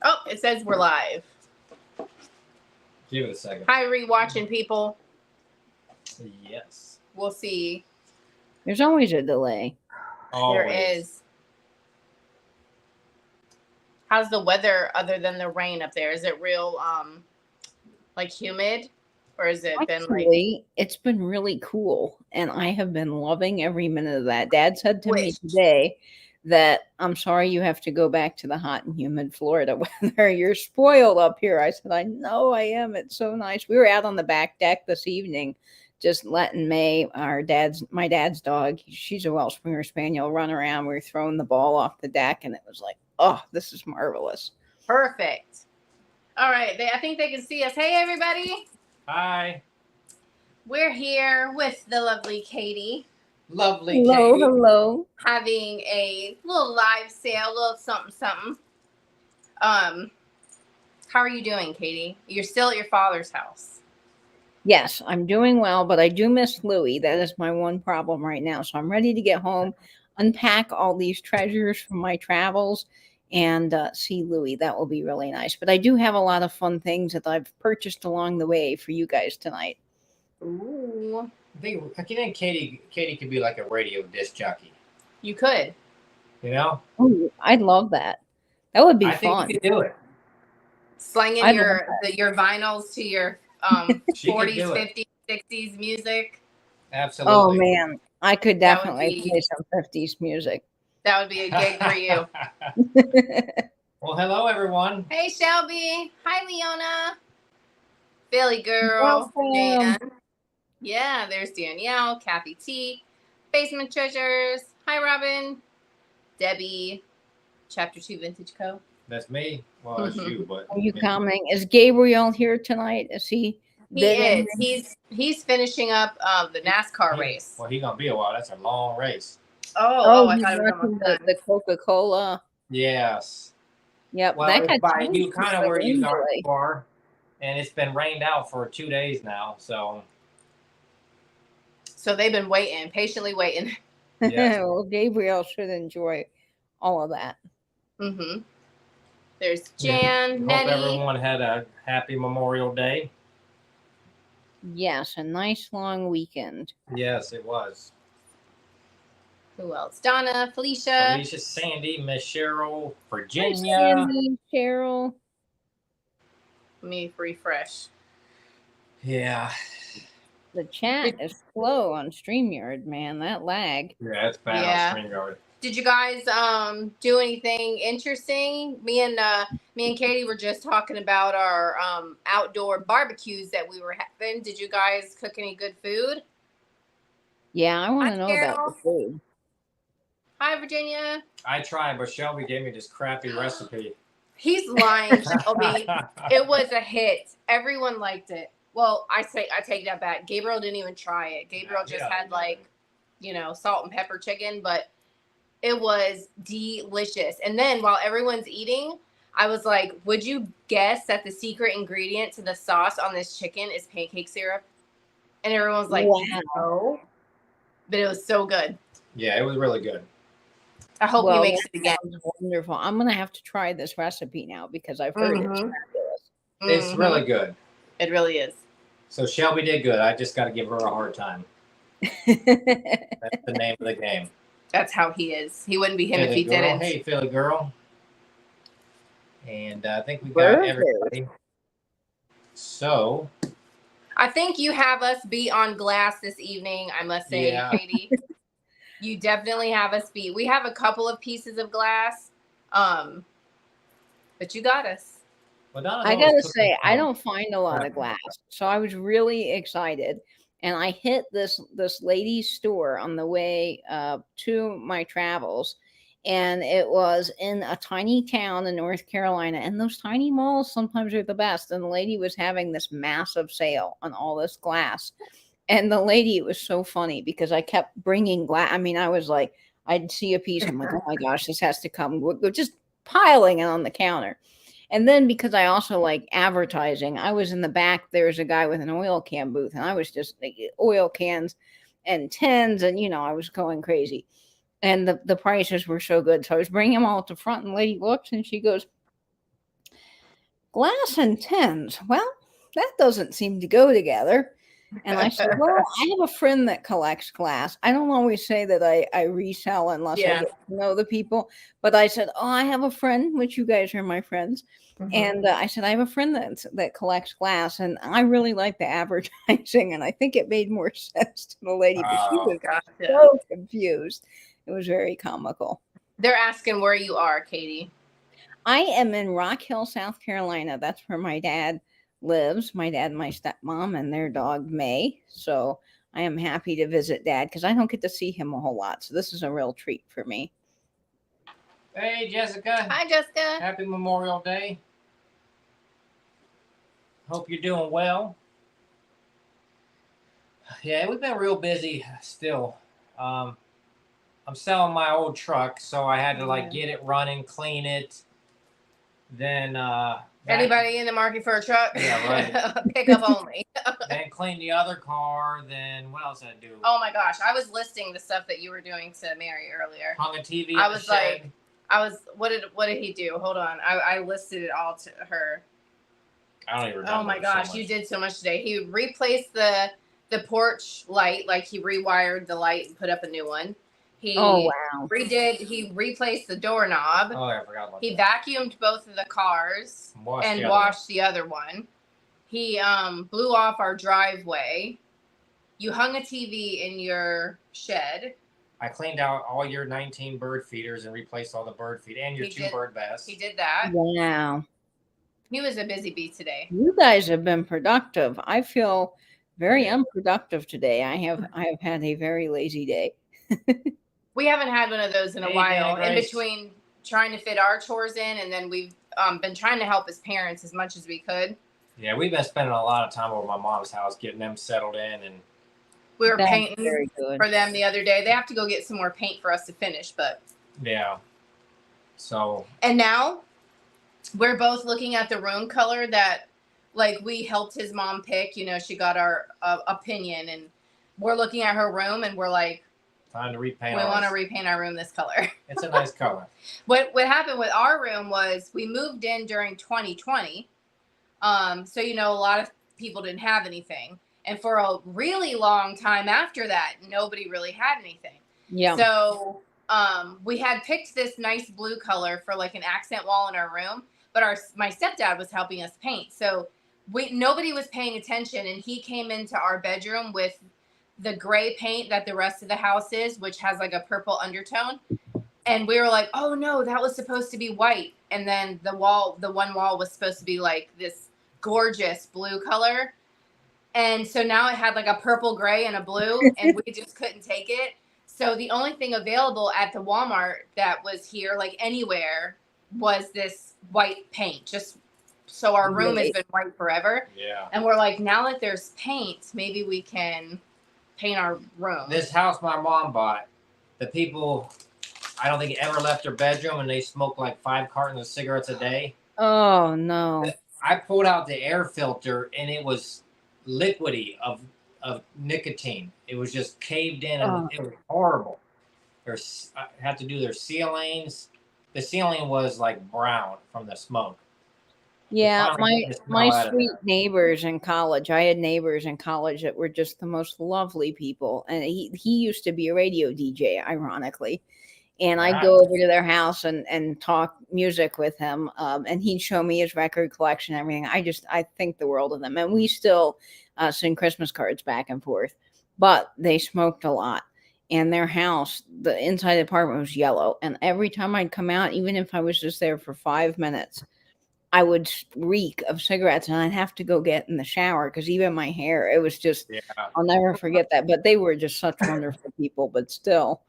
Oh, it says we're live. Give it a second. Hi, rewatching people. Yes. We'll see. There's always a delay. There is. How's the weather other than the rain up there? Is it real like humid? Or has it been like it's been really cool and I have been loving every minute of that. Dad said to me Which- today that I'm sorry you have to go back to the hot and humid Florida weather. You're spoiled up here. I said, I know I am. It's so nice. We were out on the back deck this evening, just letting May, my dad's dog, she's a Welsh Springer Spaniel, run around. We were throwing the ball off the deck and it was like, oh, this is marvelous. Perfect. All right. I think they can see us. Hey, everybody. Hi. We're here with the lovely Katie. Lovely hello, Katie. Hello. Having a little live sale, a little something. How are you doing, Katie? You're still at your father's house. Yes, I'm doing well, but I do miss Louie. That is my one problem right now. So I'm ready to get home, unpack all these treasures from my travels, and see Louie. That will be really nice. But I do have a lot of fun things that I've purchased along the way for you guys tonight. Ooh. I think Katie could be like a radio disc jockey. You could. You know? Oh, I'd love that. That would be I fun. think you could do it. Slinging your vinyls to your 40s, 50s, 60s music. Absolutely. Oh man, I could definitely play some 50s music. That would be a gig for you. Well, hello everyone. Hey Shelby. Hi Leona. Philly girl. Dan. Yeah, there's Danielle, Kathy T, Basement Treasures. Hi Robin. Debbie. Chapter 2 Vintage Co. That's me. Well, that's you, but are you coming? Is Gabriel here tonight? Is he? He is. He's finishing up the NASCAR race. Well, he's gonna be a while. That's a long race. Oh, I he's thought it was almost done. the Coca-Cola. Yes. Yep. Well, that by you kind of where you are, and it's been rained out for 2 days now, so they've been waiting, patiently waiting. Yes. Well, Gabriel should enjoy all of that. Mm-hmm. There's Jan, Nettie. Hope everyone had a happy Memorial Day. Yes, a nice long weekend. Yes, it was. Who else? Donna, Felicia, Sandy, Miss Cheryl, Virginia. Hi, Sandy, Cheryl. Let me refresh. Yeah. The chat is slow on StreamYard, man. That lag. Yeah, it's bad on StreamYard. Did you guys do anything interesting? Me and Katie were just talking about our outdoor barbecues that we were having. Did you guys cook any good food? Yeah, I want to know about the food. Hi, Virginia. I tried, but Shelby gave me this crappy recipe. He's lying, Shelby. It was a hit. Everyone liked it. Well, I take that back. Gabriel didn't even try it. Gabriel just had salt and pepper chicken, but it was delicious. And then while everyone's eating, I was like, would you guess that the secret ingredient to the sauce on this chicken is pancake syrup? And everyone's like, no. But it was so good. Yeah, it was really good. I hope he makes it again. Wonderful. I'm going to have to try this recipe now because I've heard it's fabulous. It's really good. It really is. So Shelby did good. I just got to give her a hard time. That's the name of the game. That's how he is. He wouldn't be him if he didn't. Hey, Philly girl. And I think we got everybody. So. I think you have us beat on glass this evening, I must say, Katie. You definitely have us beat. We have a couple of pieces of glass, but you got us. I got to say, I don't find a lot of glass. So I was really excited. And I hit this lady's store on the way to my travels. And it was in a tiny town in North Carolina. And those tiny malls sometimes are the best. And the lady was having this massive sale on all this glass. And the lady, it was so funny because I kept bringing glass. I mean, I was like, I'd see a piece. I'm like, oh my gosh, this has to come. We're just piling it on the counter. And then because I also like advertising, I was in the back. There was a guy with an oil can booth, and I was just like oil cans and tins, and I was going crazy. And the prices were so good. So I was bringing them all to front, and the lady looks and she goes, glass and tins. Well, that doesn't seem to go together. And I said, well, I have a friend that collects glass. I don't always say that I resell unless I Yeah. get to know the people. But I said, oh, I have a friend, which you guys are my friends. And I said, I have a friend that collects glass, and I really like the advertising. And I think it made more sense to the lady, but she was Gotcha. so confused. It was very comical. They're asking where you are, Katie. I am in Rock Hill, South Carolina. That's where my dad lives. My dad and my stepmom and their dog May. So I am happy to visit Dad because I don't get to see him a whole lot. So this is a real treat for me. Hey, Jessica. Hi, Jessica. Happy Memorial Day. Hope you're doing well. Yeah, we've been real busy still. I'm selling my old truck, so I had to like get it running, clean it. Then Anybody in the market for a truck? Yeah, right. Pickup only. Then clean the other car. Then what else did I do? Oh my gosh, I was listing the stuff that you were doing to Mary earlier. Hung a TV. I was like, what did he do? Hold on, I listed it all to her. I don't even remember. Oh my gosh, you did so much today. He replaced the porch light, like he rewired the light and put up a new one. He he replaced the doorknob. Oh, I forgot about He that. vacuumed both of the cars Washed the other one. He blew off our driveway. You hung a TV in your shed. I cleaned out all your 19 bird feeders and replaced all the bird feed and your two bird baths. He did that. Wow. He was a busy bee today. You guys have been productive. I feel very unproductive today. I have had a very lazy day. We haven't had one of those in a while. Grace. In between trying to fit our chores in, and then we've been trying to help as parents as much as we could. Yeah, we've been spending a lot of time over my mom's house, getting them settled in, and we were painting for them the other day. They have to go get some more paint for us to finish, but yeah. So. And now we're both looking at the room color that, like, we helped his mom pick. You know, she got our opinion, and we're looking at her room, and we're like, time to repaint. We want to repaint our room this color. It's a nice color. What happened with our room was we moved in during 2020. So, you know, a lot of people didn't have anything. And for a really long time after that, nobody really had anything. Yeah. So we had picked this nice blue color for like an accent wall in our room, but my stepdad was helping us paint. So nobody was paying attention, and he came into our bedroom with the gray paint that the rest of the house is, which has like a purple undertone. And we were like, oh no, that was supposed to be white. And then the one wall was supposed to be like this gorgeous blue color. And so now it had like a purple, gray, and a blue, and we just couldn't take it. So the only thing available at the Walmart that was here, like anywhere, was this white paint. Just so our room has been white forever. Yeah. And we're like, now that there's paint, maybe we can paint our room. This house my mom bought, the people, I don't think ever left their bedroom, and they smoked like 5 cartons of cigarettes a day. Oh no. I pulled out the air filter, and it was liquidy of nicotine. It was just caved in, and it was horrible. I had to do their ceilings. The ceiling was like brown from the smoke. Yeah, my sweet neighbors in college. I had neighbors in college that were just the most lovely people. And he used to be a radio DJ, ironically. And I'd go over to their house and talk music with him. And he'd show me his record collection and everything. I think the world of them. And we still send Christmas cards back and forth. But they smoked a lot. And their house, the inside of the apartment was yellow. And every time I'd come out, even if I was just there for 5 minutes, I would reek of cigarettes, and I'd have to go get in the shower because even my hair, it was just, I'll never forget that. But they were just such wonderful people, but still.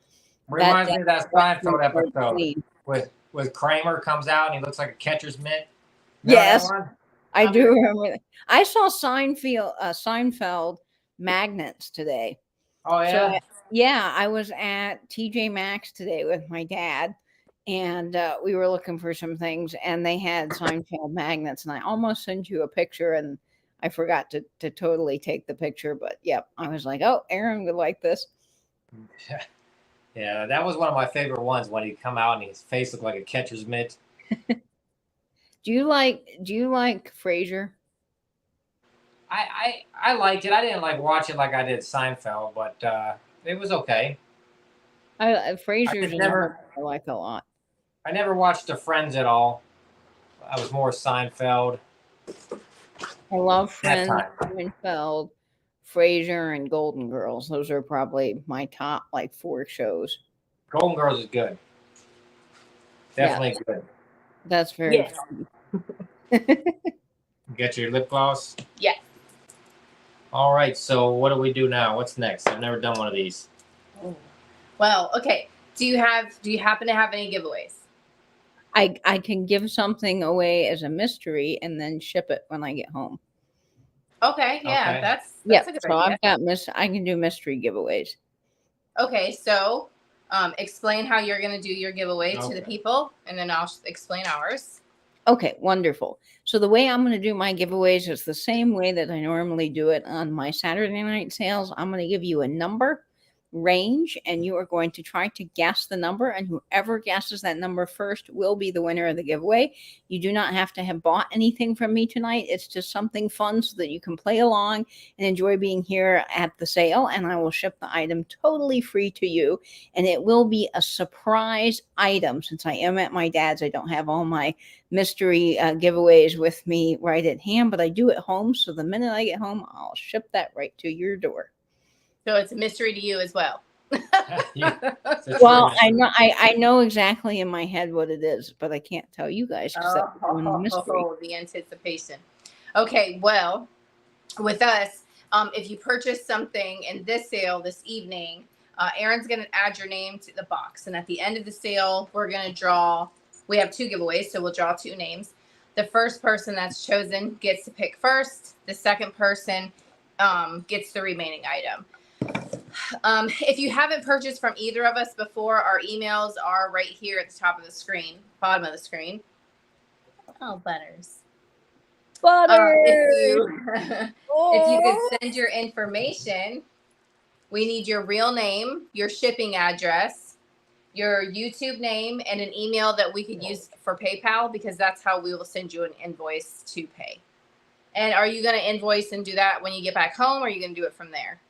Reminds me of that Seinfeld episode with Kramer comes out and he looks like a catcher's mitt. Yes, I do remember that. I saw Seinfeld magnets today. Oh, yeah? So, yeah, I was at TJ Maxx today with my dad. And we were looking for some things, and they had Seinfeld magnets, and I almost sent you a picture, and I forgot to totally take the picture. But yep, I was like, oh, Aaron would like this. Yeah, that was one of my favorite ones when he'd come out and his face looked like a catcher's mitt. Do you like Frasier? I liked it. I didn't like watch it like I did Seinfeld, but it was okay. Frasier's just another never one I like a lot. I never watched The Friends at all. I was more Seinfeld I love that Friends, time. Seinfeld, Frasier, and Golden Girls. Those are probably my top like 4 shows. Golden Girls is good. Definitely good. That's very Yes. funny. Get your lip gloss. Yeah. All right. So what do we do now? What's next? I've never done one of these. Well, okay. Do you happen to have any giveaways? I can give something away as a mystery and then ship it when I get home. Okay, yeah, Okay. that's Yeah, a good so idea. I can do mystery giveaways. Okay, so explain how you're going to do your giveaway to the people, and then I'll explain ours. Okay, wonderful. So the way I'm going to do my giveaways is the same way that I normally do it on my Saturday night sales. I'm going to give you a number range, and you are going to try to guess the number, and whoever guesses that number first will be the winner of the giveaway. You do not have to have bought anything from me tonight. It's just something fun so that you can play along and enjoy being here at the sale, and I will ship the item totally free to you, and it will be a surprise item. Since I am at my dad's, I don't have all my mystery giveaways with me right at hand, but I do at home, so the minute I get home I'll ship that right to your door. So it's a mystery to you as well. Well, I know exactly in my head what it is, but I can't tell you guys because that's one mystery. The anticipation. Okay, well, with us, if you purchase something in this sale this evening, Erin's going to add your name to the box, and at the end of the sale, we're going to draw. We have 2 giveaways, so we'll draw 2 names. The first person that's chosen gets to pick first. The second person gets the remaining item. If you haven't purchased from either of us before, our emails are right here at the top of the screen, bottom of the screen. Oh, Butters. If you could send your information, we need your real name, your shipping address, your YouTube name, and an email that we could use for PayPal, because that's how we will send you an invoice to pay. And are you going to invoice and do that when you get back home, or are you going to do it from there?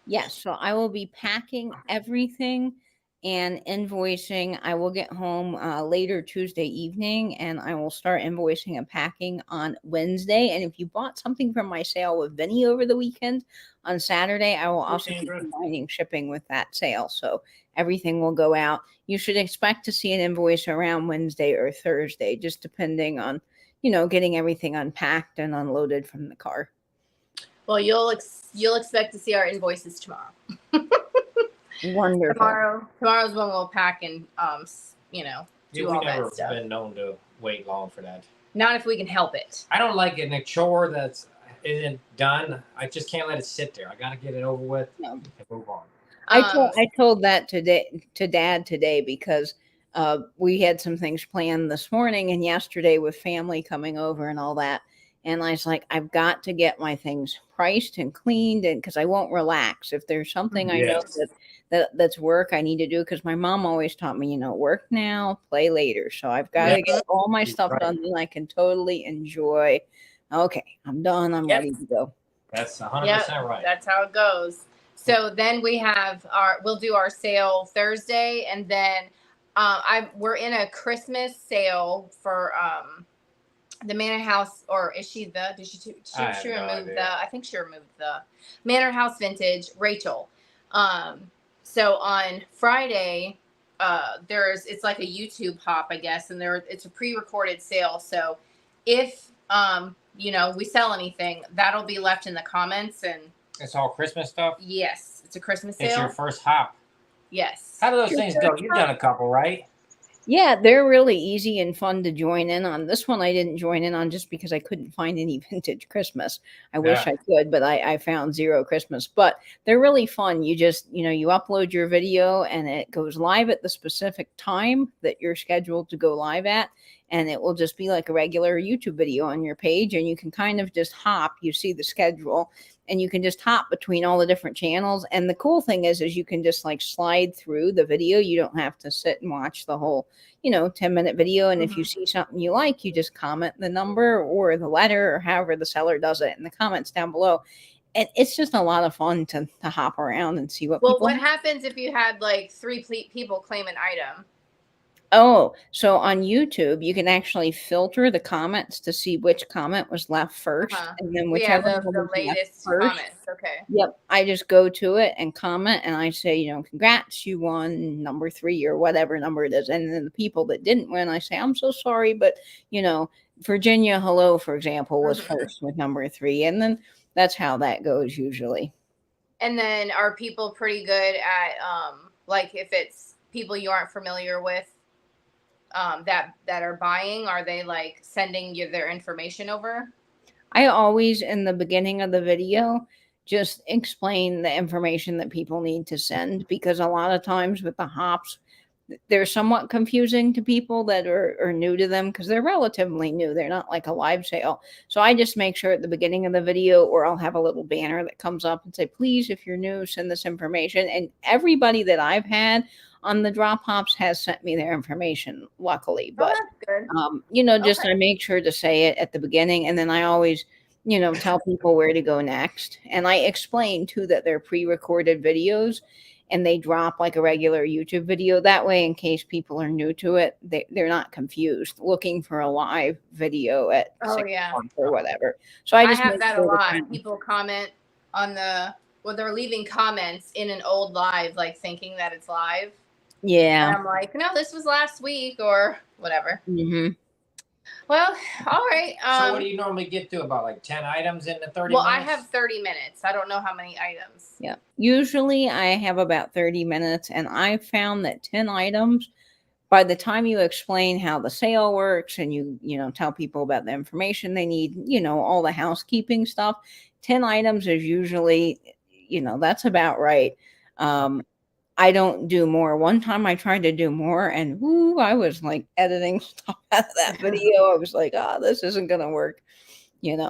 Yes, so I will be packing everything and invoicing. I will get home later Tuesday evening, and I will start invoicing and packing on Wednesday. And if you bought something from my sale with Vinny over the weekend, on Saturday, I will also be combining shipping with that sale. So everything will go out. You should expect to see an invoice around Wednesday or Thursday, just depending on, getting everything unpacked and unloaded from the car. Well, you'll expect to see our invoices tomorrow. Wonderful. Tomorrow's when we'll pack and do all that stuff. We've never been known to wait long for that. Not if we can help it. I don't like it in a chore that isn't done. I just can't let it sit there. I got to get it over with and move on. I told that to Dad today because we had some things planned this morning and yesterday with family coming over and all that. And I was like, I've got to get my things priced and cleaned, and because I won't relax. If there's something I know that's work I need to do, because my mom always taught me, work now, play later. So I've got to get all my stuff done, and I can totally enjoy. Okay, I'm done. I'm ready to go. That's 100% right. That's how it goes. So then we'll do our sale Thursday, and then we're in a Christmas sale for the Manor House, or is she the? Did she remove the? I think she removed the Manor House Vintage. Rachel. So on Friday, it's like a YouTube hop, I guess, and it's a pre-recorded sale. So if we sell anything, that'll be left in the comments, and it's all Christmas stuff. Yes, it's a Christmas sale. It's your first hop. Yes. How do those things go? You've done a couple, right? Yeah, they're really easy and fun to join in on. This one I didn't join in on just because I couldn't find any vintage Christmas. I wish I could, but I found zero Christmas. But they're really fun. You just, you upload your video and it goes live at the specific time that you're scheduled to go live at. and it will just be like a regular YouTube video on your page, and you can kind of just hop. You see the schedule, and you can just hop between all the different channels. And the cool thing is you can just like slide through the video. You don't have to sit and watch the whole, 10-minute video. And if you see something you like, you just comment the number or the letter or however the seller does it in the comments down below. And it's just a lot of fun to hop around and see what people what happens if you had like 3 people claim an item? Oh, so on YouTube, you can actually filter the comments to see which comment was left first, and then whichever the latest comments. Okay. Yep, I just go to it and comment, and I say, congrats, you won number 3 or whatever number it is. And then the people that didn't win, I say, I'm so sorry, but Virginia Hello, for example, was first with number 3, and then that's how that goes usually. And then are people pretty good at like if it's people you aren't familiar with? That are buying, are they like sending you their information over? I always, in the beginning of the video, just explain the information that people need to send, because a lot of times with the hops, they're somewhat confusing to people that are new to them, because they're relatively new. They're not like a live sale. So I just make sure at the beginning of the video, or I'll have a little banner that comes up and say, please, if you're new, send this information. And everybody that I've had on the drop hops has sent me their information, luckily. But just I make sure to say it at the beginning, and then I always tell people where to go next. And I explain too that they're pre-recorded videos and they drop like a regular YouTube video. That way, in case people are new to it, they're not confused looking for a live video at 6 months or whatever. So I just have that a lot. People comment on they're leaving comments in an old live, like thinking that it's live. Yeah. And I'm like, no, this was last week or whatever. Mm-hmm. Well, all right. So what do you normally get to, about like 10 items in the 30 minutes? Well, I have 30 minutes. I don't know how many items. Yeah. Usually I have about 30 minutes, and I found that 10 items, by the time you explain how the sale works and you tell people about the information they need, all the housekeeping stuff, 10 items is usually, that's about right. I don't do more. One time I tried to do more, and I was like editing stuff out of that video. I was like, this isn't going to work, Okay.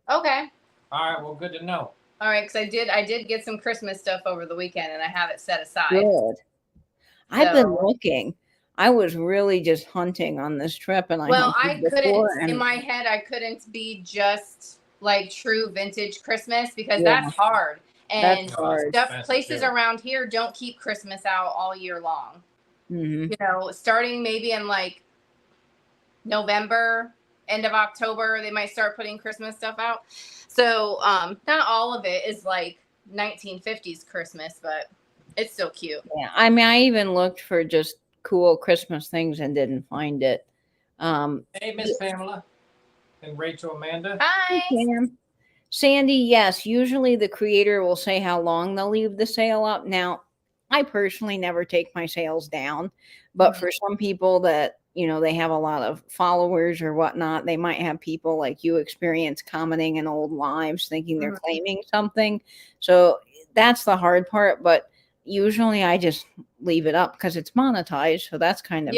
All right. Well, good to know. All right. Because I did get some Christmas stuff over the weekend, and I have it set aside. Good. I've been looking. I was really just hunting on this trip, and I couldn't, in my head, I couldn't be just like true vintage Christmas, because that's hard. And places around here don't keep Christmas out all year long. Mm-hmm. Starting maybe in like November, end of October, they might start putting Christmas stuff out. So not all of it is like 1950s Christmas, but it's still cute. Yeah, I mean, I even looked for just cool Christmas things and didn't find it. Hey, Miss Pamela and Rachel, Amanda. Hi. Sandy, yes, usually the creator will say how long they'll leave the sale up. Now, I personally never take my sales down, but for some people that, they have a lot of followers or whatnot, they might have people like you experience commenting in old lives thinking they're claiming something. So that's the hard part, but usually I just leave it up because it's monetized. So that's kind of,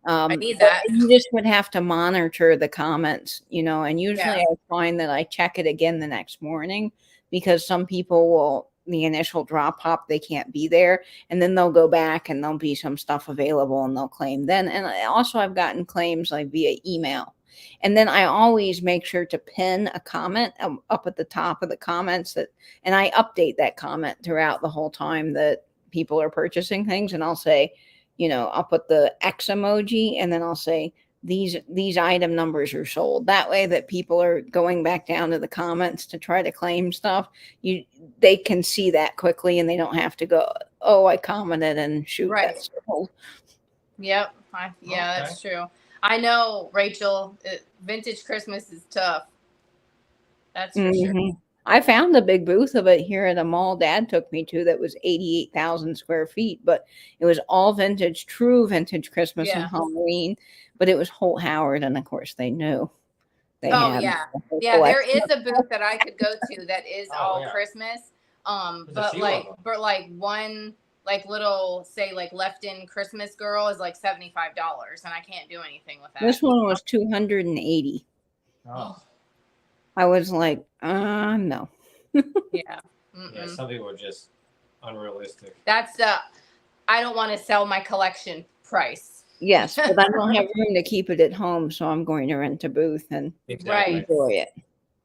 I need that. You just would have to monitor the comments, and usually I find that I check it again the next morning, because some people will, the initial drop hop, they can't be there, and then they'll go back and there'll be some stuff available and they'll claim then. And also I've gotten claims like via email. And then I always make sure to pin a comment up at the top of the comments and I update that comment throughout the whole time that people are purchasing things. And I'll say, I'll put the X emoji, and then I'll say, these item numbers are sold. That way that people are going back down to the comments to try to claim stuff. They can see that quickly, and they don't have to go, I commented and shoot. Right. That's sold. Yep. That's true. I know, Rachel, vintage Christmas is tough. That's for sure. I found a big booth of it here at a mall Dad took me to that was 88,000 square feet, but it was all vintage, true vintage Christmas and Halloween, but it was Holt Howard, and of course they knew. There is a booth that I could go to that is all Christmas. But like one like little, say like left in Christmas girl is like $75, and I can't do anything with that. This one was 280. Oh, I was like, no. Yeah. yeah. Some people are just unrealistic. That's the I don't want to sell my collection price. Yes, but I don't have room to keep it at home, so I'm going to rent a booth and Exactly. enjoy it.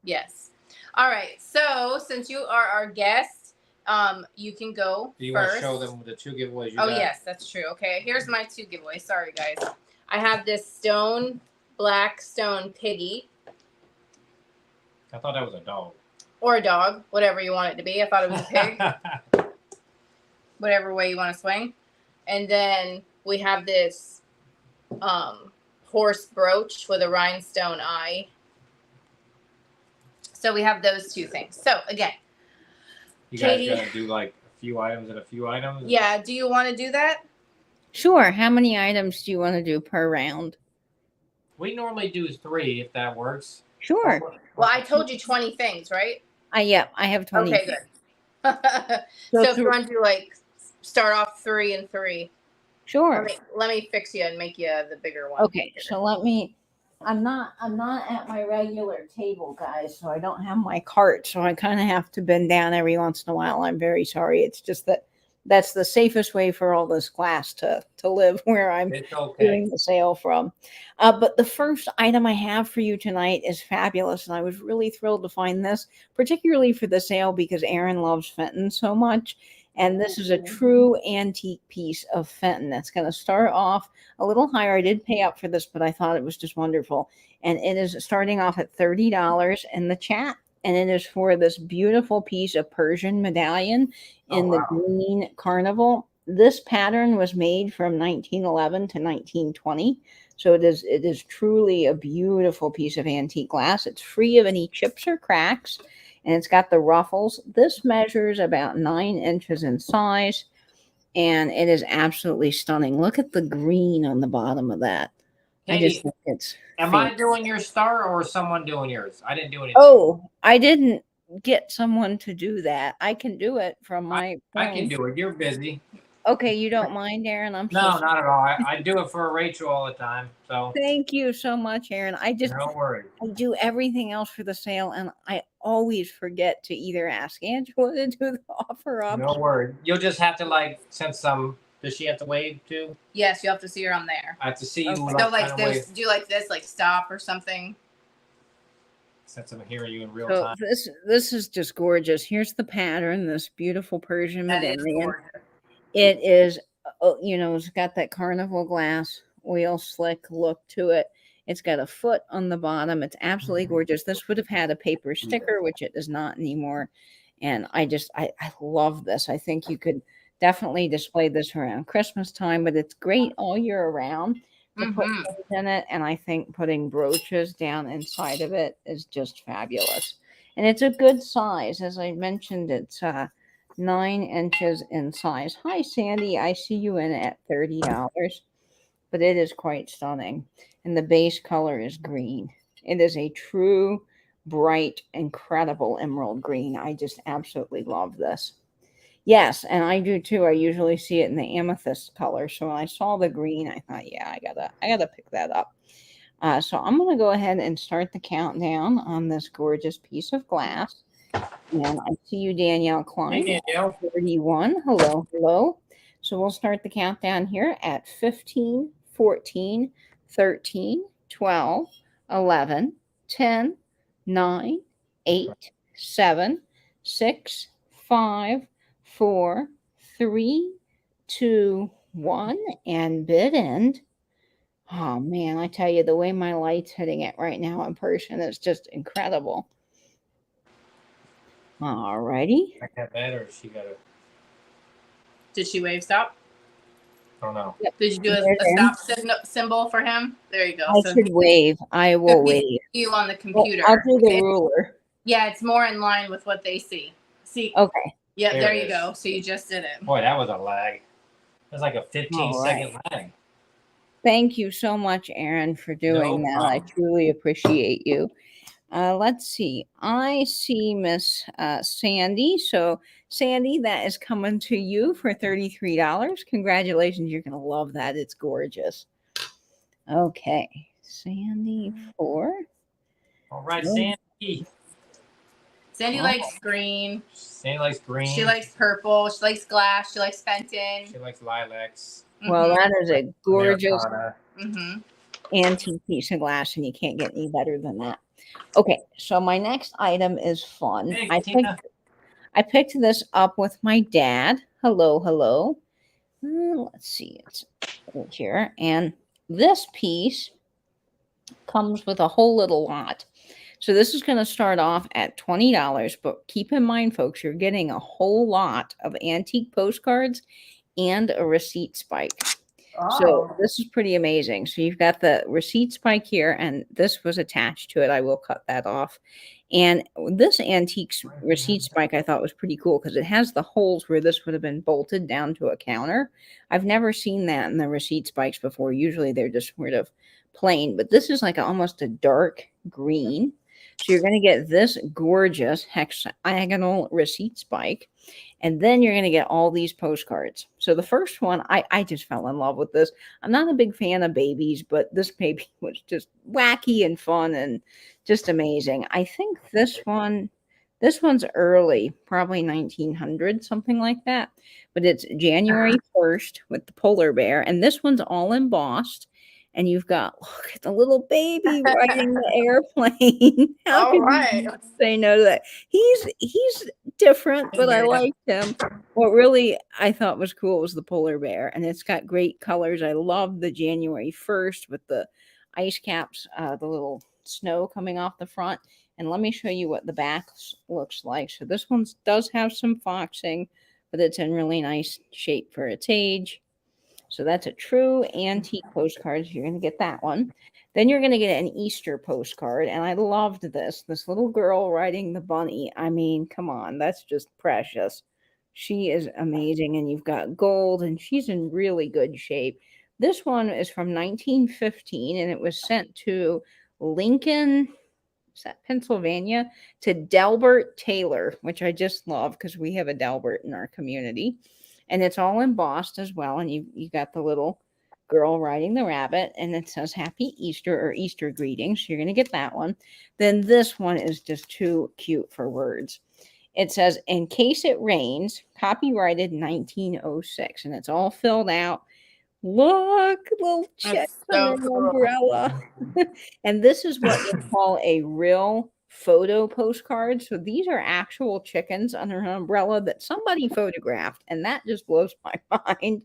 Yes. All right. So since you are our guest, you can go Do you first. want to show them the 2 giveaways you Oh, got? yes, that's true. Okay, here's my 2 giveaways. Sorry, guys. I have this black stone piggy. I thought that was a dog. Or a dog, whatever you want it to be. I thought it was a pig. Whatever way you want to swing. And then we have this horse brooch with a rhinestone eye. So we have those 2 things. So again, You guys Katie, gonna do like a few items and a few items? yeah, do you want to do that? Sure. How many items do you want to do per round? We normally do 3 if that works. Sure. Well, I told you 20 things, right? Yeah, I have 20. Okay, good. So if you want to like start off 3 and 3. Sure. Let me fix you and make you the bigger one. Okay, so let me. I'm not at my regular table, guys, so I don't have my cart, so I kind of have to bend down every once in a while. I'm very sorry. It's just that's the safest way for all this glass to live where I'm doing the sale from. But the first item I have for you tonight is fabulous, and I was really thrilled to find this, particularly for the sale because Aaron loves Fenton so much. And this is a true antique piece of Fenton that's going to start off a little higher. I did pay up for this, but I thought it was just wonderful. And it is starting off at $30 in the chat. And it is for this beautiful piece of Persian medallion in the green carnival. This pattern was made from 1911 to 1920. So it is truly a beautiful piece of antique glass. It's free of any chips or cracks. And it's got the ruffles. This measures about 9 inches in size. And it is absolutely stunning. Look at the green on the bottom of that. Katie, I just think it's I doing your star or someone doing yours? I didn't do anything. Oh, I didn't get someone to do that. I can do it from my phone. I can do it. You're busy. Okay, you don't mind, Aaron? No, not at all. I do it for Rachel all the time. So thank you so much, Aaron. Don't worry. I do everything else for the sale, and I always forget to either ask Angela to do the offer up. No worry. You'll just have to since does she have to wave too? Yes, you have to see her on there. I have to see you. So this, do like this, like stop or something. Since I'm hearing you in real time. This is just gorgeous. Here's the pattern. This beautiful Persian medallion. It is, it's got that carnival glass oil slick look to it. It's got a foot on the bottom. It's absolutely gorgeous. This would have had a paper sticker, which it does not anymore. And I love this. I think you could definitely display this around Christmas time, but it's great all year around to put things in it. And I think putting brooches down inside of it is just fabulous. And it's a good size. As I mentioned, it's 9 inches in size. Hi, Sandy. I see you in at $30, but it is quite stunning. And the base color is green. It is a true, bright, incredible emerald green. I just absolutely love this. Yes, and I do too. I usually see it in the amethyst color. So when I saw the green, I thought, yeah, I gotta pick that up. So I'm gonna go ahead and start the countdown on this gorgeous piece of glass. And I see you, Danielle Klein. Hey, Danielle. 31. Hello, hello. So we'll start the countdown here at 15, 14, 13, 12, 11, 10, 9, 8, 7, 6, 5, 4, 3, 2, 1, and bid end. Oh man, I tell you, the way my light's hitting it right now in person is just incredible. All righty. I got that, or she got a. Did she wave stop? I don't know. Yep. Did you do a stop symbol for him? There you go. I should wave. I will wave. You on the computer. Well, I'll do the ruler. Yeah, it's more in line with what they see. See. Okay. Yeah, there you go. So you just did it. Boy, that was a lag. It was like a 15-second lag. Thank you so much, Aaron, for doing that. I truly appreciate you. Let's see. I see Miss Sandy. So, Sandy, that is coming to you for $33. Congratulations. You're going to love that. It's gorgeous. Okay. Sandy for. All right, Oh, Sandy. Sandy Oh. likes green. Sandy likes green. She likes purple. She likes glass. She likes Fenton. She likes lilacs. Well, that is a gorgeous Mm-hmm. antique piece of glass, and you can't get any better than that. Okay, so my next item is fun. Hey, I picked this up with my dad. Hello, hello. Let's see, it's right here. And this piece comes with a whole little lot. So this is going to start off at $20, but keep in mind, folks, you're getting a whole lot of antique postcards and a receipt spike. So this is pretty amazing. So you've got the receipt spike here, and this was attached to it. I will cut that off. And this antique receipt spike I thought was pretty cool because it has the holes where this would have been bolted down to a counter. I've never seen that in the receipt spikes before. Usually they're just sort of plain, but this is like almost a dark green. So you're going to get this gorgeous hexagonal receipt spike. And then you're going to get all these postcards. So the first one, I just fell in love with this. I'm not a big fan of babies, but this baby was just wacky and fun and just amazing. I think this one's early, probably 1900, something like that. But it's January 1st with the polar bear. And this one's all embossed. And you've got, look at the little baby riding the airplane. How can you say no to that? He's different, but I liked him. What really I thought was cool was the polar bear, and it's got great colors. I love the January 1st with the ice caps, the little snow coming off the front. And let me show you what the back looks like. So this one does have some foxing, but it's in really nice shape for its age. So that's a true antique postcard. You're going to get that one. Then you're going to get an Easter postcard. And I loved this little girl riding the bunny. I mean, come on, that's just precious. She is amazing. And you've got gold, and she's in really good shape. This one is from 1915, and it was sent to Lincoln, is that Pennsylvania, to Delbert Taylor, which I just love because we have a Delbert in our community. And it's all embossed as well. And you got the little girl riding the rabbit, and it says Happy Easter or Easter greetings. So you're going to get that one. Then this one is just too cute for words. It says, in case it rains, copyrighted 1906. And it's all filled out. Look, little chick on an umbrella. And this is what they call a real photo postcard. So these are actual chickens under an umbrella that somebody photographed, and that just blows my mind.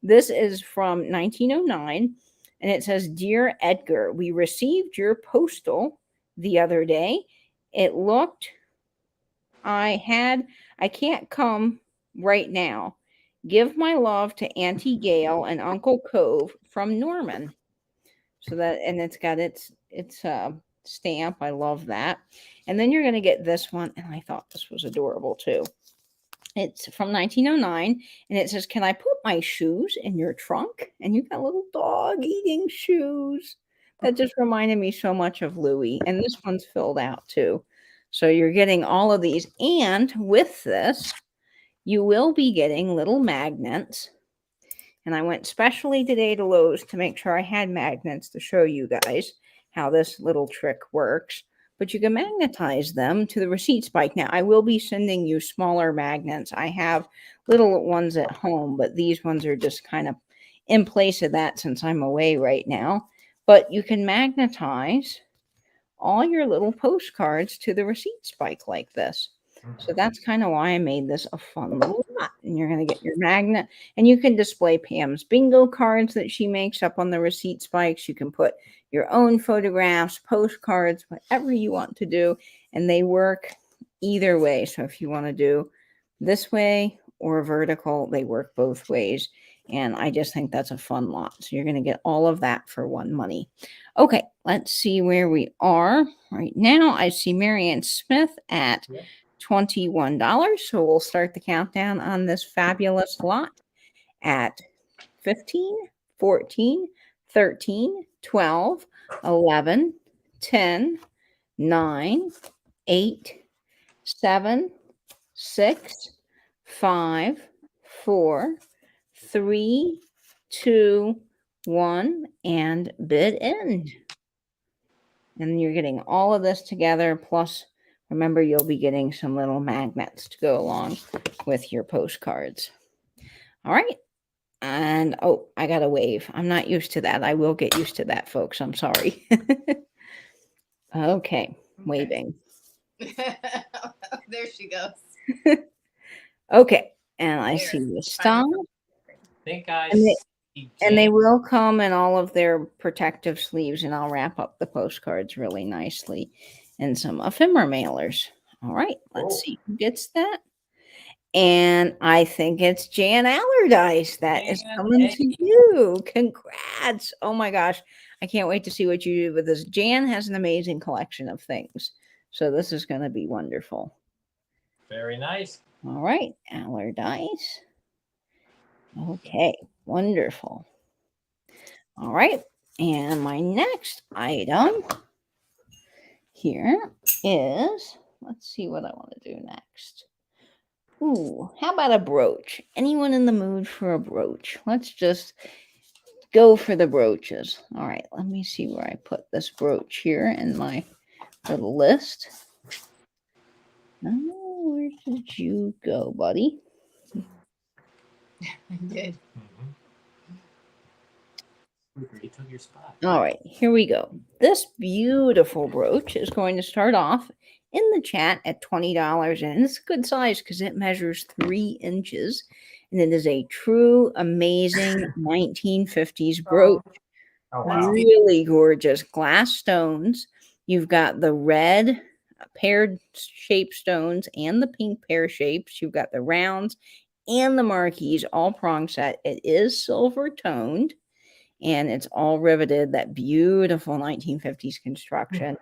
This is from 1909, and it says, Dear Edgar, we received your postal the other day. It looked I can't come right now. Give my love to Auntie Gail and Uncle Cove from Norman. So that, and it's got its stamp. I love that. And then you're going to get this one, and I thought this was adorable too. It's from 1909, and it says, can I put my shoes in your trunk? And you've got a little dog eating shoes. That just reminded me so much of Louie. And this one's filled out too. So you're getting all of these. And with this, you will be getting little magnets. And I went specially today to Lowe's to make sure I had magnets to show you guys how this little trick works. But you can magnetize them to the receipt spike. Now, I will be sending you smaller magnets. I have little ones at home, but these ones are just kind of in place of that since I'm away right now. But you can magnetize all your little postcards to the receipt spike like this. So that's kind of why I made this a fun little lot. And you're going to get your magnet, and you can display Pam's bingo cards that she makes up on the receipt spikes. You can put your own photographs, postcards, whatever you want to do. And they work either way. So if you want to do this way or vertical, they work both ways. And I just think that's a fun lot. So you're going to get all of that for one money. Okay, let's see where we are right now. I see Marianne Smith at $21. So we'll start the countdown on this fabulous lot at 15, 14, 13, 12, 11, 10, 9, 8, 7, 6, 5, 4, 3, 2, 1, and bid end. And you're getting all of this together. Plus, remember, you'll be getting some little magnets to go along with your postcards. All right. And oh, I got to wave. I'm not used to that. I will get used to that, folks. I'm sorry. Okay. Waving. There she goes. Okay. And I There. see the stop. I think I And they- see And they Jane. will come in all of their protective sleeves, and I'll wrap up the postcards really nicely in some ephemera mailers. All right, let's Cool. see who gets that. And I think it's Jan Allardyce that is Jan, coming hey. to you. Congrats. Oh my gosh. I can't wait to see what you do with this. Jan has an amazing collection of things. So this is going to be wonderful. Very nice. All right, Allardyce. Okay, wonderful. All right, and my next item here is, let's see what I want to do next. Ooh, how about a brooch? Anyone in the mood for a brooch? Let's just go for the brooches. All right, let me see where I put this brooch here in my little list. Oh, where did you go, buddy? I did. You took your spot. All right, here we go. This beautiful brooch is going to start off in the chat at $20, and it's a good size because it measures 3 inches, and it is a true, amazing 1950s brooch. Oh, wow. Really gorgeous glass stones. You've got the red paired shape stones and the pink pear shapes. You've got the rounds and the marquise, all prong set. It is silver toned. And it's all riveted, that beautiful 1950s construction.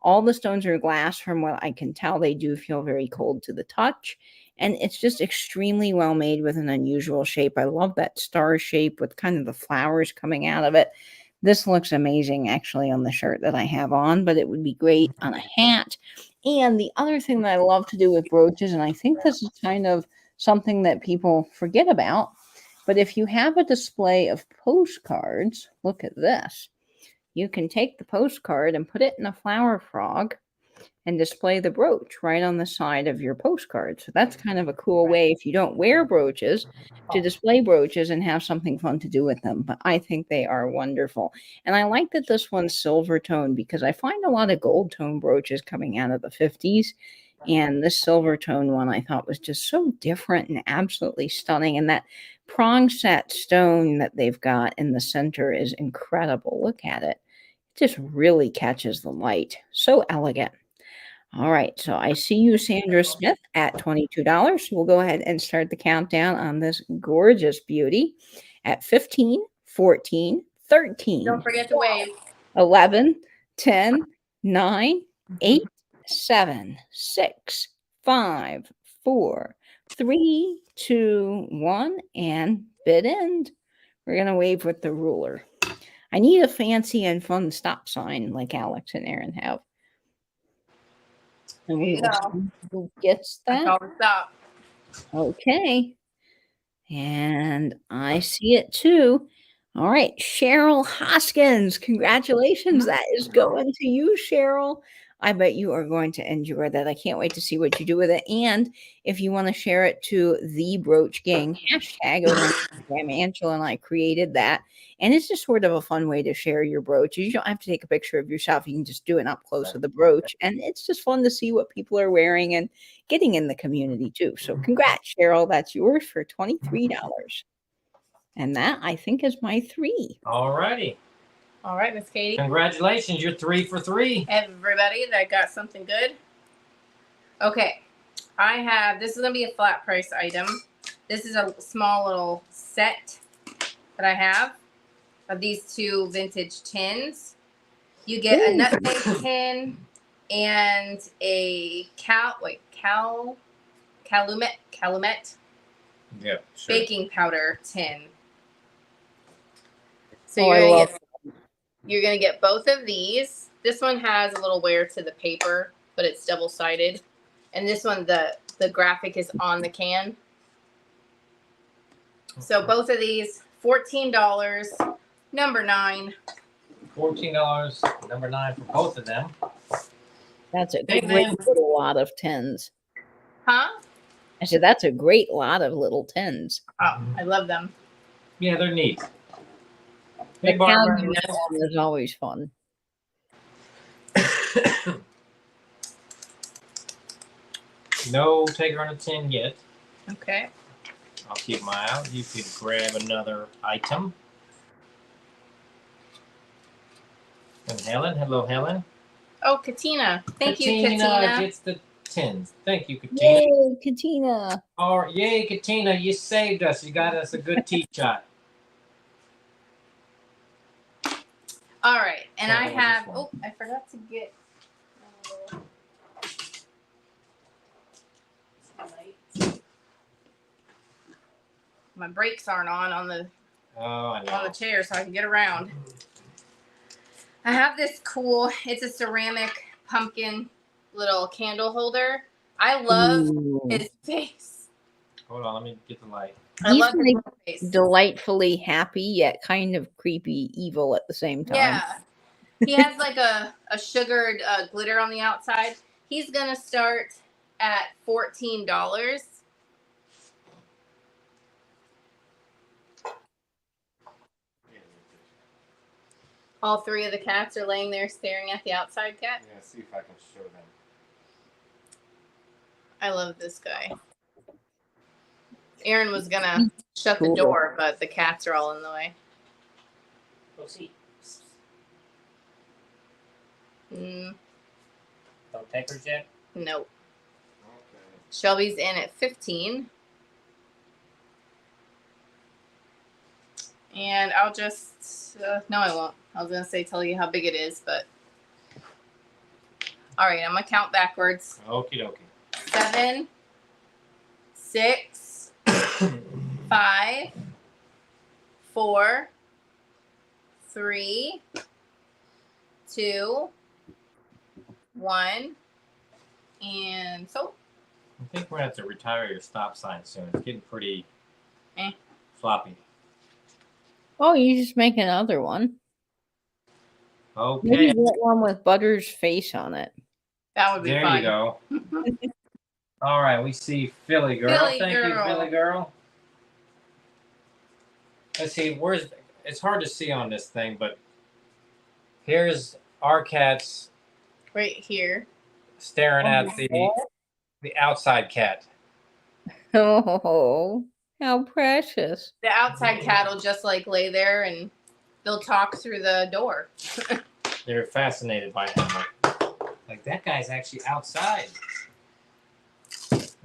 All the stones are glass. From what I can tell, they do feel very cold to the touch. And it's just extremely well made with an unusual shape. I love that star shape with kind of the flowers coming out of it. This looks amazing, actually, on the shirt that I have on, but it would be great on a hat. And the other thing that I love to do with brooches, and I think this is kind of something that people forget about, but if you have a display of postcards, look at this. You can take the postcard and put it in a flower frog and display the brooch right on the side of your postcard. So that's kind of a cool way, if you don't wear brooches, to display brooches and have something fun to do with them. But I think they are wonderful. And I like that this one's silver tone because I find a lot of gold tone brooches coming out of the 50s. And this silver tone one I thought was just so different and absolutely stunning. And that prong set stone that they've got in the center is incredible. Look at it. It just really catches the light. So elegant. All right. So I see you, Sandra Smith, at $22. We'll go ahead and start the countdown on this gorgeous beauty at 15, 14, 13. Don't forget to wave. 11, 10, 9, 8, 7, 6, 5, 4, 3, 2, 1, and bid end. We're going to wave with the ruler. I need a fancy and fun stop sign like Alex and Aaron have. And we will see who gets That's that. all the stop. Okay. And I see it too. All right, Cheryl Hoskins, congratulations. That is going to you, Cheryl. I bet you are going to enjoy that. I can't wait to see what you do with it. And if you want to share it to the Brooch Gang hashtag over on Instagram, Angela and I created that. And it's just sort of a fun way to share your brooches. You don't have to take a picture of yourself. You can just do it up close with the brooch. And it's just fun to see what people are wearing and getting in the community too. So congrats, Cheryl. That's yours for $23. And that, I think, is my 3. All righty. All right, Miss Katie. Congratulations. You're 3 for 3. Everybody that got something good. Okay. I have, this is going to be a flat price item. This is a small little set that I have of these 2 vintage tins. You get a nutmeg tin and a calumet Yeah, sure. baking powder tin. So Oh, you're gonna get both of these. This one has a little wear to the paper, but it's double-sided. And this one, the graphic is on the can. So both of these, $14, number 9. $14, number 9 for both of them. That's a Hey, great man. little lot of 10s. Huh? I said, that's a great lot of little 10s. Oh, I love them. Yeah, they're neat. The Hey, Barbara. cowboy one is always fun. No taker on a 10 yet. Okay. I'll keep my eye out. You could grab another item. And Helen. Hello, Helen. Oh, Katina. Thank you, Katina Katina. gets the 10s. Thank you, Katina. Yay, Katina. Oh, yay, Katina. You saved us. You got us a good tea shot. All right. And Oh, I this have, one. oh, I forgot to get my brakes aren't on the Oh, I on the know. chair so I can get around. I have this cool, it's a ceramic pumpkin little candle holder. I love Ooh. his face. Hold on, let me get the light. I He's love his like face. delightfully happy, yet kind of creepy evil at the same time. Yeah. He has like a sugared glitter on the outside. He's going to start at $14. All 3 of the cats are laying there staring at the outside cat. Yeah, see if I can show them. I love this guy. Aaron was going to shut Cool. the door, but the cats are all in the way. Go see. Mm, No takers yet? nope. Okay. Shelby's in at 15. And I'll just, no, I won't. I was going to say tell you how big it is, but. All right, I'm going to count backwards. Okie dokie. 7, 6, 5, 4, 3, 2, 1, and so. I think we're going to have to retire your stop sign soon. It's getting pretty Eh. floppy. Oh, you just make another one. Okay. Maybe get one with Butter's face on it. That would be There fun. you go. All right, we see Philly Girl. Philly Thank you, Girl. Philly Girl. Let's see, it's hard to see on this thing, but here's our cats Right here. staring at the outside cat. Oh, how precious. The outside cat will just like lay there and they'll talk through the door. They're fascinated by him. Like that guy's actually outside.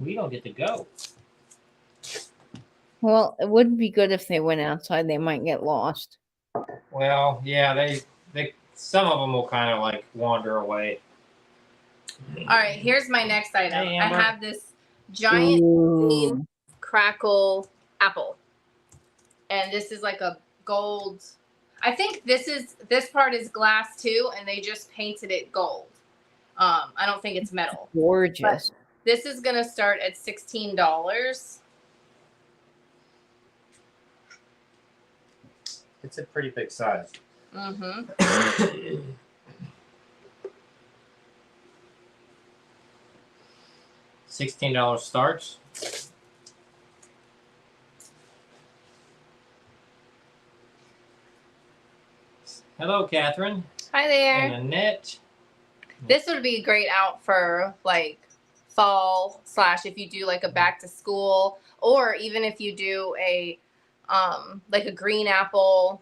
We don't get to go. Well, it would be good if they went outside. They might get lost. Well, yeah, they some of them will kind of like wander away. All right, here's my next item. Hey, I Amber. have this giant Ooh. crackle apple. And this is like a gold. I think this part is glass too, and they just painted it gold. I don't think it's metal. Gorgeous. This is gonna start at $16. It's a pretty big size. Mm-hmm. $16 starts. Hello, Catherine. Hi there. And Annette. This would be great out for like fall / if you do like a back to school, or even if you do a like a green apple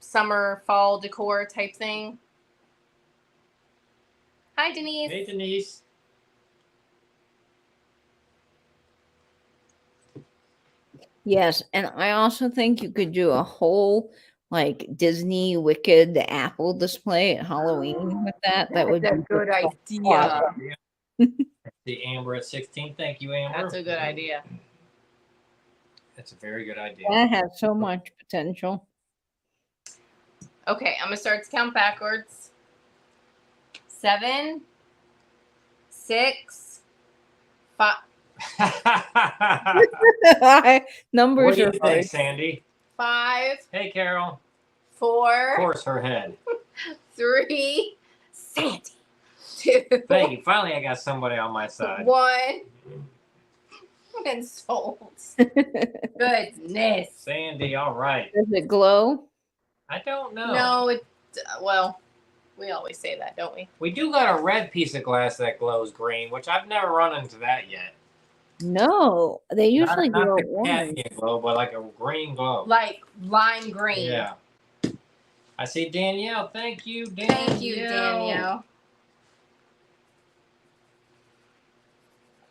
summer fall decor type thing. Hi, Denise. Hey, Denise. Yes, and I also think you could do a whole like Disney Wicked apple display at Halloween with that. That would That's a be good idea. awesome. The Amber at 16. Thank you, Amber. That's a good idea. That's a very good idea. That has so much potential. Okay, I'm gonna start to count backwards. 7, 6, 5. What Numbers do you are think, great. Sandy? 5, Hey, Carol. Of 4, course, her head. 3, Sandy. 2, Thank you. Finally, I got somebody on my side. 1. Insults. Goodness. Sandy, all right. Does it glow? I don't know. No, it. Well, we always say that, don't we? We do got a red piece of glass that glows green, which I've never run into that yet. No, they usually not glow the orange. cadmium glow, but like a green glow. Like lime green. Yeah. I see Danielle. Thank you, Danielle. Thank you, Danielle.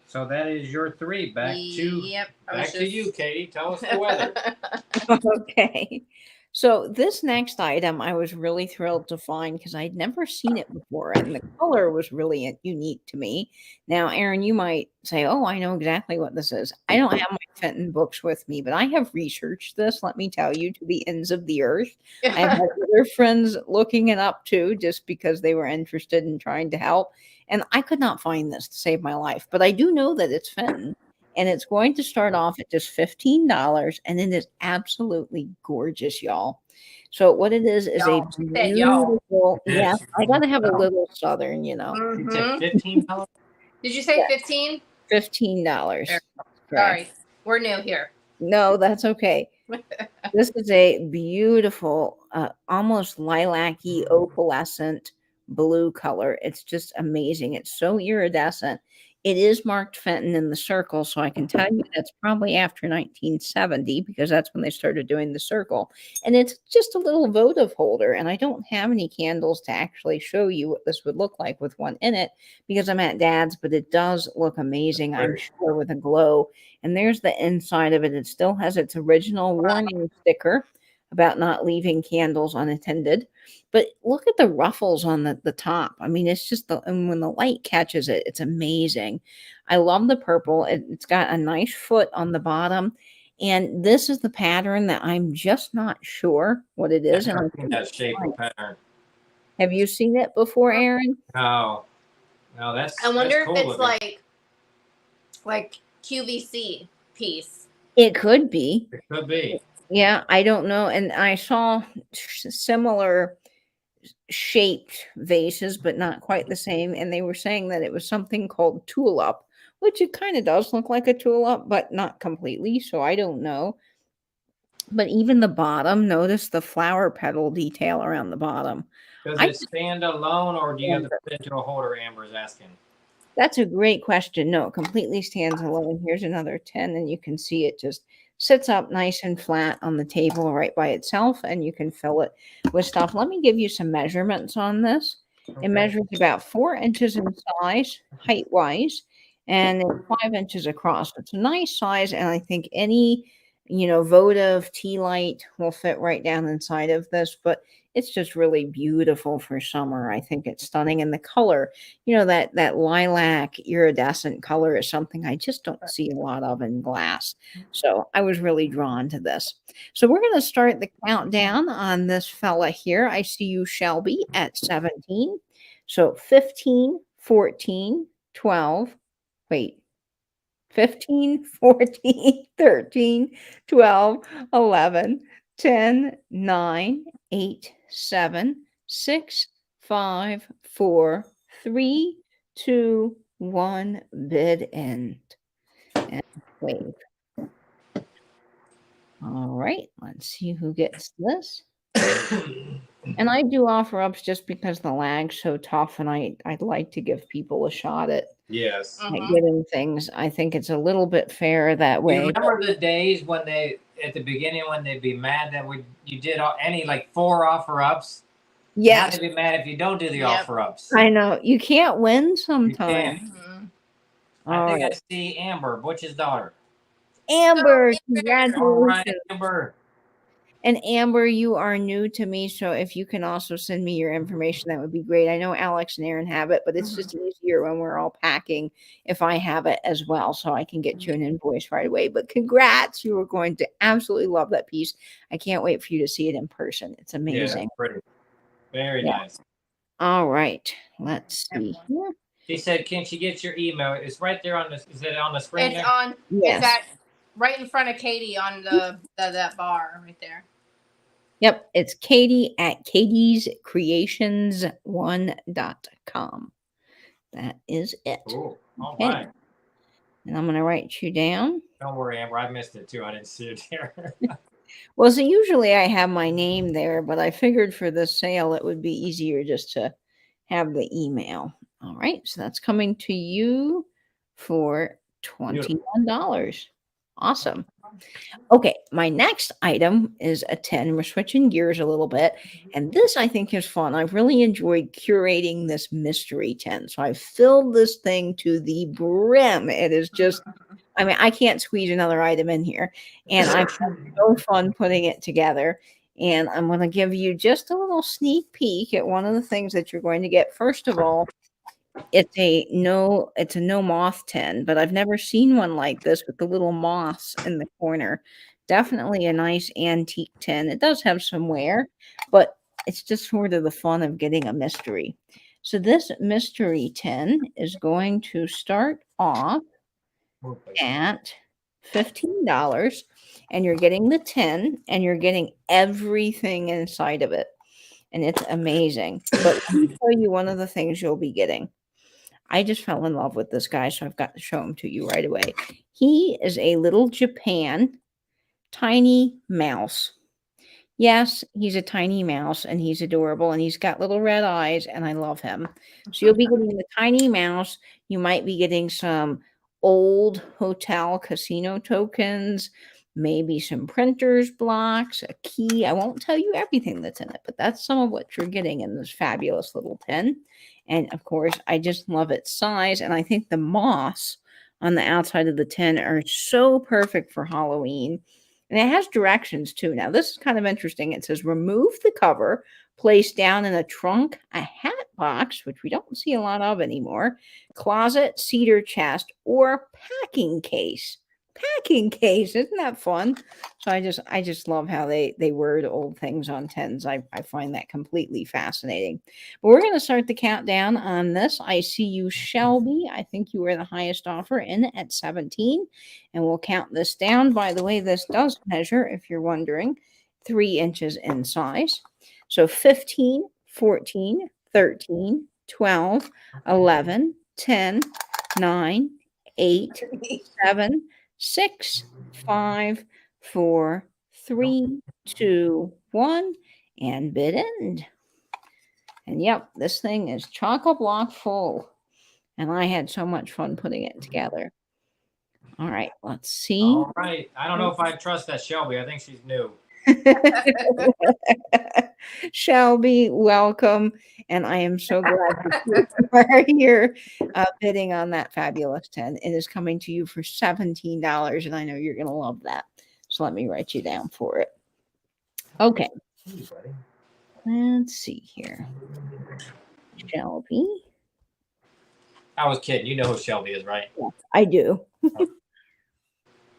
So that is your 3. Back to you, Katie. Tell us the weather. Okay. So this next item I was really thrilled to find because I'd never seen it before, and the color was really unique to me. Now, Aaron, you might say, "Oh, I know exactly what this is." I don't have my Fenton books with me, but I have researched this, let me tell you, to the ends of the earth. I've had other friends looking it up too, just because they were interested in trying to help. And I could not find this to save my life, but I do know that it's Fenton. And it's going to start off at just $15, and it is absolutely gorgeous, y'all. So what it is Y'all. a She said y'all. beautiful, yes, I gotta have a little southern, you know. You said Mhm. $15? Did you say 15? $15. Sorry, we're new here. No, that's okay. This is a beautiful, almost lilac-y opalescent blue color. It's just amazing. It's so iridescent. It is marked Fenton in the circle, so I can tell you that's probably after 1970 because that's when they started doing the circle. And it's just a little votive holder, and I don't have any candles to actually show you what this would look like with one in it because I'm at Dad's, but it does look amazing, I'm sure, with a glow. And there's the inside of it. It still has its original warning sticker about not leaving candles unattended. But look at the ruffles on the top. I mean, it's just and when the light catches it, it's amazing. I love the purple. It's got a nice foot on the bottom. And this is the pattern that I'm just not sure what it is. And that shape of pattern. Have you seen it before, Aaron? No. No, that's I wonder that's cool if it's like QVC piece. It could be. It could be. Yeah, I don't know. And I saw similar shaped vases, but not quite the same. And they were saying that it was something called tulip, which it kind of does look like a tulip, but not completely. So I don't know. But even the bottom, notice the flower petal detail around the bottom. Does it stand alone or do you have to put it into a holder? Amber's asking. That's a great question. No, it completely stands alone. Here's another 10, and you can see it just sits up nice and flat on the table right by itself, and you can fill it with stuff. Let me give you some measurements on this. Okay. It measures about 4 inches in size, height-wise, and 5 inches across. It's a nice size, and I think any, votive tea light will fit right down inside of this, but it's just really beautiful for summer. I think it's stunning. And the color, that lilac iridescent color is something I just don't see a lot of in glass. So I was really drawn to this. So we're going to start the countdown on this fella here. I see you, Shelby, at 17. So 15, 14, 12. Wait. 15, 14, 13, 12, 11, 10, 9, 8, 7, 6, 5, 4, 3, 2, 1, bid end. And wave. All right, let's see who gets this. And I do offer ups just because the lag's so tough, and I'd like to give people a shot at getting things. I think it's a little bit fair that way. You remember the days when at the beginning when they'd be mad that you did any 4 offer ups? Yeah, now they'd be mad if you don't do the offer ups. I know you can't win sometimes. I think I see Amber, Butch's daughter. Amber, congratulations. All right, Amber. And Amber, you are new to me, so if you can also send me your information, that would be great. I know Alex and Aaron have it, but it's just easier when we're all packing if I have it as well, so I can get you an invoice right away. But congrats, you are going to absolutely love that piece. I can't wait for you to see it in person. It's amazing. Yeah, pretty. Very nice. All right. Let's see here. She said, "Can she get your email?" It's right there on the. Is it on the screen It's there? on. Yes. It's at right in front of Katie on that bar right there. Yep. It's Katie at katiescreations1.com. That is it. Cool. All Okay. right. And I'm going to write you down. Don't worry, Amber. I missed it too. I didn't see it there. Well, so usually I have my name there, but I figured for this sale it would be easier just to have the email. All right, so that's coming to you for $21. Awesome. Okay, my next item is a 10. We're switching gears a little bit, and this I think is fun. I've really enjoyed curating this mystery 10. So I've filled this thing to the brim. It is just, I mean, I can't squeeze another item in here, and I've had so fun putting it together. And I'm going to give you just a little sneak peek at one of the things that you're going to get. First of all, it's a no moth 10, but I've never seen one like this with the little moths in the corner. Definitely a nice antique 10. It does have some wear, but it's just sort of the fun of getting a mystery. So this mystery 10 is going to start off at $15, and you're getting the 10 and you're getting everything inside of it. And it's amazing. But let me tell you one of the things you'll be getting. I just fell in love with this guy, so I've got to show him to you right away. He is a little Japan tiny mouse. Yes, he's a tiny mouse, and he's adorable, and he's got little red eyes, and I love him. So you'll be getting the tiny mouse. You might be getting some old hotel casino tokens, maybe some printer's blocks, a key. I won't tell you everything that's in it, but that's some of what you're getting in this fabulous little tin. And of course, I just love its size, and I think the moss on the outside of the tin are so perfect for Halloween. And it has directions too. Now, this is kind of interesting. It says remove the cover, place down in a trunk, a hat box, which we don't see a lot of anymore, closet, cedar chest, or packing case. Packing case, isn't that fun? So I just love how they word old things on tins. I find that completely fascinating. But we're going to start the countdown on this. I see you, Shelby. I think you were the highest offer in at 17. And we'll count this down. By the way, this does measure, if you're wondering, 3 inches in size. So 15, 14, 13, 12, 11, 10, 9, 8, 7, 6, 5, 4, 3, 2, 1, and bid end. And yep, this thing is chock-a-block full. And I had so much fun putting it together. All right, let's see. All right. I don't know if I trust that Shelby. I think she's new. Shelby, welcome. And I am so glad that you are here bidding on that fabulous 10. It is coming to you for $17, and I know you're going to love that. So let me write you down for it. Okay. Let's see here. Shelby. I was kidding. You know who Shelby is, right? Yes, I do.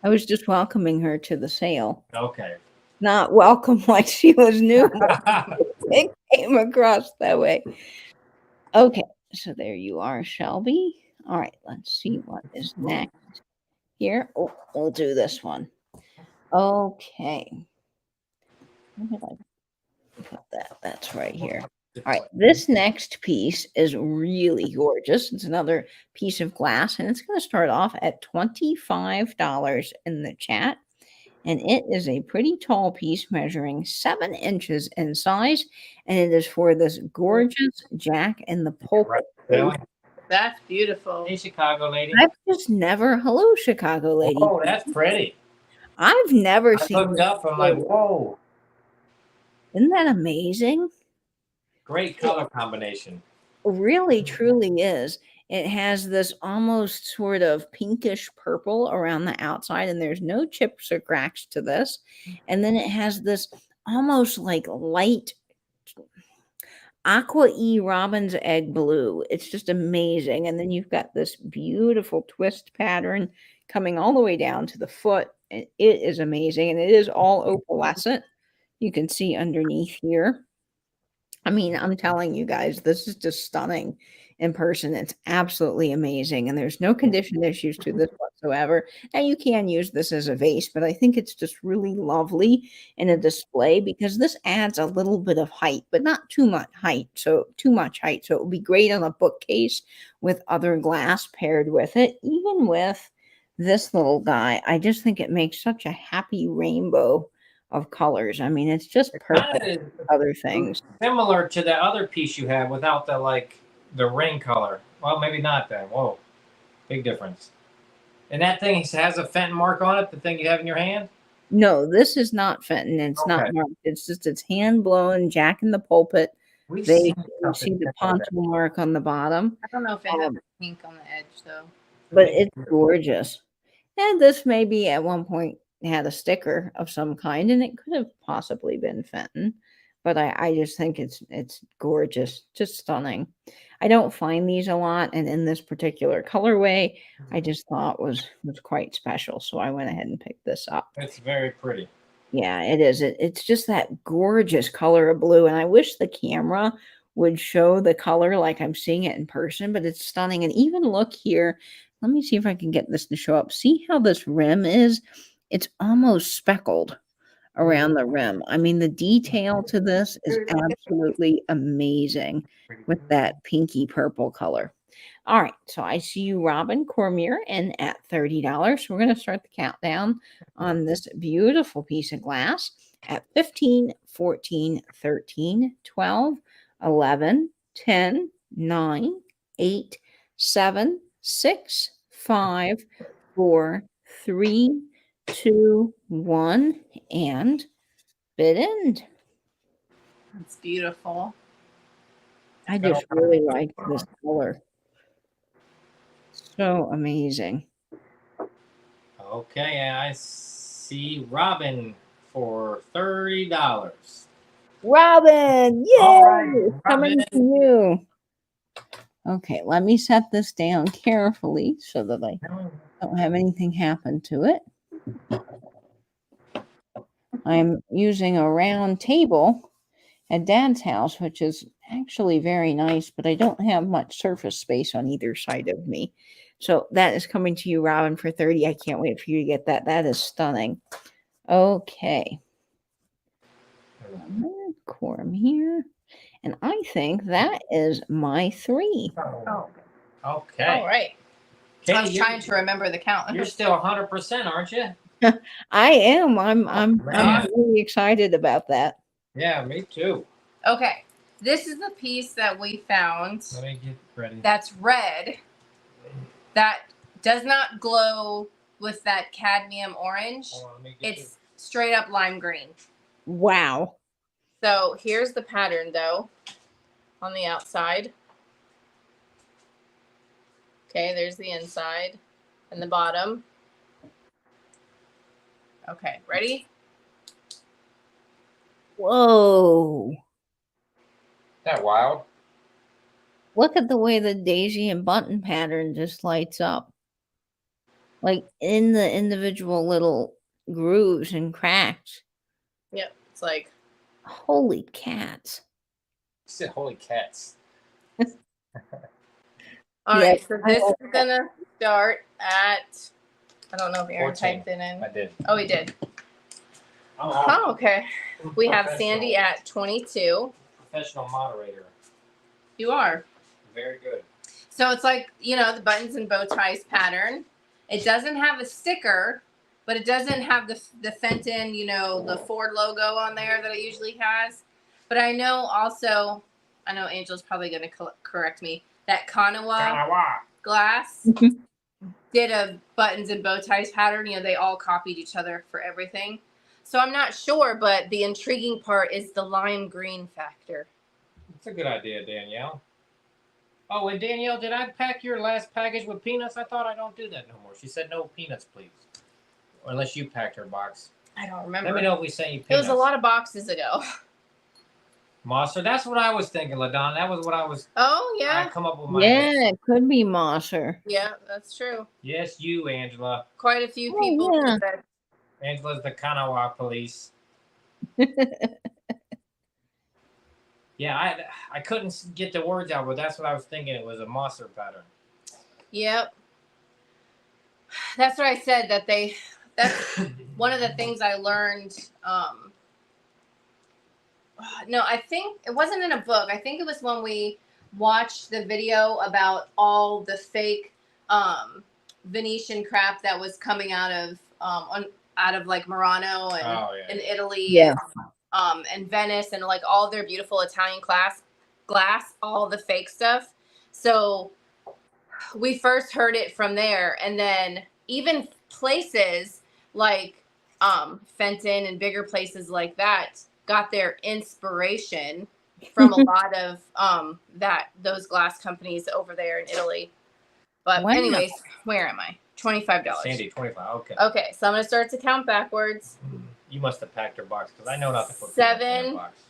I was just welcoming her to the sale. Okay. Not welcome like she was new. It came across that way. Okay, so there you are, Shelby. All right, let's see what is next here. Oh, we'll do this one. Okay. Where did I put that? That's right here. All right, this next piece is really gorgeous. It's another piece of glass, and it's going to start off at $25 in the chat. And it is a pretty tall piece measuring 7 inches in size, and it is for this gorgeous Jack in the Pulpit. That's beautiful. Hey, Chicago lady. I've just never, hello, Chicago lady. Oh, that's pretty. I've never I seen. looked up. I'm like, whoa. Isn't that amazing? Great color combination. Really, truly is. It has this almost sort of pinkish purple around the outside, and there's no chips or cracks to this. And then it has this almost like light aqua robin's egg blue. It's just amazing. And then you've got this beautiful twist pattern coming all the way down to the foot. And it is amazing. And it is all opalescent. You can see underneath here. I mean, I'm telling you guys, this is just stunning in person. It's absolutely amazing. And there's no condition issues to this whatsoever. And you can use this as a vase, but I think it's just really lovely in a display because this adds a little bit of height, but not too much height. So it would be great on a bookcase with other glass paired with it, even with this little guy. I just think it makes such a happy rainbow of colors. I mean, it's just perfect Kind for other things. similar to the other piece you had without the the ring color. Well, maybe not then. Whoa, big difference. And that thing has a Fenton mark on it. The thing you have in your hand. No, this is not Fenton. It's Okay. not marked. It's just it's hand blown. Jack in the pulpit. We've They seen you see the poncho mark on the bottom, I don't know if it has pink on the edge though. but it's gorgeous. And this maybe at one point had a sticker of some kind, and it could have possibly been Fenton. But I just think it's gorgeous, just stunning. I don't find these a lot, and in this particular colorway, I just thought was quite special. So I went ahead and picked this up. It's very pretty. Yeah, it is. It's just that gorgeous color of blue, and I wish the camera would show the color like I'm seeing it in person, but it's stunning. And even look here. Let me see if I can get this to show up. See how this rim is? It's almost speckled around the rim. I mean, the detail to this is absolutely amazing with that pinky purple color. All right, so I see you, Robin Cormier, and at $30. So we're going to start the countdown on this beautiful piece of glass at 15, 14, 13, 12, 11, 10, 9, 8, 7, 6, 5, 4, 3, 2, 1, and bid end. It's beautiful. I just really like this color. So amazing. Okay, I see Robin for $30. Robin, yay! All right, Coming Robin. to you. Okay, let me set this down carefully so that I don't have anything happen to it. I'm using a round table at Dad's house, which is actually very nice, but I don't have much surface space on either side of me. So that is coming to you, Robin, for 30. I can't wait for you to get that. That is stunning. Okay. Quorum here. And I think that is my 3. Oh. Okay. All right. Katie, I was trying to remember the count. You're still 100%, aren't you? I am. I'm man. really excited about that. Yeah, me too. Okay. This is the piece that we found Let me get ready. that's red that does not glow with that cadmium orange. Hold on, let me get It's straight up lime green. Wow. So here's the pattern though on the outside. Okay, there's the inside and the bottom. Okay, ready? Whoa. that wild. Look at the way the daisy and button pattern just lights up. Like in the individual little grooves and cracks. Yep, it's like Holy cats. You said holy cats. all Yeah, right. So I this like is gonna start at I don't know if Aaron 14. typed it in. I did. Oh, he did. I'm Oh, okay. We have professional- Sandy at 22. professional moderator. You are. Very good. So it's like, you know, the buttons and bow ties pattern. It doesn't have a sticker, but it doesn't have the Fenton, you know, the Ford logo on there that it usually has. But I know also, I know Angel's probably going to correct me, that Kanawa glass did a buttons and bow ties pattern. You know, they all copied each other for everything. So I'm not sure, but the intriguing part is the lime green factor. That's a good idea, Danielle. Oh, and Danielle, did I pack your last package with peanuts? I thought I don't do that no more. She said no peanuts, please. Or unless you packed her box. I don't remember. Let me know if we sent you It peanuts. was a lot of boxes ago. Monster. That's what I was thinking, LaDon. That was what I was. Oh, I yeah. come up with my. Yeah, list. it could be Mosser. Yeah, that's true. Yes, you, Angela. Quite a few Oh, people yeah. did that. Angela's the Kanawha police. Yeah, I couldn't get the words out, but that's what I was thinking. It was a monster pattern. Yep. That's what I said. That's one of the things I learned. No, I think it wasn't in a book. I think it was when we watched the video about all the fake Venetian crap that was coming out of like Murano and Italy. Yeah. And Venice and like all their beautiful Italian glass, all the fake stuff. So we first heard it from there, and then even places like Fenton and bigger places like that got their inspiration from a lot of those glass companies over there in Italy. But Wow. anyways, where am I? $25. Sandy, 25. Okay. Okay, so I'm gonna start to count backwards. You must have packed her box because I know not to put 7, in her box.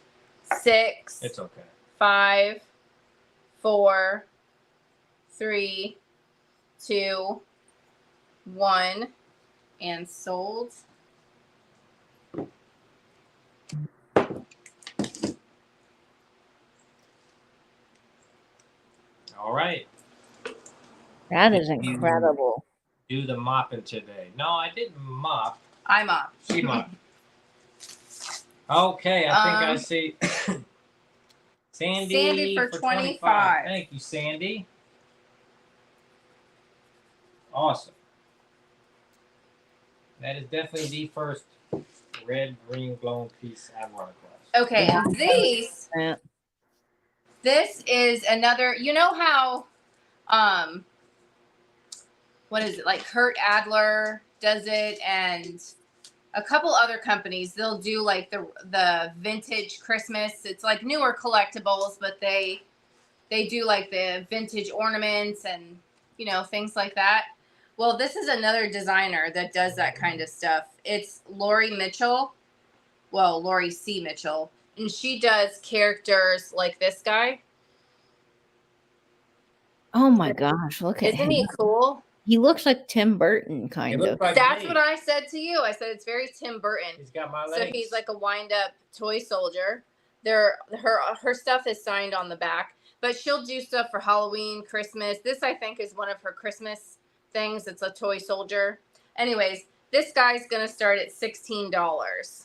6. It's okay. 5, 4, 3, 2, 1, and sold. All right. That is incredible. Do the mopping today. No, I didn't mop. I mopped. She mopped. Okay, I think I see Sandy for 25. Thank you, Sandy. Awesome. That is definitely the first red, green, blown piece I've run across. Okay, and this is another, you know how, what is it, like Kurt Adler does it, and a couple other companies, they'll do like the vintage Christmas. It's like newer collectibles, but they do like the vintage ornaments and, you know, things like that. Well, this is another designer that does that kind of stuff. It's Lori Mitchell. Well, Lori C. Mitchell. And she does characters like this guy. Oh my gosh, look at him. Isn't he cool? He looks like Tim Burton, kind of. Like That's what I said to you. I said it's very Tim Burton. He's got my legs. So he's like a wind-up toy soldier. Her stuff is signed on the back, but she'll do stuff for Halloween, Christmas. This, I think, is one of her Christmas things. It's a toy soldier. Anyways, this guy's gonna start at $16.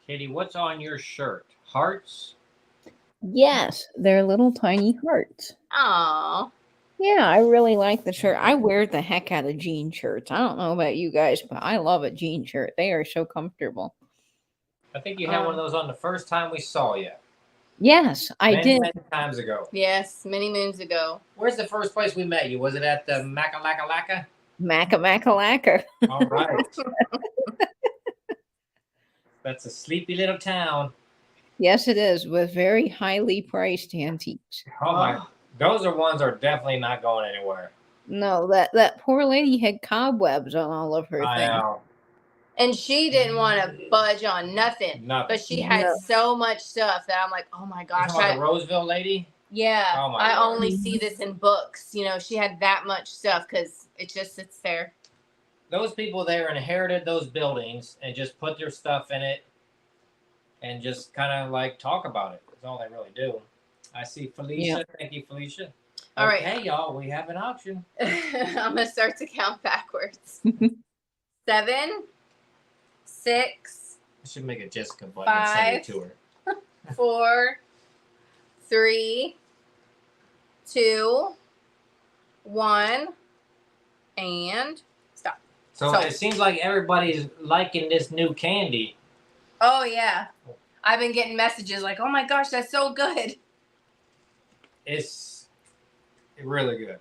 Katie, what's on your shirt? Hearts? Yes, they're little tiny hearts. Aww. Yeah, I really like the shirt. I wear the heck out of jean shirts. I don't know about you guys, but I love a jean shirt. They are so comfortable. I think you had one of those on the first time we saw you. Yes, I did. Many times ago. Yes, many moons ago. Where's the first place we met you? Was it at the Macalakalaka? Macalakalaka. All right. That's a sleepy little town. Yes, it is, with very highly priced antiques. Oh my! Those ones are definitely not going anywhere. No, that poor lady had cobwebs on all of her I things. know. And she didn't want to budge on nothing. But she had so much stuff that I'm like, oh my gosh. You the Roseville lady? Yeah. Oh my I God. only see this in books. You know, she had that much stuff because it just sits there. Those people there inherited those buildings and just put their stuff in it and just kind of like talk about it. That's all they really do. I see Felicia. Yeah. Thank you, Felicia. All right. Hey, y'all, we have an auction. I'm going to start to count backwards. 7, 6. I should make a Jessica button 5, and send it to her. 4, 3, 2, 1, and stop. So it seems like everybody's liking this new candy. Oh, yeah. I've been getting messages like, oh my gosh, that's so good. It's really good.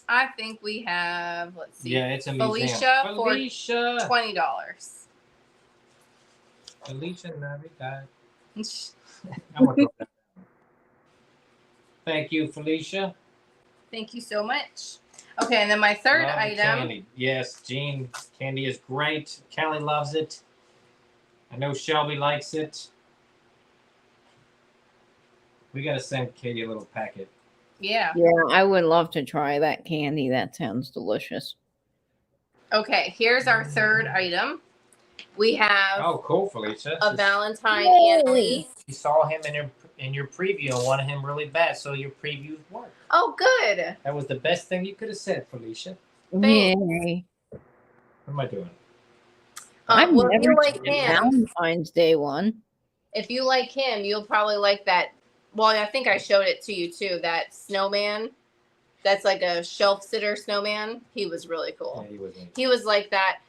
I think we have, let's see. Yeah, it's a Felicia for $20. Felicia Navidad. I'm gonna go down. Thank you, Felicia. Thank you so much. Okay, and then my third item. Candy. Yes, Jean, candy is great. Kelly loves it. I know Shelby likes it. We got to send Katie a little packet. Yeah. Yeah, I would love to try that candy. That sounds delicious. Okay, here's our third item. We have Oh, cool, Felicia. a Valentine Yay. Annalie. You saw him in your preview and wanted him really bad, so your previews worked. Oh, good. That was the best thing you could have said, Felicia. Yay. What am I doing? I've Well, if never you like seen him, Valentine's Day one. if you like him, you'll probably like that. Well, I think I showed it to you too. That snowman. That's like a shelf sitter snowman. He was really cool. Yeah, he was neat. He was like that.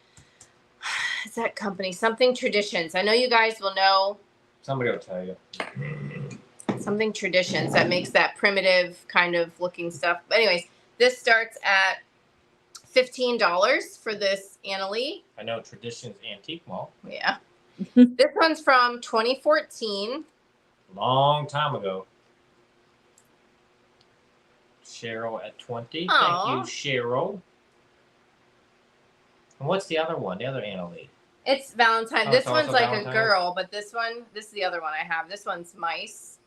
Is that company something Traditions? I know you guys will know. Somebody will tell you. Something Traditions that makes that primitive kind of looking stuff. But anyways, this starts at $15 for this Annalie. I know Traditions Antique Mall. Yeah. This one's from 2014. Long time ago. Cheryl at 20. Aw. Thank you, Cheryl. And what's the other one? The other Annalie. It's Valentine. Oh, This it's one's also like Valentine's? a girl, but this is the other one I have. This one's mice.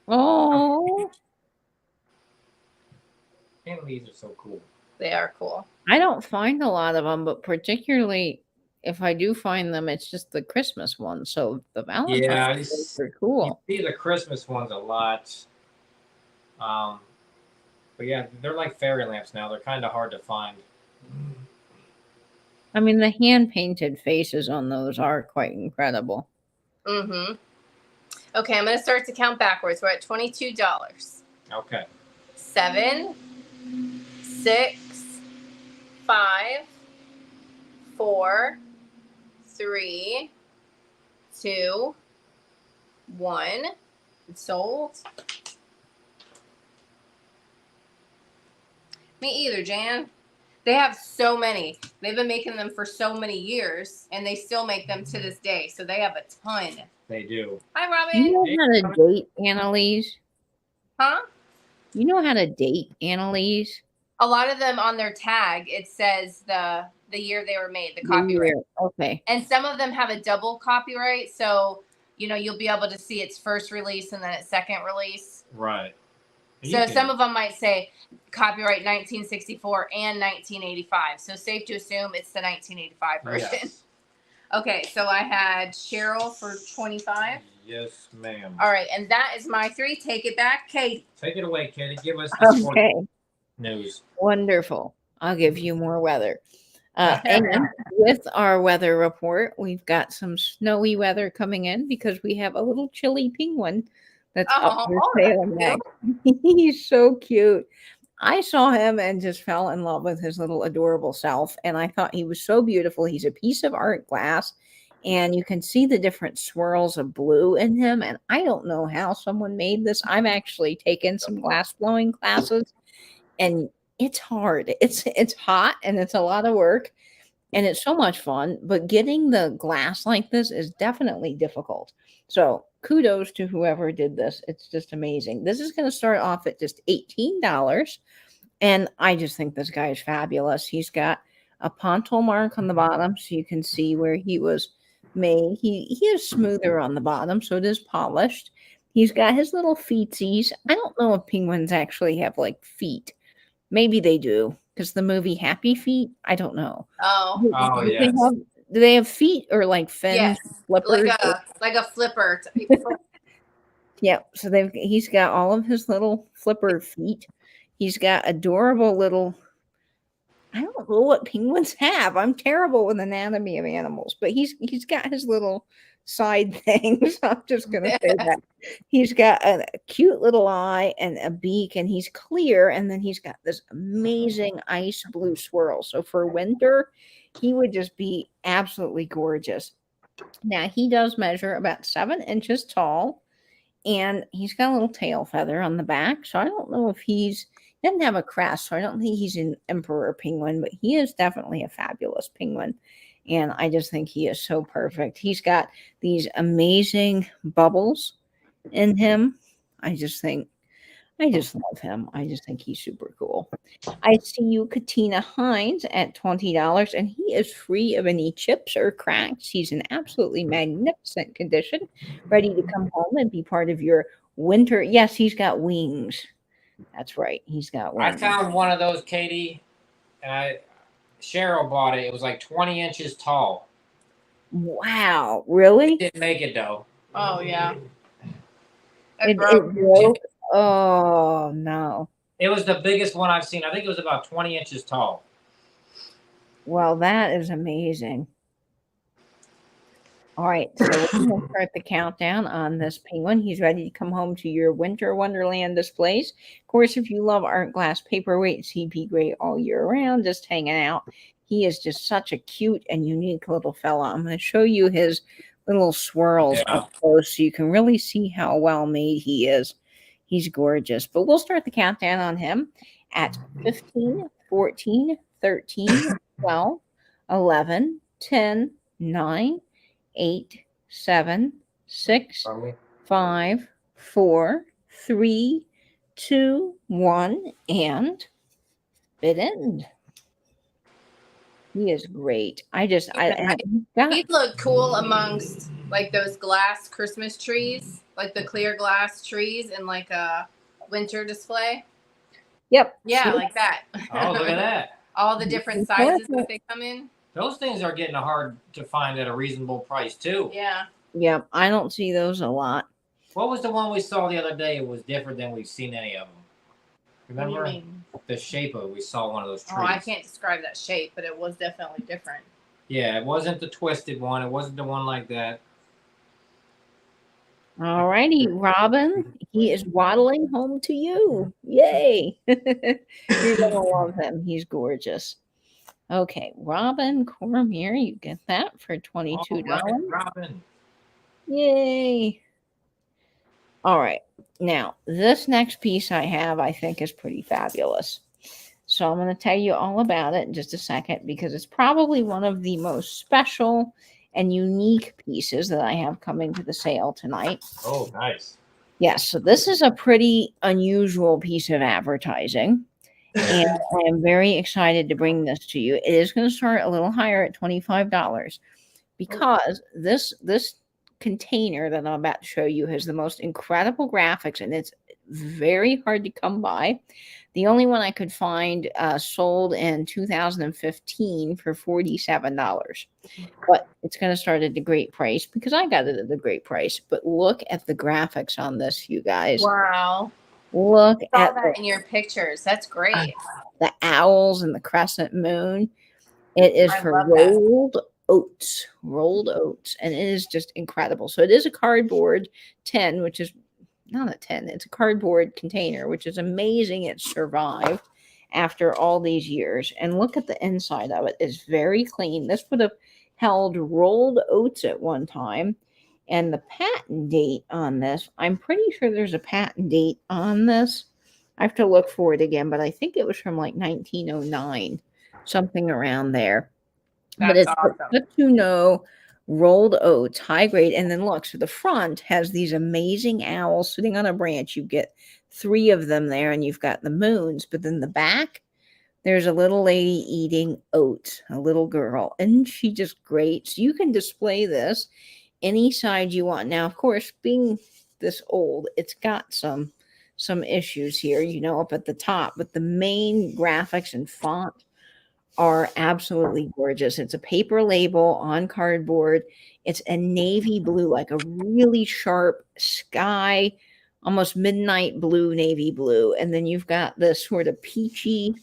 Oh, Annalies are so cool. They are cool. I don't find a lot of them, but particularly if I do find them, it's just the Christmas ones. So the Valentine's ones are cool. You see the Christmas ones a lot. But yeah, they're like fairy lamps now. They're kind of hard to find. I mean, the hand painted faces on those are quite incredible. Mm-hmm. Okay, I'm gonna start to count backwards. We're at $22. Okay. 7, 6, 5, 4, 3, 2, 1. It's sold. Me either, Jan. They have so many. They've been making them for so many years, and they still make them to this day. So they have a ton. They do. Hi, You Robin. know how to date Annalise? Huh? You know how to date Annalise? A lot of them on their tag, it says the year they were made, the copyright. Okay. And some of them have a double copyright, so you'll be able to see its first release and then its second release. Right. So some of them might say copyright 1964 and 1985. So safe to assume it's the 1985 version. Yes. Okay, so I had Cheryl for 25. Yes, ma'am. All right, and that is my 3. Take it back, Katie. Take it away, Katie. Give us the sport Okay. news. Wonderful. I'll give you more weather. And with our weather report, we've got some snowy weather coming in because we have a little chilly penguin that's up your tail neck. He's so cute. I saw him and just fell in love with his little adorable self. And I thought he was so beautiful. He's a piece of art glass. And you can see the different swirls of blue in him. And I don't know how someone made this. I've actually taken some glass blowing classes. And it's hard. It's hot and it's a lot of work and it's so much fun, but getting the glass like this is definitely difficult. So kudos to whoever did this. It's just amazing. This is going to start off at just $18. And I just think this guy is fabulous. He's got a pontil mark on the bottom so you can see where he was made. He is smoother on the bottom, so it is polished. He's got his little feetsies. I don't know if penguins actually have like feet. Maybe they do, because the movie Happy Feet, I don't know. Oh, yes. Do they have feet or like fins? yes, Flippers? like a flipper. Yeah, so he's got all of his little flipper feet. He's got adorable little, I don't know what penguins have. I'm terrible with anatomy of animals, but he's got his little side things. I'm just gonna say that. He's got a cute little eye and a beak, and he's clear, and then he's got this amazing ice blue swirl. So for winter, he would just be absolutely gorgeous. Now he does measure about 7 inches tall, and he's got a little tail feather on the back. So I don't know if he doesn't have a crest, so I don't think he's an emperor penguin, but he is definitely a fabulous penguin. And I just think he is so perfect. He's got these amazing bubbles in him. I just love him. I just think he's super cool. I see you, Katina Hines, at $20, and he is free of any chips or cracks. He's in absolutely magnificent condition, ready to come home and be part of your winter. Yes, he's got wings. That's right. He's got wings. I found one of those, Katie, and Cheryl bought it. It was like 20 inches tall. Wow, really? It didn't make it though. Oh yeah. It broke. broke. Oh no. It was the biggest one I've seen. I think it was about 20 inches tall. Well, that is amazing. All right, so we're going to start the countdown on this penguin. He's ready to come home to your winter wonderland displays. Of course, if you love art glass paperweights, he'd be great all year round, just hanging out. He is just such a cute and unique little fella. I'm going to show you his little swirls up close so you can really see how well made he is. He's gorgeous. But we'll start the countdown on him at 15, 14, 13, 12, 11, 10, 9, 8, 7, 6, 5, 4, 3, 2, 1, and bid end. He is great. He'd look cool amongst like those glass Christmas trees, like the clear glass trees in like a winter display. Yep. Yeah, like that. Oh, look at that. All the different sizes that they come in. Those things are getting hard to find at a reasonable price too. Yeah. Yep. I don't see those a lot. What was the one we saw the other day? It was different than we've seen any of them. Remember? What do you mean? The shape of it. We saw one of those trees. Oh, I can't describe that shape, but it was definitely different. Yeah, it wasn't the twisted one. It wasn't the one like that. All righty, Robin. He is waddling home to you. Yay. You're going to love him. He's gorgeous. Okay, Robin Cormier, you get that for $22. Robin. Yay. All right. Now, this next piece I have, I think, is pretty fabulous. So I'm going to tell you all about it in just a second because it's probably one of the most special and unique pieces that I have coming to the sale tonight. Oh, nice. Yes, so this is a pretty unusual piece of advertising. And I am very excited to bring this to you. It is going to start a little higher at $25 because this container that I'm about to show you has the most incredible graphics, and it's very hard to come by. The only one I could find sold in 2015 for $47. But it's going to start at a great price because I got it at a great price. But look at the graphics on this, you guys. Wow. Look at that in your pictures. That's great. The owls and the crescent moon. It is for rolled oats, and it is just incredible. So it is a cardboard tin, which is not a tin. It's a cardboard container, which is amazing. It survived after all these years. And look at the inside of it. It's very clean. This would have held rolled oats at one time. And the patent date on this, I'm pretty sure there's a patent date on this. I have to look for it again, but I think it was from like 1909, something around there. That's but it's awesome. To know rolled oats, high grade. And then look, so the front has these amazing owls sitting on a branch. You get 3 of them there, and you've got the moons. But then the back, there's a little lady eating oats, a little girl, and she just great. So you can display this any side you want. Now, of course, being this old, it's got some issues here, up at the top, but the main graphics and font are absolutely gorgeous. It's a paper label on cardboard. It's a navy blue, like a really sharp sky, almost midnight blue, navy blue. And then you've got this sort of peachy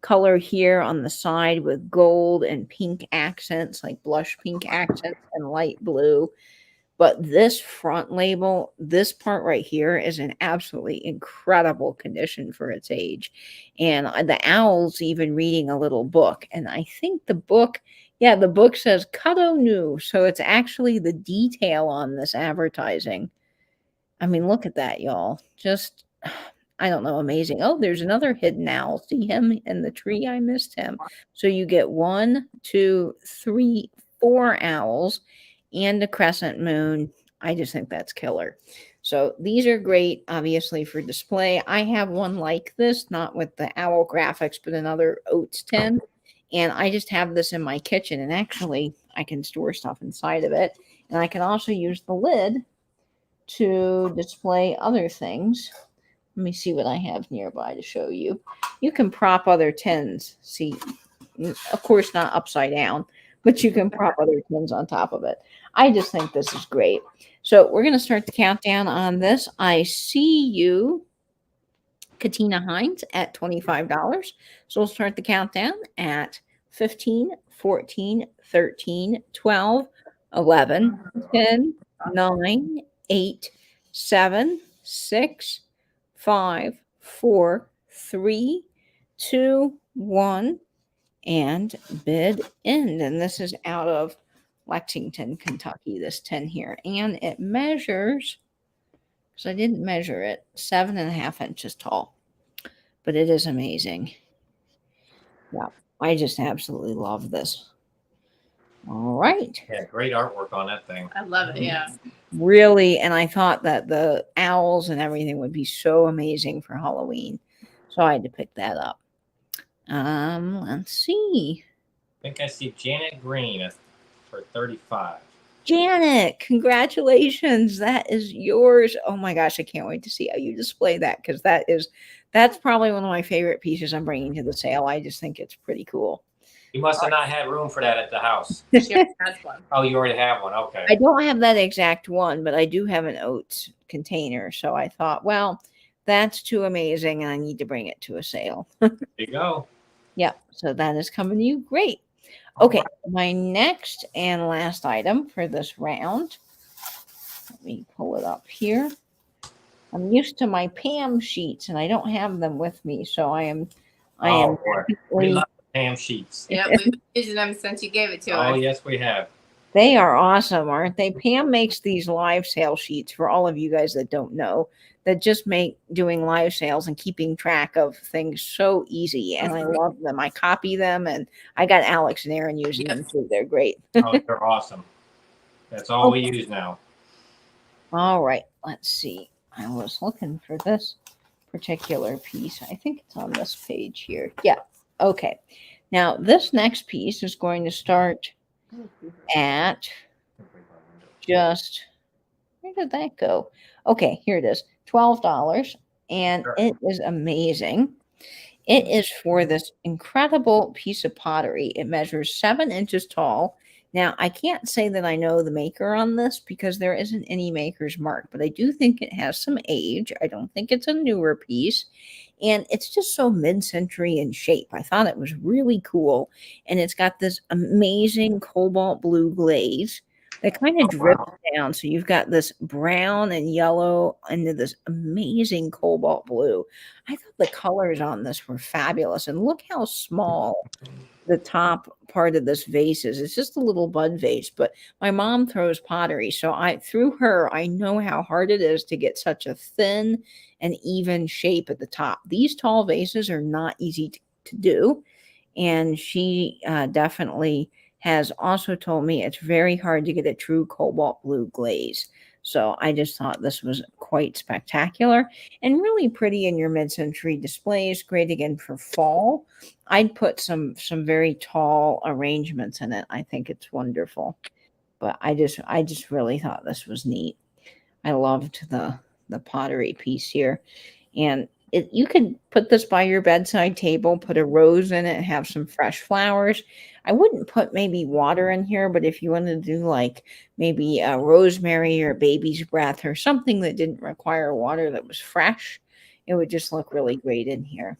color here on the side with gold and pink accents, like blush pink accents and light blue. But this front label, this part right here, is in absolutely incredible condition for its age. And the owl's even reading a little book. And I think the book says Cutto New. So it's actually the detail on this advertising. I mean, look at that, y'all. Just, I don't know, amazing. Oh, there's another hidden owl. See him in the tree? I missed him. So you get 1, 2, 3, 4 owls and a crescent moon. I just think that's killer. So these are great, obviously, for display. I have one like this, not with the owl graphics, but another oats tin. And I just have this in my kitchen. And actually, I can store stuff inside of it. And I can also use the lid to display other things. Let me see what I have nearby to show you. You can prop other tins. See, of course, not upside down, but you can prop other tins on top of it. I just think this is great. So we're going to start the countdown on this. I see you, Katina Hines, at $25. So we'll start the countdown at 15, 14, 13, 12, 11, 10, 9, 8, 7, 6, 5, 4, 3, 2, 1, and bid end. And this is out of Lexington, Kentucky, this tin here. And it measures, because I didn't measure it, 7.5 inches tall. But it is amazing. Yeah, I just absolutely love this. All right. Yeah, great artwork on that thing. I love it. Yeah. Really, and I thought that the owls and everything would be so amazing for Halloween. So I had to pick that up. Let's see. I think I see Janet Green for 35. Janet, congratulations. That is yours. Oh my gosh, I can't wait to see how you display that, because that's probably one of my favorite pieces I'm bringing to the sale. I just think it's pretty cool. You must have not had room for that at the house. She already has one. Oh, you already have one. Okay. I don't have that exact one, but I do have an oats container. So I thought, well, that's too amazing and I need to bring it to a sale. There you go. Yep. So that is coming to you. Great. Okay. My next and last item for this round. Let me pull it up here. I'm used to my Pam sheets and I don't have them with me. So I am. Boy. We love Pam sheets. Yeah, we've been using them since you gave it to us. Oh, yes, we have. They are awesome, aren't they? Pam makes these live sale sheets for all of you guys that don't know, that just make doing live sales and keeping track of things so easy. And I love them. I copy them, and I got Alex and Aaron using them too. They're great. Oh, they're awesome. That's all we use now. All right. Let's see. I was looking for this particular piece. I think it's on this page here. Yeah. Okay. Now, this next piece is going to start at just, where did that go? Okay, here it is, $12, and it is amazing. It is for this incredible piece of pottery. It measures 7 inches tall. Now, I can't say that I know the maker on this because there isn't any maker's mark, but I do think it has some age. I don't think it's a newer piece. And it's just so mid-century in shape. I thought it was really cool. And it's got this amazing cobalt blue glaze that kind of drips down. So you've got this brown and yellow into this amazing cobalt blue. I thought the colors on this were fabulous. And look how small the top part of this vase is. It's just a little bud vase, but my mom throws pottery. So through her, I know how hard it is to get such a thin and even shape at the top. These tall vases are not easy to do. And she definitely has also told me it's very hard to get a true cobalt blue glaze. So I just thought this was quite spectacular and really pretty in your mid-century displays. Great again for fall. I'd put some very tall arrangements in it. I think it's wonderful. But I just really thought this was neat. I loved the pottery piece here. And you could put this by your bedside table, put a rose in it, have some fresh flowers. I wouldn't put maybe water in here, but if you wanted to do like maybe a rosemary or baby's breath or something that didn't require water that was fresh, it would just look really great in here.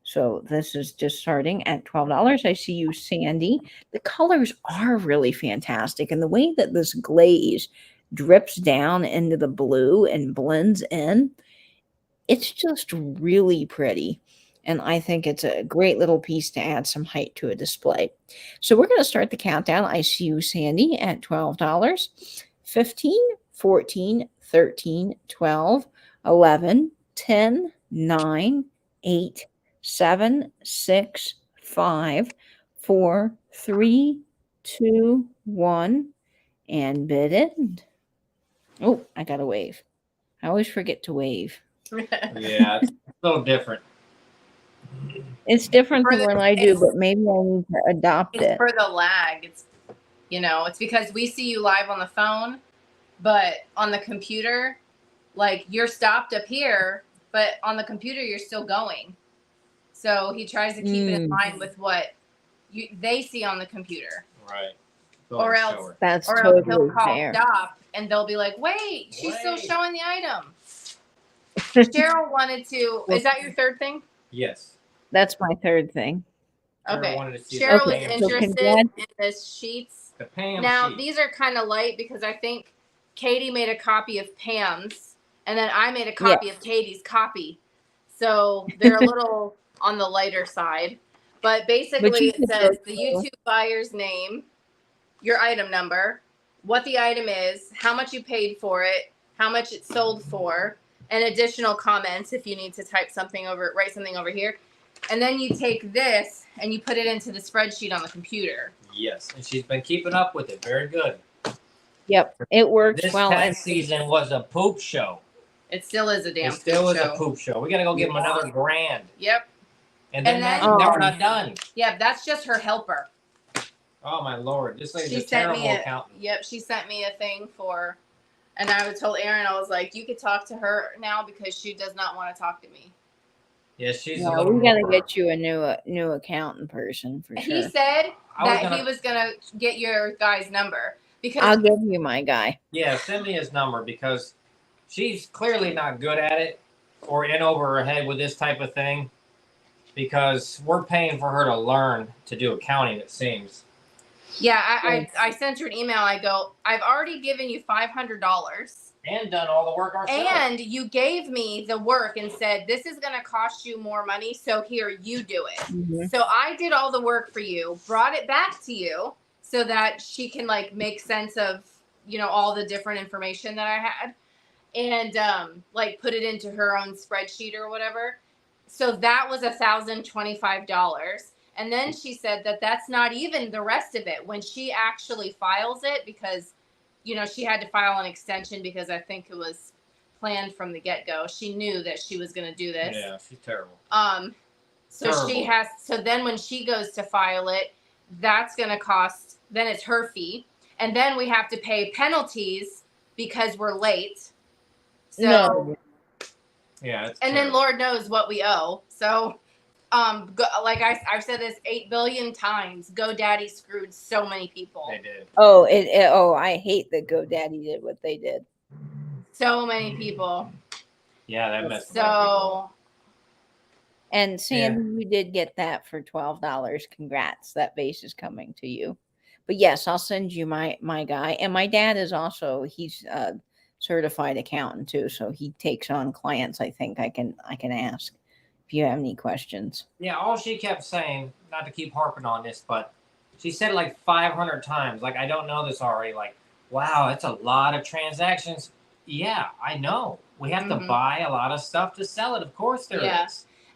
So this is just starting at $12. I see you, Sandy. The colors are really fantastic. And the way that this glaze drips down into the blue and blends in, it's just really pretty. And I think it's a great little piece to add some height to a display. So we're going to start the countdown. I see you, Sandy, at $12. 15, 14, 13, 12, 11, 10, 9, 8, 7, 6, 5, 4, 3, 2, 1, and bid end. Oh, I got to wave. I always forget to wave. Yeah, it's a little different. It's different than what I do, but maybe I need to adopt it. It's for the lag. It's because we see you live on the phone, but on the computer, like you're stopped up here, but on the computer you're still going. So he tries to keep it in line with what they see on the computer. Right. Go ahead Or and show else- her. That's Or else he'll totally call fair. stop and they'll be like, wait, she's still Wait. showing the item. Cheryl wanted to. Is that your third thing? Yes. That's my third thing. Cheryl Okay. wanted to see Cheryl the was Pam so sheet. interested congrats. in the sheets. The Pam Now, sheet. these are kind of light because I think Katie made a copy of Pam's and then I made a copy of Katie's copy. So they're a little on the lighter side. But basically, you it could says go the through. YouTube buyer's name, your item number, what the item is, how much you paid for it, how much it sold for, and additional comments if you need to type something over, write something over here. And then you take this and you put it into the spreadsheet on the computer. Yes, and she's been keeping up with it. Very good. Yep, it works This well. past season was a poop show. It still is a damn It still is show. a poop show. We got to go give him another grand. Yep. And then, And then- we're not done. Yeah, that's just her helper. Oh, my Lord. This lady's She a sent terrible me accountant. Yep, she sent me a thing for, and I told Aaron, I was like, you could talk to her now because she does not want to talk to me. Yeah, she's a Yeah, little we gotta more- get you a new accountant person for He sure. said I was that gonna- he was gonna get your guy's number because I'll give you my guy. Yeah, send me his number because she's clearly not good at it or in over her head with this type of thing because we're paying for her to learn to do accounting, it seems. yeah, I sent her an email. I go, I've already given you $500. And done all the work ourselves. And you gave me the work and said, this is going to cost you more money. So here, you do it. Mhm. So I did all the work for you, brought it back to you so that she can like make sense of, you know, all the different information that I had and like put it into her own spreadsheet or whatever. So that was $1,025. And then she said that that's not even the rest of it when she actually files it because you know, she had to file an extension because I think it was planned from the get-go. She knew that she was going to do this. Yeah, she's terrible. So Terrible. she has, so then when she goes to file it, that's going to cost, then it's her fee. And then we have to pay penalties because we're late. So, No. Yeah, it's and then terrible. Lord knows what we owe. So, like I've said this 8 billion times, GoDaddy screwed so many people. They did. Oh, I hate that GoDaddy did what they did. So many people. Yeah, that messed with a lot of people. So, And Sandy, you did get that for $12. Congrats. That vase is coming to you. But yes, I'll send you my guy. And my dad is also, he's a certified accountant too. So he takes on clients. I think I can ask if you have any questions. Yeah, all she kept saying, not to keep harping on this, but she said it like 500 times. Like, I don't know this already. Like, wow, it's a lot of transactions. Yeah, I know. We have to Mhm. buy a lot of stuff to sell it. Of course there is. Yeah.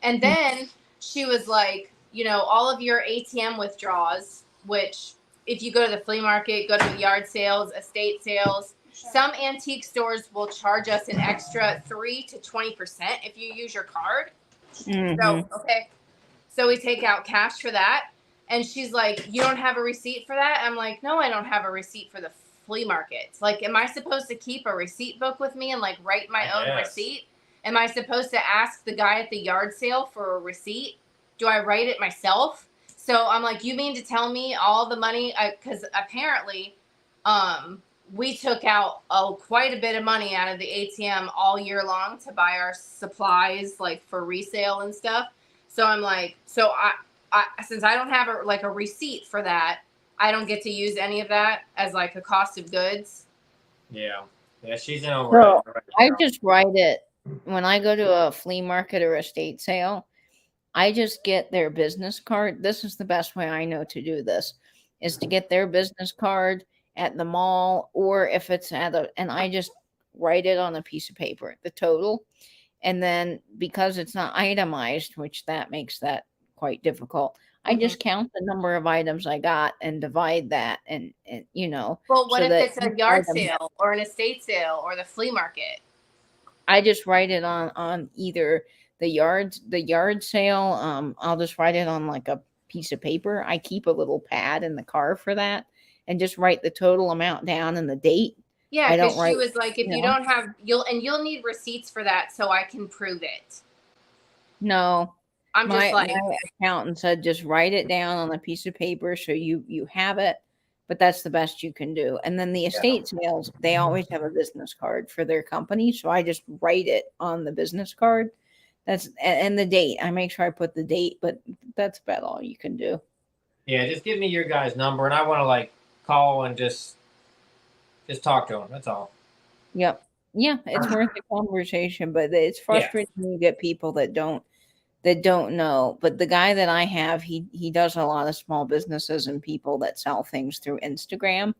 And then she was like, you know, all of your ATM withdrawals, which if you go to the flea market, go to yard sales, estate sales, some antique stores will charge us an extra 3 to 20% if you use your card. Mhm. So, okay. So we take out cash for that. And she's like, you don't have a receipt for that? I'm like, no, I don't have a receipt for the flea market. Like, am I supposed to keep a receipt book with me and like write my own Yes. receipt? Am I supposed to ask the guy at the yard sale for a receipt? Do I write it myself? So I'm like, you mean to tell me all the money? Because apparently we took out quite a bit of money out of the ATM all year long to buy our supplies like for resale and stuff. So I'm like, so I since I don't have a receipt for that, I don't get to use any of that as like a cost of goods. Yeah. Yeah, she's in over Well, it right I now. just write it when I go to a flea market or estate sale. I just get their business card. This is the best way I know to do this, is to get their business card at the mall, or if it's and I just write it on a piece of paper, the total. And then because it's not itemized, which that makes that quite difficult, I Mhm. just count the number of items I got and divide that and you know. Well, what so if that it's a each yard item- sale or an estate sale or the flea market? I just write it on either the yard sale. I'll just write it on like a piece of paper. I keep a little pad in the car for that and just write the total amount down and the date. Yeah, I don't because she write- was like, if you know. don't have, you'll need receipts for that so I can prove it. No, I'm just my like, accountant said just write it down on a piece of paper so you have it, but that's the best you can do. And then the estate sales, they always have a business card for their company. So I just write it on the business card. And the date. I make sure I put the date, but that's about all you can do. Yeah, just give me your guy's number, and I want to like call and just talk to him. That's all. Yep. Yeah, it's worth the conversation, but it's frustrating when you get people that don't know. But the guy that I have, he does a lot of small businesses and people that sell things through Instagram.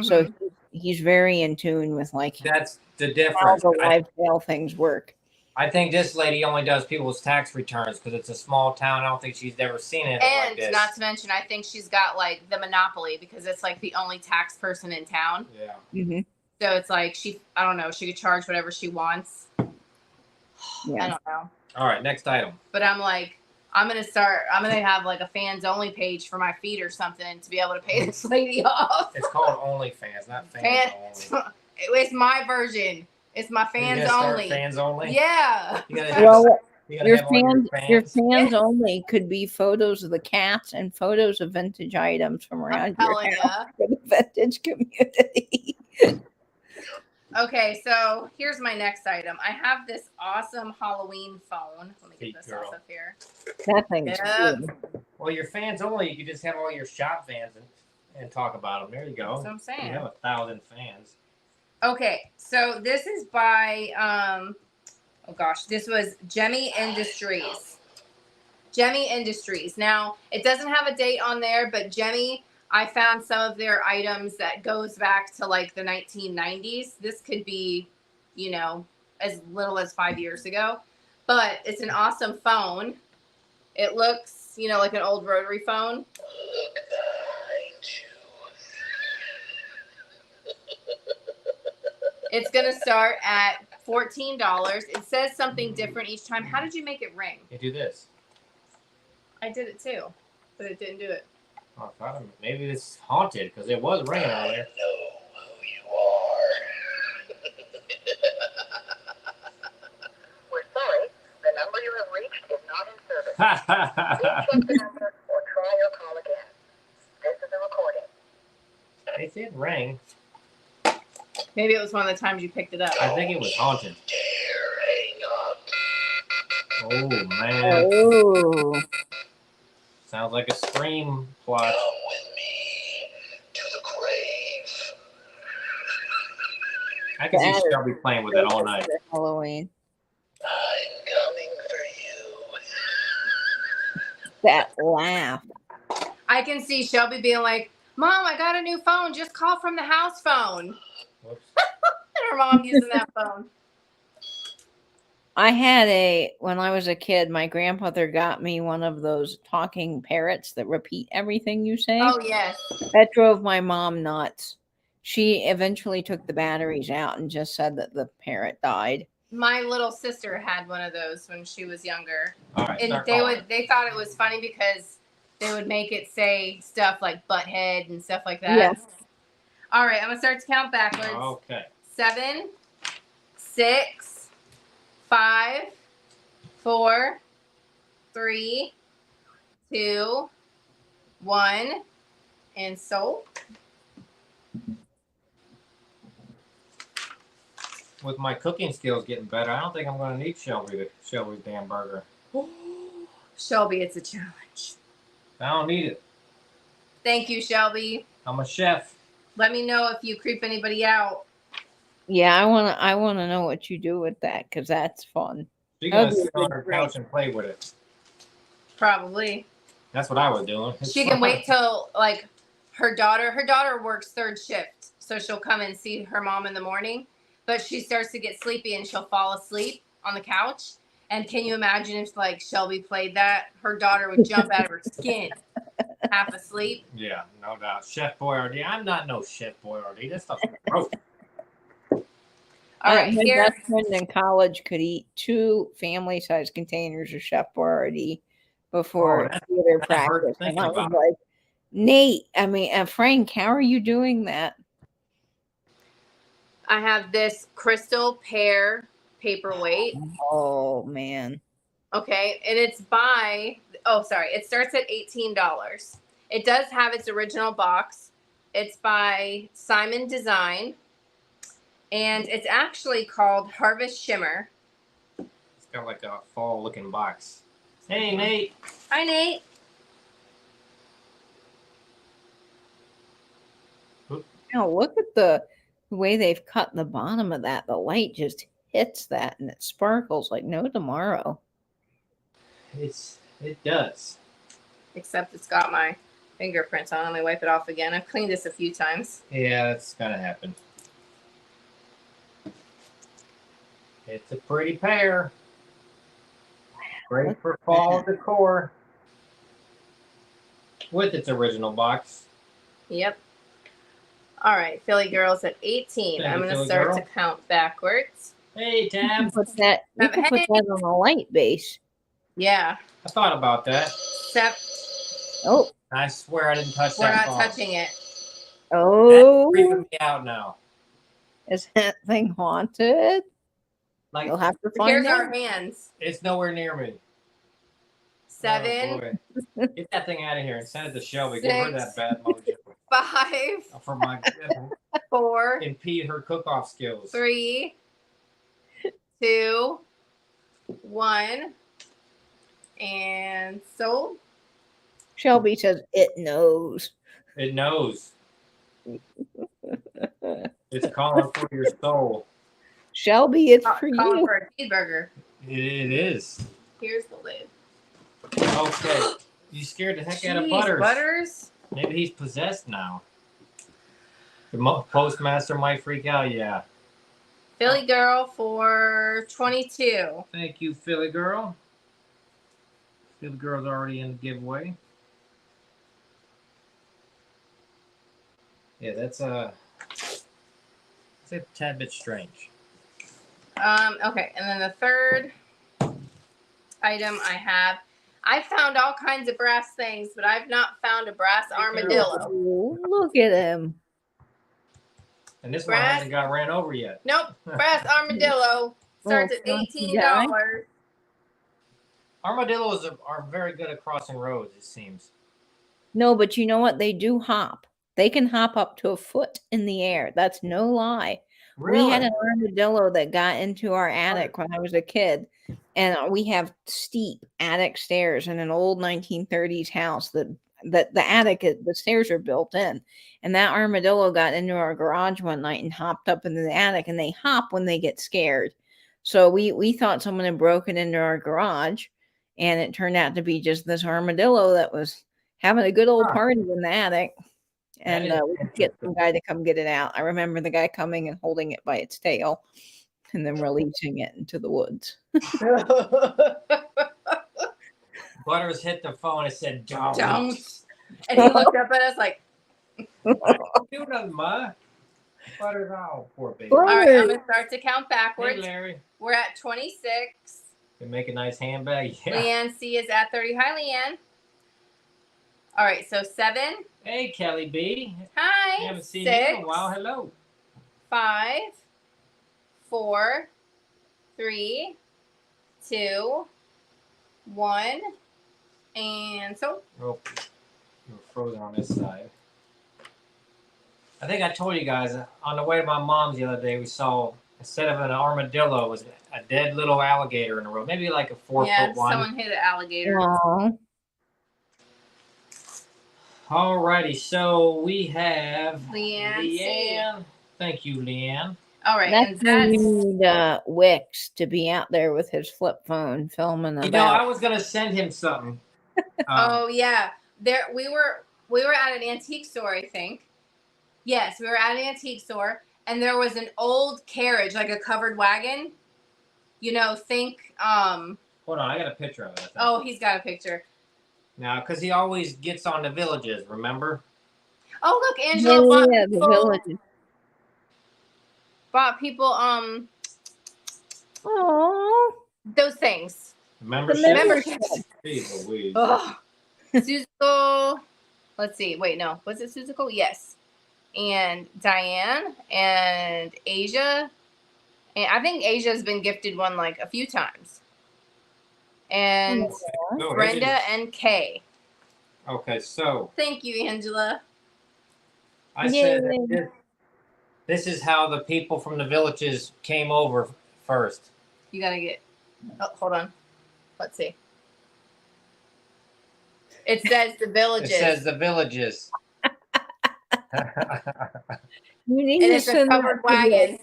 So he's very in tune with like that's the how difference. the live sale things work. I think this lady only does people's tax returns because it's a small town. I don't think she's ever seen it like this. And not to mention, I think she's got like the monopoly because it's like the only tax person in town. Yeah. Mm-hmm. So it's like I don't know, she could charge whatever she wants. Yeah. I don't know. All right, next item. But I'm like, I'm gonna have like a fans only page for my feed or something to be able to pay this lady off. It's called OnlyFans, not fans only. It's my version. It's my fans only. Fans only. Yeah. Your fans only could be photos of the cats and photos of vintage items from around your house for the vintage community. Okay, so here's my next item. I have this awesome Halloween phone. Let me get this off of here. That thing's good. Well, your fans only, you can just have all your shop fans and talk about them. There you go. That's what I'm saying. You have 1,000 fans. Okay, so this is by, oh gosh, this was Jemmy Industries. Jemmy Industries. Now, it doesn't have a date on there, but Jemmy, I found some of their items that goes back to like the 1990s. This could be, you know, as little as 5 years ago, but it's an awesome phone. It looks, you know, like an old rotary phone. Look behind you. It's going to start at $14. It says something different each time. How did you make it ring? You do this. I did it too, but it didn't do it. Oh, maybe it's haunted because it was ringing earlier. I know who you are. We're sorry. The number you have reached is not in service. Please check the number or try your call again. This is a recording. It did ring. Maybe it was one of the times you picked it up. I think it was haunted. Dare hang up. Oh, man. Oh. Sounds like a Scream plot. Come with me to the grave. I can see Shelby playing with it all night. Halloween. I'm coming for you. That laugh. I can see Shelby being like, Mom, I got a new phone. Just call from the house phone. Whoops. And her mom using that phone. I had when I was a kid, my grandmother got me one of those talking parrots that repeat everything you say. Oh, yes. That drove my mom nuts. She eventually took the batteries out and just said that the parrot died. My little sister had one of those when she was younger. All right, And they thought it was funny because they would make it say stuff like butthead and stuff like that. Yes. All right, I'm going to start to count backwards. Okay. 7, 6, 5, 4, 3, 2, 1, and sold. With my cooking skills getting better, I don't think I'm going to need Shelby's damn burger. Shelby, it's a challenge. I don't need it. Thank you, Shelby. I'm a chef. Let me know if you creep anybody out. Yeah, I wanna know what you do with that because that's fun. She got to sit on her couch and play with it. Probably. That's what I was doing. She can wait till like her daughter works third shift, so she'll come and see her mom in the morning, but she starts to get sleepy and she'll fall asleep on the couch. And can you imagine if like Shelby played that? Her daughter would jump out of her skin, half asleep. Yeah, no doubt. Chef Boyardee. I'm not no Chef Boyardee. That stuff's gross. All right, my here. best friend in college could eat 2 family-sized containers of Chef Boyardee before theater practice, and I was like, Nate, Frank, how are you doing that? I have this crystal pear paperweight. Oh man. Okay, and it starts at $18. It does have its original box, It's by Simon Design, and it's actually called Harvest Shimmer. It's got like a fall looking box. Hey, Nate. Hi, Nate. Now look at the way they've cut the bottom of that. The light just hits that and it sparkles like no tomorrow. It does. Except it's got my fingerprints on. Let me wipe it off again. I've cleaned this a few times. Yeah, that's gotta happen. It's a pretty pair. Great for fall decor. With its original box. Yep. All right, Philly Girls at 18. Thank I'm you, going to Philly start Girl. to count backwards. Hey, You Tab. can put that on a light base. Yeah. I thought about that. Oh. I swear I didn't touch We're that not phone. touching it. Oh. That's freaking me out now. Is that thing haunted? Like, You'll have to find Here's out. our hands. it's nowhere near me. 7, Oh, boy. Get that thing out of here and send it to Shelby. Give her that 6, bad mojo 5, for my 4, impede her cook-off skills. 3, 2, 1, and sold. Shelby says it knows. It knows. It's calling for your soul. Shelby, it's for Calling you. for a cheeseburger. It is. Here's the lid. Okay. You scared the heck out of Jeez, Butters. Butters. Maybe he's possessed now. The postmaster might freak out. Yeah. Philly Girl for 22. Thank you, Philly Girl. Philly Girl's already in the giveaway. Yeah, that's a tad bit strange. Okay, and then the third item I found all kinds of brass things, but I've not found a brass armadillo. Oh, look at him. And this one hasn't got ran over yet. Nope, brass armadillo starts at $18. Armadillos are very good at crossing roads, it seems. No, but you know what? They do hop. They can hop up to a foot in the air. That's no lie. Really? We had an armadillo that got into our attic when I was a kid. And we have steep attic stairs in an old 1930s house that the attic, the stairs are built in. And that armadillo got into our garage one night and hopped up into the attic, and they hop when they get scared. So we thought someone had broken into our garage, and it turned out to be just this armadillo that was having a good old party in the attic. And we could get some guy to come get it out. I remember the guy coming and holding it by its tail and then releasing it into the woods. Butters hit the phone and said, "Don't." And he looked up at us like, Do nothing, Ma. Butters, oh, poor baby. all right, I'm going to start to count backwards. Hey, Larry. We're at 26. Can make a nice handbag. Yeah. Leanne C is at 30. Hi, Leanne. All right, so 7. Hey, Kelly B. Hi. I haven't seen 6, you in a while. Hello. 5, 4, 3, 2, 1, and so. Oh, you were frozen on this side. I think I told you guys on the way to my mom's the other day, we saw, instead of an armadillo, it was a dead little alligator in the road. Maybe like a 4-foot one. Someone hit an alligator. Aww. Alrighty, so we have Leanne. Thank you, Leanne. All right, That's when you need Wix to be out there with his flip phone filming about. You know, I was gonna send him something. Oh yeah, we were at an antique store, I think. Yes, we were at an antique store, and there was an old carriage, like a covered wagon. You know, think. Hold on, I got a picture of it. Oh, he's got a picture. Now, because he always gets on the villages, remember? Oh, look, Angela bought people those things. Memberships. Jeez Louise. Suzical. Let's see. Wait, no. Was it Suzical? Yes. And Diane and Asia. And I think Asia's been gifted one like a few times. And Brenda and Kay. Okay, so. Thank you, Angela. I said that this is how the people from the villages came over first. You gotta get. Oh, hold on. Let's see. It says the villages. It says the villages. You need And to it's a send covered that to wagon.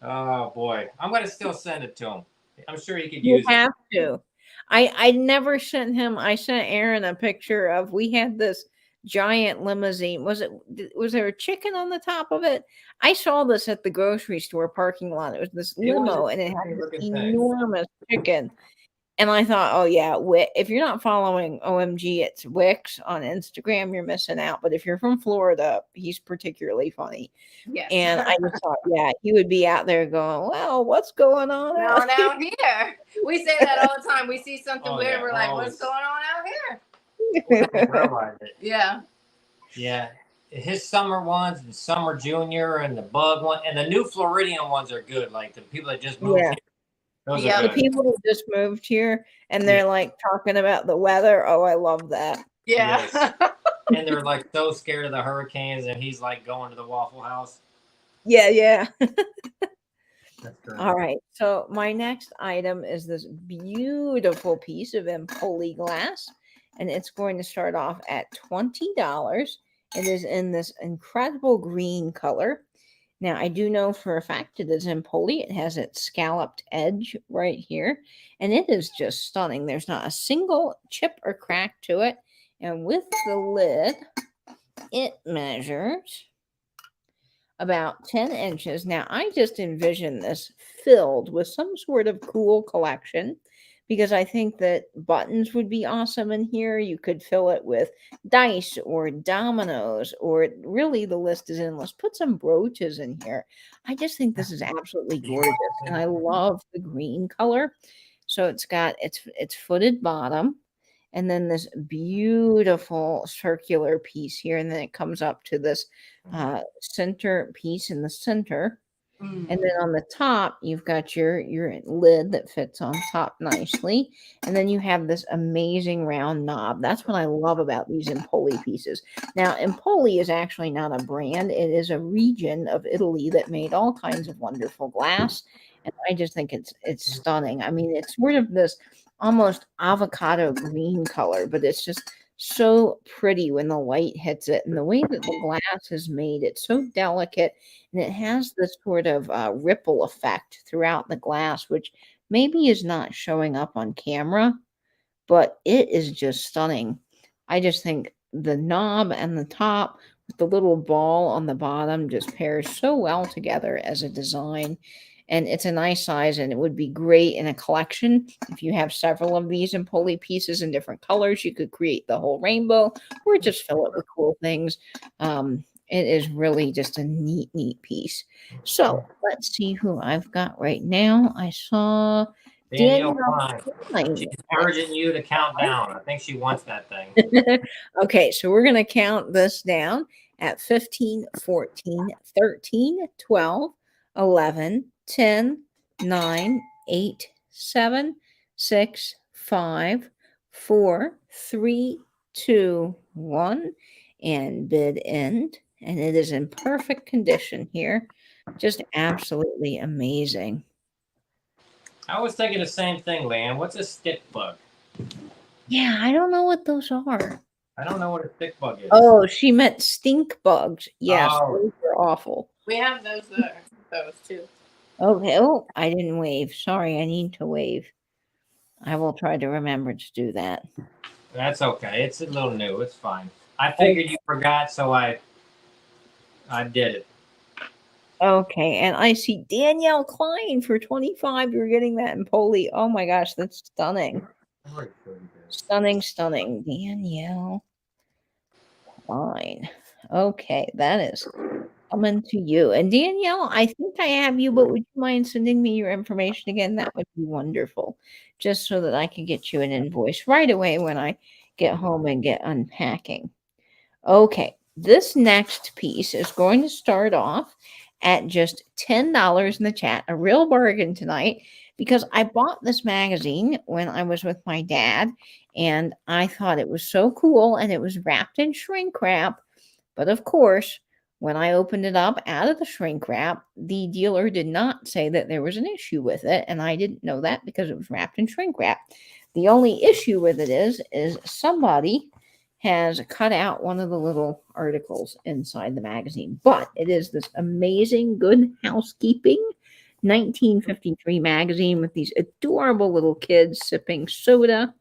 Oh boy, I'm gonna still send it to him. I'm sure he could You use have to. I never sent him. I sent Aaron a picture of. We had this giant limousine. Was there a chicken on the top of it? I saw this at the grocery store parking lot. It was this limo, and it had this enormous chicken. And I thought, oh yeah, if you're not following OMG, it's Wix on Instagram, you're missing out. But if you're from Florida, he's particularly funny. Yes. And I just thought, yeah, he would be out there going, well, what's going on out here? We say that all the time. We see something weird, we're like, always. what's going on out here? Yeah. Yeah. His summer ones and summer junior and the bug one and the new Floridian ones are good. Like the people that just moved here. Those are The good. people who just moved here and they're like talking about the weather. Oh, I love that. Yeah. Yes. And they're like so scared of the hurricanes, and he's like going to the Waffle House. Yeah. That's great. All right. So my next item is this beautiful piece of Empoli glass, and it's going to start off at $20. It is in this incredible green color. Now, I do know for a fact it is Empoli. It has its scalloped edge right here, and it is just stunning. There's not a single chip or crack to it. And with the lid, it measures about 10 inches. Now, I just envision this filled with some sort of cool collection because I think that buttons would be awesome in here. You could fill it with dice or dominoes, or really the list is endless. Put some brooches in here. I just think this is absolutely gorgeous, and I love the green color. So it's got its footed bottom, and then this beautiful circular piece here, and then it comes up to this center piece in the center. And then on the top, you've got your lid that fits on top nicely. And then you have this amazing round knob. That's what I love about these Empoli pieces. Now, Empoli is actually not a brand. It is a region of Italy that made all kinds of wonderful glass. And I just think it's stunning. I mean, it's sort of this almost avocado green color, but it's just so pretty when the light hits it. And the way that the glass is made, it's so delicate, and it has this sort of ripple effect throughout the glass, which maybe is not showing up on camera, but it is just stunning. I just think the knob and the top with the little ball on the bottom just pairs so well together as a design. And it's a nice size, and it would be great in a collection. If you have several of these Empoli pieces in different colors, you could create the whole rainbow or just fill it with cool things. It is really just a neat piece. So let's see who I've got right now. I saw Danielle Klein. She's urging you to count down. I think she wants that thing. Okay, so we're going to count this down at 15, 14, 13, 12, 11, 10, 9, 8, 7, 6, 5, 4, 3, 2, 1, and bid end. And it is in perfect condition here. Just absolutely amazing. I was thinking the same thing, Leanne. What's a stick bug? Yeah, I don't know what those are. I don't know what a stick bug is. Oh, she meant stink bugs. Yes, those are awful. We have those there. Those too. Okay. Oh, I didn't wave. Sorry, I need to wave. I will try to remember to do that. That's okay. It's a little new. It's fine. I figured you forgot, so I did it. Okay, and I see Danielle Klein for 25. You're getting that Empoli. Oh my gosh, that's stunning. Stunning. Danielle Klein. Okay, that is coming to you. And Danielle, I think I have you, but would you mind sending me your information again? That would be wonderful. Just so that I can get you an invoice right away when I get home and get unpacking. Okay, this next piece is going to start off at just $10 in the chat. A real bargain tonight, because I bought this magazine when I was with my dad, and I thought it was so cool, and it was wrapped in shrink wrap But of course, when I opened it up out of the shrink wrap, the dealer did not say that there was an issue with it, and I didn't know that because it was wrapped in shrink wrap. The only issue with it is somebody has cut out one of the little articles inside the magazine. But it is this amazing Good Housekeeping 1953 magazine with these adorable little kids sipping soda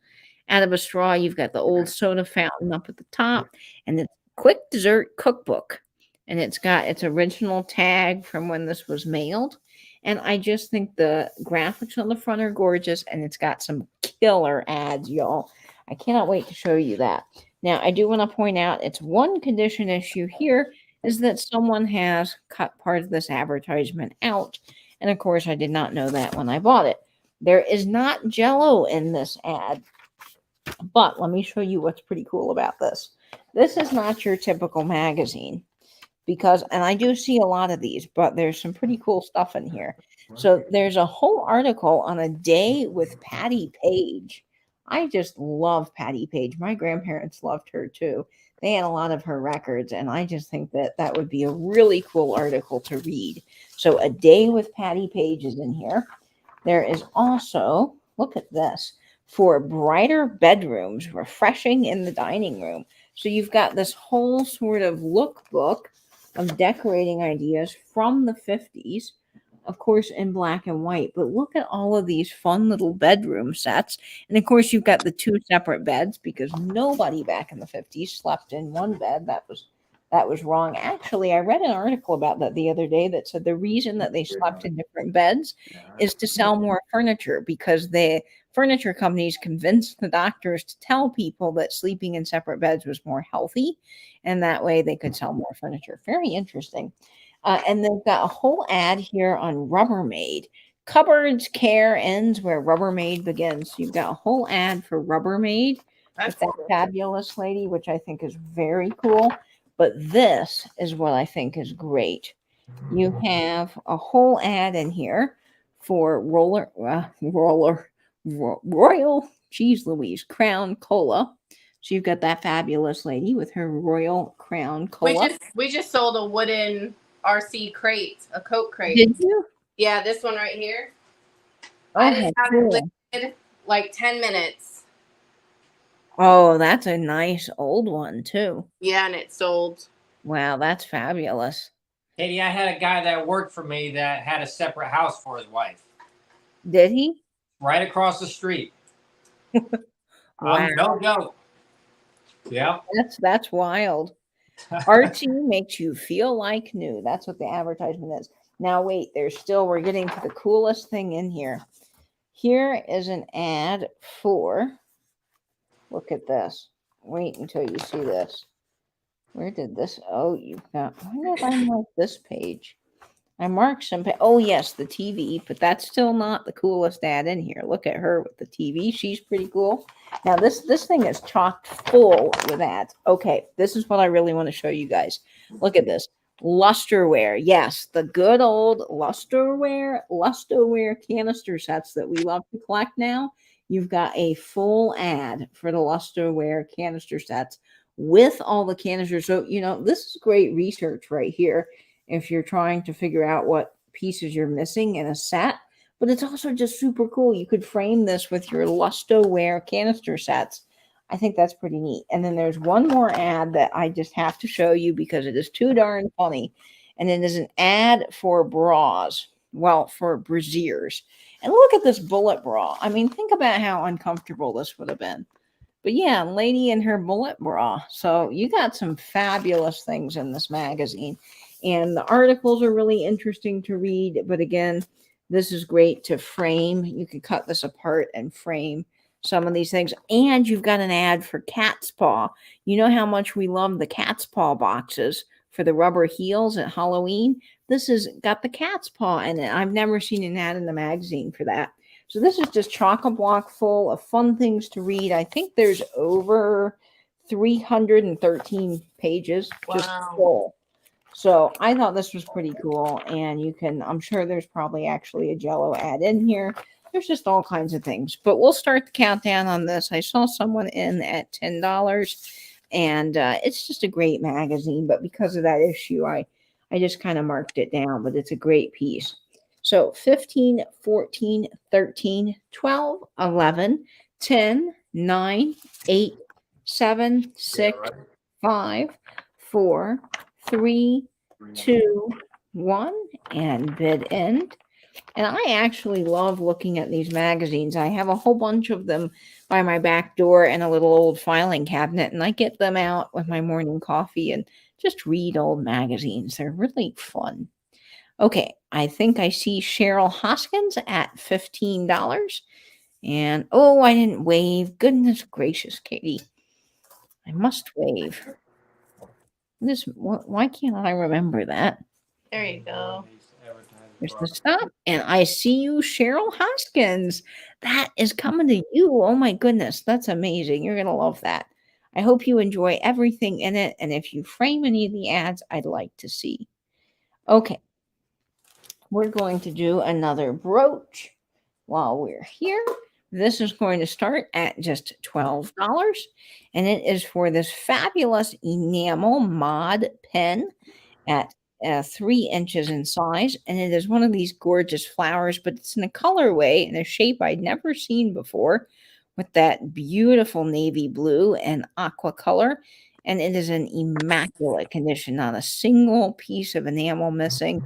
out of a straw. You've got the old soda fountain up at the top, and it's Quick Dessert Cookbook. And it's got its original tag from when this was mailed. And I just think the graphics on the front are gorgeous, and it's got some killer ads, y'all. I cannot wait to show you that. Now, I do want to point out it's one condition issue here is that someone has cut part of this advertisement out. And of course, I did not know that when I bought it. There is not Jell-O in this ad. But let me show you what's pretty cool about this. This is not your typical magazine because, and I do see a lot of these, but there's some pretty cool stuff in here. So there's a whole article on a day with Patty Page. I just love Patty Page. My grandparents loved her too. They had a lot of her records, and I just think that that would be a really cool article to read. So a day with Patty Page is in here. There is also, look at this, for brighter bedrooms, refreshing in the dining room. So you've got this whole sort of lookbook of decorating ideas from the 50s, of course, in black and white. But look at all of these fun little bedroom sets. And of course, you've got the two separate beds because nobody back in the 50s slept in one bed. That was wrong. Actually, I read an article about that the other day that said the reason that they slept in different beds is to sell more furniture because the furniture companies convinced the doctors to tell people that sleeping in separate beds was more healthy, and that way they could sell more furniture. Very interesting. And they've got a whole ad here on Rubbermaid. Cupboards care ends where Rubbermaid begins. So you've got a whole ad for Rubbermaid with that fabulous lady, which I think is very cool. But this is what I think is great. You have a whole ad in here for Royal Cheese Louise Crown Cola. So you've got that fabulous lady with her Royal Crown Cola. We just sold a wooden RC crate, a Coke crate. Did you? Yeah, this one right here. Oh, I just had cool. it liquid like 10 minutes. Oh, that's a nice old one too. Yeah, and it sold. Wow, that's fabulous. Katie, I had a guy that worked for me that had a separate house for his wife. Did he? Right across the street. Wow. No joke. Yeah. That's wild. Archie makes you feel like new. That's what the advertisement is. Now wait, we're getting to the coolest thing in here. Here is an ad for, look at this. Wait until you see this. Where did this? Oh, you've got, why did I mark this page? I marked some, oh yes, the TV, but that's still not the coolest ad in here. Look at her with the TV. She's pretty cool. Now this thing is chock full with ads. Okay, this is what I really want to show you guys. Look at this. Lusterware. Yes, the good old Lusterware canister sets that we love to collect now. You've got a full ad for the Lusterware canister sets with all the canisters. So, this is great research right here if you're trying to figure out what pieces you're missing in a set. But it's also just super cool. You could frame this with your Lusterware canister sets. I think that's pretty neat. And then there's one more ad that I just have to show you because it is too darn funny. And it is an ad for bras. Well, for brassiers. And look at this bullet bra. I mean, think about how uncomfortable this would have been. But yeah, lady in her bullet bra. So you got some fabulous things in this magazine. And the articles are really interesting to read. But again, this is great to frame. You can cut this apart and frame some of these things. And you've got an ad for Cat's Paw. You know how much we love the Cat's Paw boxes for the rubber heels at Halloween. This has got the Cat's Paw in it. I've never seen an ad in the magazine for that. So this is just chock-a-block full of fun things to read. I think there's over 313 pages just full. So I thought this was pretty cool. And I'm sure there's probably actually a Jell-O ad in here. There's just all kinds of things. But we'll start the countdown on this. I saw someone in at $10. And it's just a great magazine. But because of that issue, I just kind of marked it down. But it's a great piece. So 15, 14, 13, 12, 11, 10, 9, 8, 7, 6, 5, 4, 3, 2, 1, and bid end. And I actually love looking at these magazines. I have a whole bunch of them by my back door and a little old filing cabinet, and I get them out with my morning coffee and just read old magazines. They're really fun. Okay, I think I see Cheryl Hoskins at $15. And oh, I didn't wave. Goodness gracious, Katie. I must wave. Why can't I remember that? There you go. There's the stop. And I see you, Cheryl Hoskins. That is coming to you. Oh my goodness. That's amazing. You're going to love that. I hope you enjoy everything in it. And if you frame any of the ads, I'd like to see. Okay. We're going to do another brooch while we're here. This is going to start at just $12. And it is for this fabulous enamel mod pen at 3 inches in size. And it is one of these gorgeous flowers, but it's in a colorway and a shape I'd never seen before with that beautiful navy blue and aqua color. And it is in immaculate condition, not a single piece of enamel missing.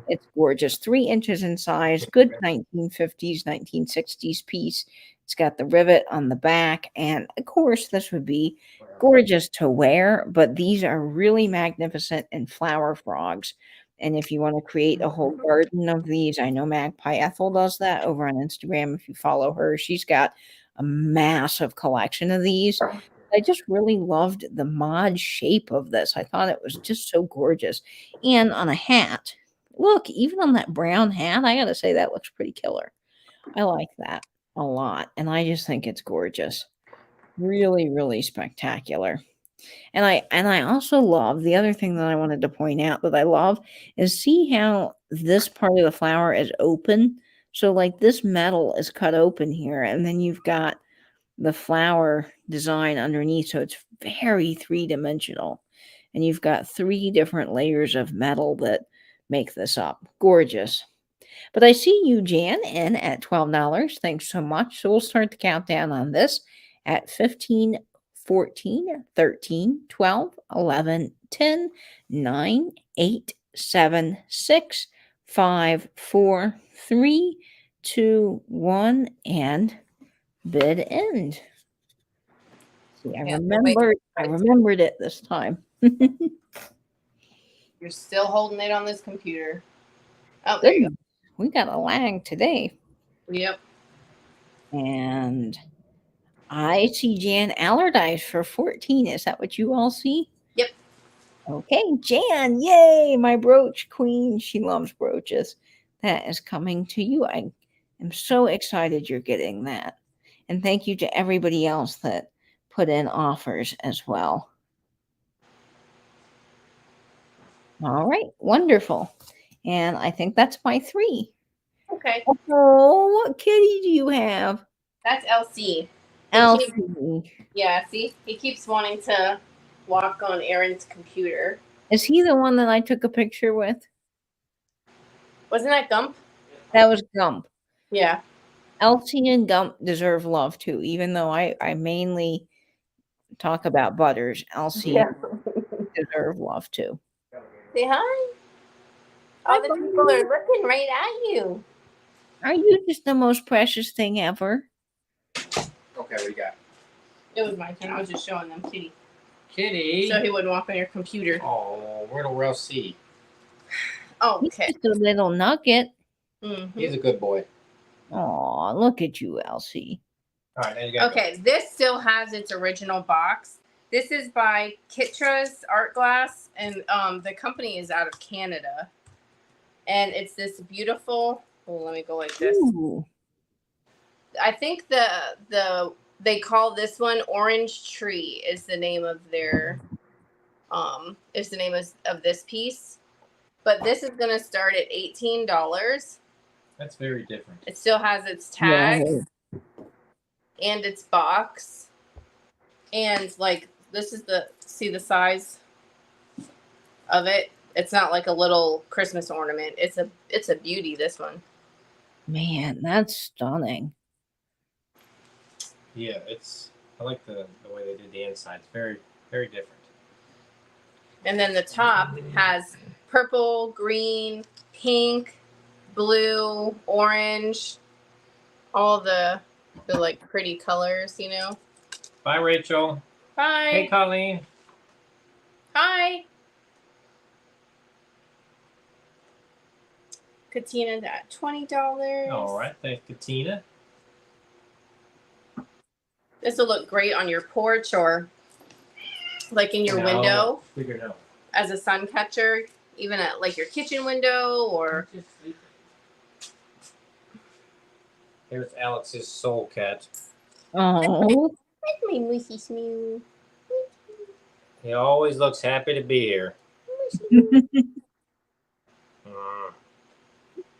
It's gorgeous. 3 inches in size, good 1950s, 1960s piece. It's got the rivet on the back. And of course, this would be gorgeous to wear, but these are really magnificent in flower frogs. And if you want to create a whole garden of these, I know Magpie Ethel does that over on Instagram. If you follow her, she's got a massive collection of these. I just really loved the mod shape of this. I thought it was just so gorgeous. And on a hat, look, even on that brown hat, I got to say that looks pretty killer. I like that a lot. And I just think it's gorgeous. Really, really spectacular. And I also love the other thing that I wanted to point out that I love is see how this part of the flower is open. So like this metal is cut open here, and then you've got the flower design underneath. So it's very three-dimensional. And you've got 3 different layers of metal that make this up. Gorgeous. But I see you, Jan, in at $12. Thanks so much. So we'll start the countdown on this at 15, 14, 13, 12, 11, 10, 9, 8, 7, 6, 5, 4, 3, 2, 1, and bid end. See, I remembered it this time. You're still holding it on this computer. Oh, there you go. We got a lag today. Yep. And I see Jan Allardyce for 14. Is that what you all see? Yep. Okay, Jan, yay, my brooch queen. She loves brooches. That is coming to you. I am so excited you're getting that. And thank you to everybody else that put in offers as well. All right, wonderful. And I think that's my 3. Okay. Oh, what kitty do you have? That's LC. Elsie. Yeah, see? He keeps wanting to walk on Aaron's computer. Is he the one that I took a picture with? Wasn't that Gump? That was Gump. Yeah. Elsie and Gump deserve love too, even though I mainly talk about Butters. Elsie deserve love too. Say hi. All the people are looking right at you. Are you just the most precious thing ever? Okay, what do you got? It was my turn. I was just showing them Kitty. Kitty. So he wouldn't walk on your computer. Oh, where do Ralph see? Oh, okay. He's just a little nugget. Mm-hmm. He's a good boy. Oh, look at you, Elsie. All right, there you go. Okay, this still has its original box. This is by Kitra's Art Glass, and the company is out of Canada. And it's this beautiful. Oh, let me go like this. Ooh. I think they call this one Orange Tree is the name of their is the name of this piece. But this is gonna start at $18. That's very different. It still has its tag and its box. And like This is see the size of it. It's not like a little Christmas ornament. It's a beauty, this one. Man, that's stunning. Yeah, I like the way they did the inside. It's very, very different. And then the top has purple, green, pink, blue, orange, all the like pretty colors, you know. Bye, Rachel. Bye. Hey, Colleen. Hi. Katina's at $20. All right, thanks, Katina. This will look great on your porch or like in your window Figured out. as a sun catcher, even at like your kitchen window or. Here's Alex's soul cat. Oh. That's my mushy smooth. He always looks happy to be here.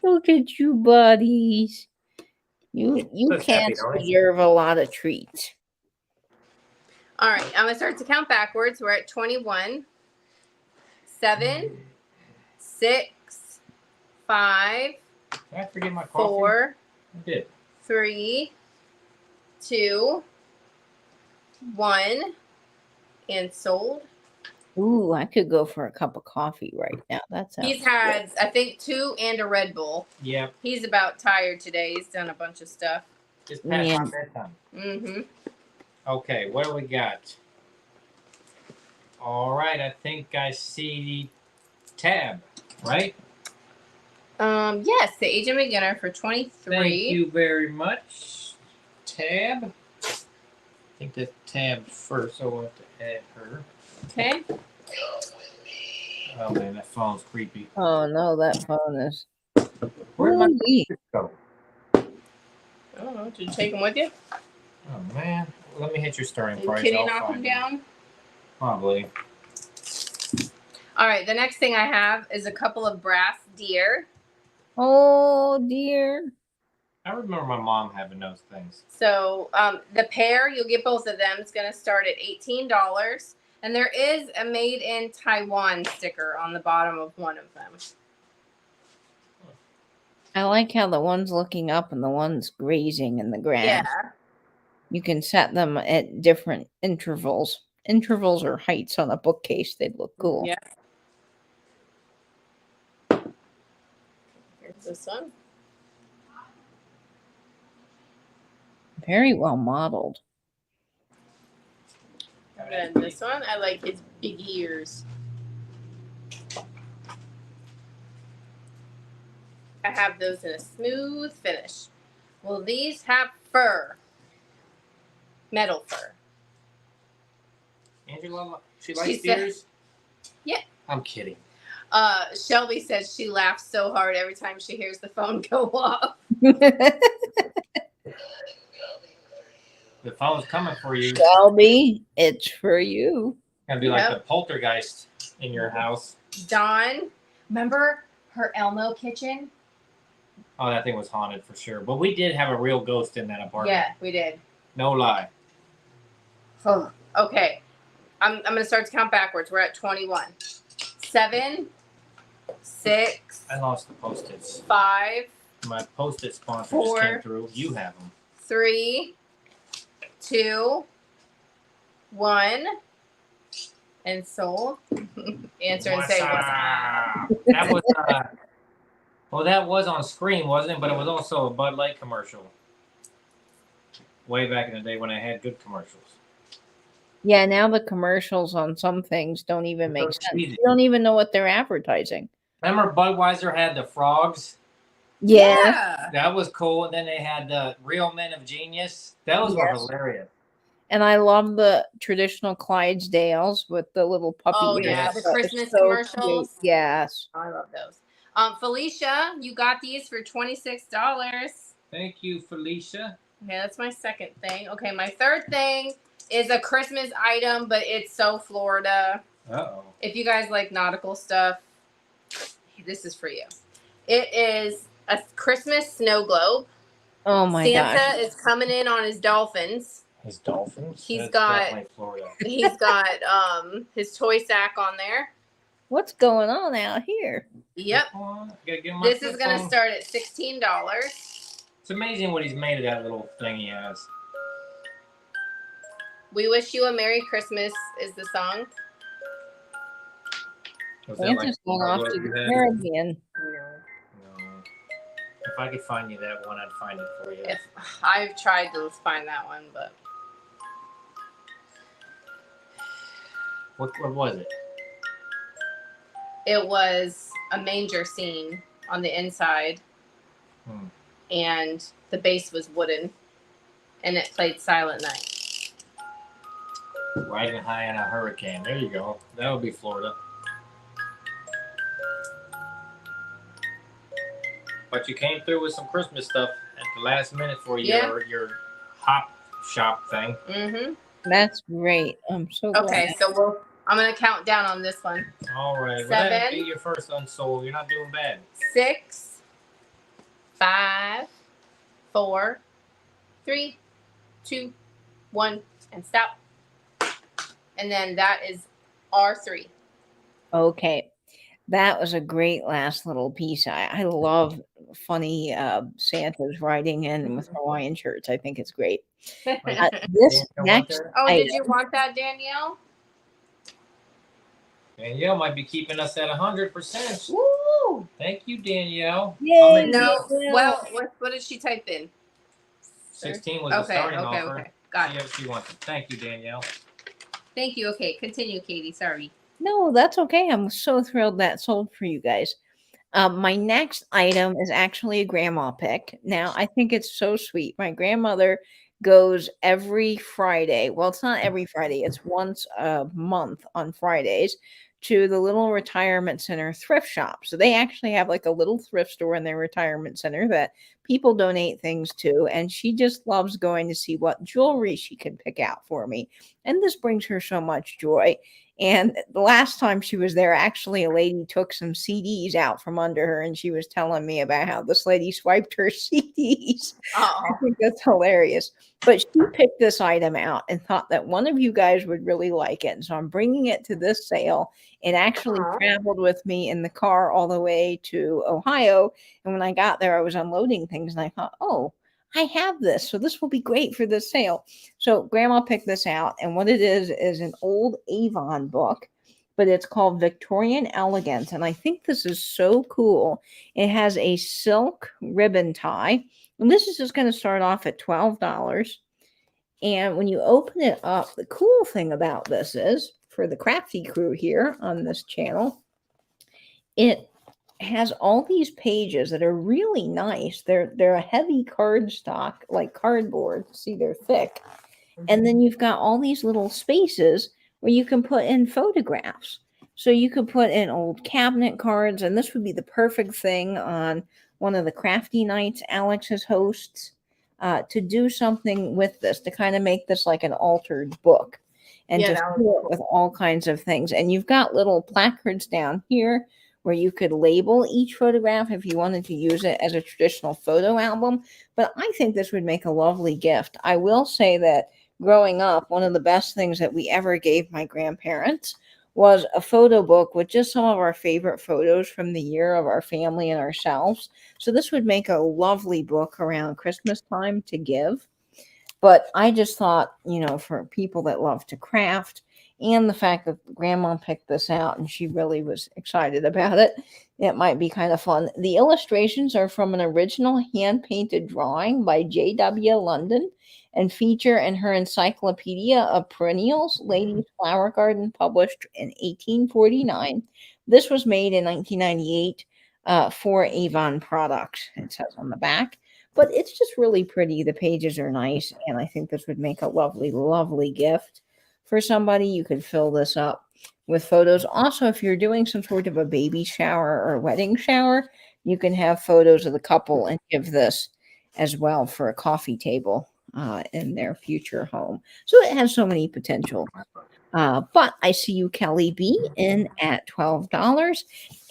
Look at you, buddies. You Looks happy, cats don't he? deserve a lot of treats. All right, I'm gonna start to count backwards. We're at 21, 7, 6, 5, Did I forget my coffee? 4, I did. 3, 2, 1, and sold. Ooh, I could go for a cup of coffee right now. That sounds He's had, I think, 2 and a Red Bull. Yep. He's about tired today. He's done a bunch of stuff. Just past Man. my bedtime. Mm-hmm. Okay, what do we got? All right, I think I see tab, right? Yes, the Age of Beginner for 23. Thank you very much, tab. I think the tab first, so we'll have to add her. Okay. Oh man, that phone's creepy. Oh no, that phone is. Where'd my Holy. go? I don't know. Did you take him with you? Oh man, let me hit your starting Did price. Kitty I'll knock him find it. down? Probably. All right, the next thing I have is a couple of brass deer. Oh dear. I remember my mom having those things. So the pair, you'll get both of them. It's going to start at $18. And there is a made in Taiwan sticker on the bottom of one of them. I like how the one's looking up and the one's grazing in the ground. Yeah. You can set them at different intervals. Intervals or heights on a bookcase. They'd look cool. Yeah. Here's this one. Very well modeled. And then this one, I like his big ears. I have those in a smooth finish. Well, these have fur. Metal fur. Angela, she She likes said- deers? Yeah. I'm kidding. Shelby says she laughs so hard every time she hears the phone go off. The phone's coming for you. Shelby, it's for you. Gonna be like Yep. the poltergeist in your house. Dawn, remember her Elmo kitchen? Oh, that thing was haunted for sure. But we did have a real ghost in that apartment. Yeah, we did. No lie. Oh, okay. I'm going to start to count backwards. We're at 21. 7, 6, I lost the Post-its. 5, My Post-it sponsor 4. just came through. You have them. 3, 2, 1, and sold. Answer and say what's up. That was well, that was on screen, wasn't it? But it was also a Bud Light commercial. Way back in the day when I had good commercials. Yeah, now the commercials on some things don't even make So sense. cheesy. You don't even know what they're advertising. Remember Budweiser had the frogs? Yeah. That was cool. And then they had the Real Men of Genius. Those were Yes. hilarious. And I love the traditional Clydesdales with the little puppy. Oh, ears. yeah, Yes. the It's Christmas so commercials. cute. Yes. I love those. Felicia, you got these for $26. Thank you, Felicia. Okay, that's my second thing. Okay, my third thing is a Christmas item, but it's so Florida. Uh-oh. If you guys like nautical stuff, this is for you. It is a Christmas snow globe. Oh my Santa gosh. is coming in on his dolphins. His dolphins. He's That's got- definitely Florida. He's got his toy sack on there. What's going on out here? Yep. Gotta get my This is gonna phone. start at $16. It's amazing what he's made of that little thing he has. We wish you a Merry Christmas is the song. Was that like Santa's going off artwork to you the had? Caribbean. No. If I could find you that one, I'd find it for you. If I've tried to find that one, but What was it? it was a manger scene on the inside, and the base was wooden, and it played Silent Night. Riding high on a hurricane. There you go. That would be Florida. But you came through with some Christmas stuff at the last minute for your hop shop thing. Mm-hmm. That's great. I'm so glad. Okay, so I'm gonna count down on this one. All right. Well, that'd 7. be your first unsold. You're not doing bad. 6, 5, 4, 3, 2, 1, and stop. And then that is R3. Okay. That was a great last little piece. I love funny Santas riding in with Hawaiian shirts. I think it's great. This Danielle want next that? Oh, item, did you want that, Danielle? Danielle might be keeping us at 100%. Woo! Thank you, Danielle. Yay, No. Danielle. Well, what did she type in? 16 was the starting offer. Okay. Got See it. what she wants. Thank you, Danielle. Thank you. Okay, continue, Katie. Sorry. No, that's okay. I'm so thrilled that sold for you guys. My next item is actually a grandma pick. Now, I think it's so sweet. My grandmother goes every Friday. Well, it's not every Friday, it's once a month on Fridays to the little retirement center thrift shop. So they actually have like a little thrift store in their retirement center that people donate things to. And she just loves going to see what jewelry she can pick out for me. And this brings her so much joy. And the last time she was there, actually, a lady took some CDs out from under her, and she was telling me about how this lady swiped her CDs. I think that's hilarious. But she picked this item out and thought that one of you guys would really like it. And so I'm bringing it to this sale. It actually traveled with me in the car all the way to Ohio. And when I got there, I was unloading things, and I thought, oh, I have this, so this will be great for this sale. So Grandma picked this out, and what it is an old Avon book, but it's called Victorian Elegance, and I think this is so cool. It has a silk ribbon tie, and this is just going to start off at $12. And when you open it up, the cool thing about this is, for the crafty crew here on this channel, it has all these pages that are really nice. They're a heavy cardstock, like cardboard. See, they're thick. And then you've got all these little spaces where you can put in photographs. So you could put in old cabinet cards, and this would be the perfect thing on one of the crafty nights Alex's hosts, to do something with this, to kind of make this like an altered book and just do it with all kinds of things. And you've got little placards down here where you could label each photograph if you wanted to use it as a traditional photo album. But I think this would make a lovely gift. I will say that growing up, one of the best things that we ever gave my grandparents was a photo book with just some of our favorite photos from the year of our family and ourselves. So this would make a lovely book around Christmas time to give. But I just thought, for people that love to craft, and the fact that Grandma picked this out and she really was excited about it, it might be kind of fun. The illustrations are from an original hand-painted drawing by J.W. London and feature in her Encyclopedia of Perennials, Lady's Flower Garden, published in 1849. This was made in 1998 for Avon products, it says on the back. But it's just really pretty. The pages are nice, and I think this would make a lovely, lovely gift for somebody. You could fill this up with photos. Also, if you're doing some sort of a baby shower or wedding shower, you can have photos of the couple and give this as well for a coffee table in their future home. So it has so many potential. But I see you, Kelly B, in at $12.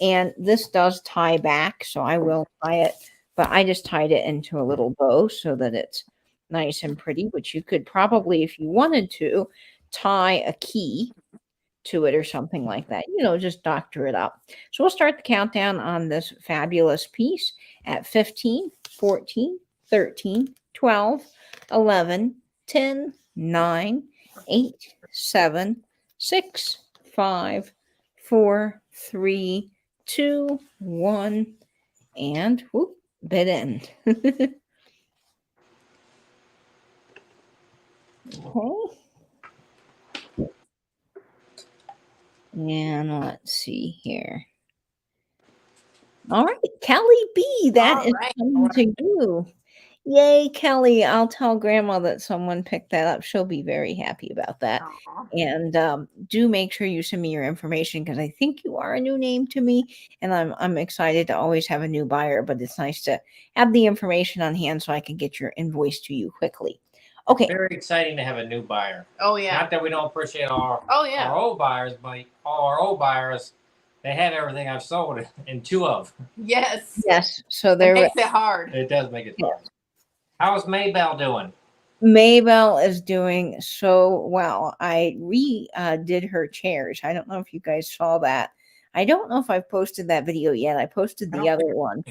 And this does tie back, so I will tie it. But I just tied it into a little bow so that it's nice and pretty, which you could probably, if you wanted to, tie a key to it or something like that. Just doctor it up. So we'll start the countdown on this fabulous piece at 15, 14, 13, 12, 11, 10, 9, 8, 7, 6, 5, 4, 3, 2, 1, and whoop, bid end. Okay. And let's see here. All right, Kelly B, that All is right. coming to you. Yay, Kelly. I'll tell Grandma that someone picked that up. She'll be very happy about that. Aw. And do make sure you send me your information because I think you are a new name to me. And I'm excited to always have a new buyer, but it's nice to have the information on hand so I can get your invoice to you quickly. Okay. Very exciting to have a new buyer. Oh yeah. Not that we don't appreciate our yeah. our old buyers, but all our old buyers, they have everything I've sold in 2 of. Yes. Yes. So It there makes it hard. It does make it hard. How's Maybell doing? Maybell is doing so well. I did her chairs. I don't know if you guys saw that. I don't know if I've posted that video yet. I posted the other one.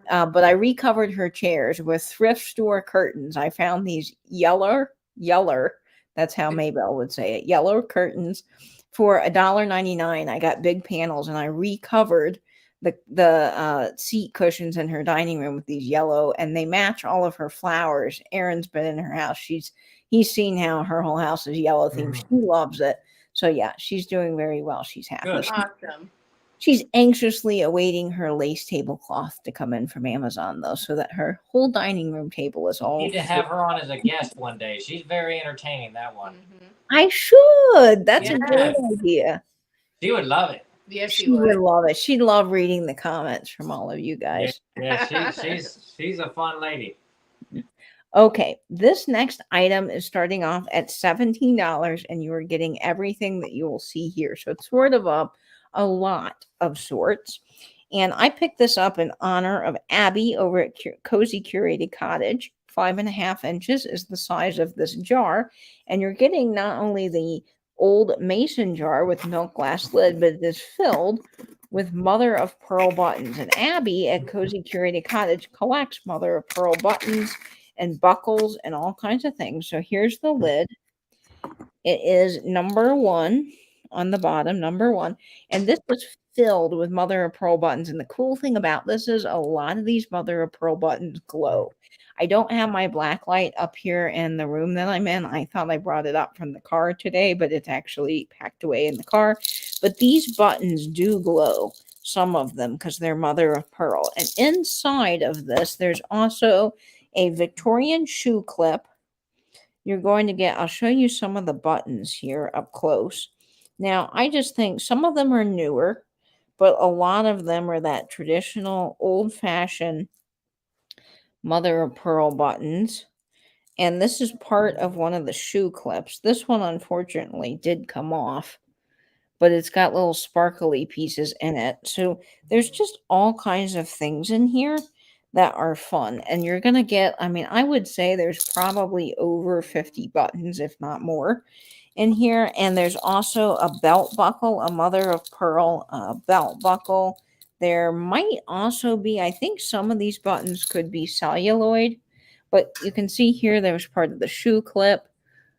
But I recovered her chairs with thrift store curtains. I found these yeller, that's how Maybell would say it, yellow curtains for $1.99. I got big panels and I recovered the seat cushions in her dining room with these yellow, and they match all of her flowers. Aaron's been in her house. He's seen how her whole house is yellow themed. She loves it. So yeah, she's doing very well. She's happy. Good. Awesome. She's anxiously awaiting her lace tablecloth to come in from Amazon, though, so that her whole dining room table is all. Need to have her on as a guest one day. She's very entertaining, that one. I should. That's a great Yes. idea. She would love it. Yes, She would love it. She'd love reading the comments from all of you guys. Yeah, she's a fun lady. Okay, this next item is starting off at $17, and you are getting everything that you will see here. So it's sort of a lot of sorts. And I picked this up in honor of Abby over at Cozy Curated Cottage. 5.5 inches is the size of this jar. And you're getting not only the old mason jar with milk glass lid, but it is filled with mother of pearl buttons. And Abby at Cozy Curated Cottage collects mother of pearl buttons and buckles and all kinds of things. So here's the lid. It is number 1 on the bottom, number 1. And this was filled with mother of pearl buttons. And the cool thing about this is a lot of these mother of pearl buttons glow. I don't have my black light up here in the room that I'm in. I thought I brought it up from the car today, but it's actually packed away in the car. But these buttons do glow, some of them, because they're mother of pearl. And inside of this, there's also a Victorian shoe clip. You're going to get, I'll show you some of the buttons here up close. Now, I just think some of them are newer, but a lot of them are that traditional old-fashioned mother of pearl buttons. And this is part of one of the shoe clips. This one, unfortunately, did come off, but it's got little sparkly pieces in it. So there's just all kinds of things in here that are fun. And you're going to get, I mean, I would say there's probably over 50 buttons, if not more, in here. And there's also a belt buckle, a mother of pearl belt buckle. There might also be, I think some of these buttons could be celluloid, but you can see here there's part of the shoe clip.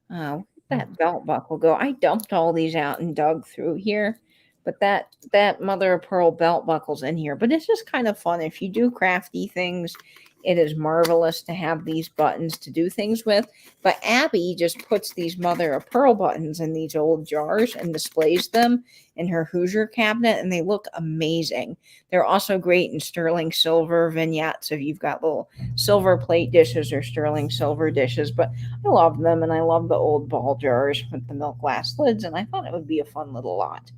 Where'd that belt buckle go? I dumped all these out and dug through here, but that mother of pearl belt buckle's in here. But it's just kind of fun. If you do crafty things, it is marvelous to have these buttons to do things with. But Abby just puts these mother of pearl buttons in these old jars and displays them in her Hoosier cabinet, and they look amazing. They're also great in sterling silver vignettes if you've got little silver plate dishes or sterling silver dishes. But I love them, and I love the old ball jars with the milk glass lids, and I thought it would be a fun little lot.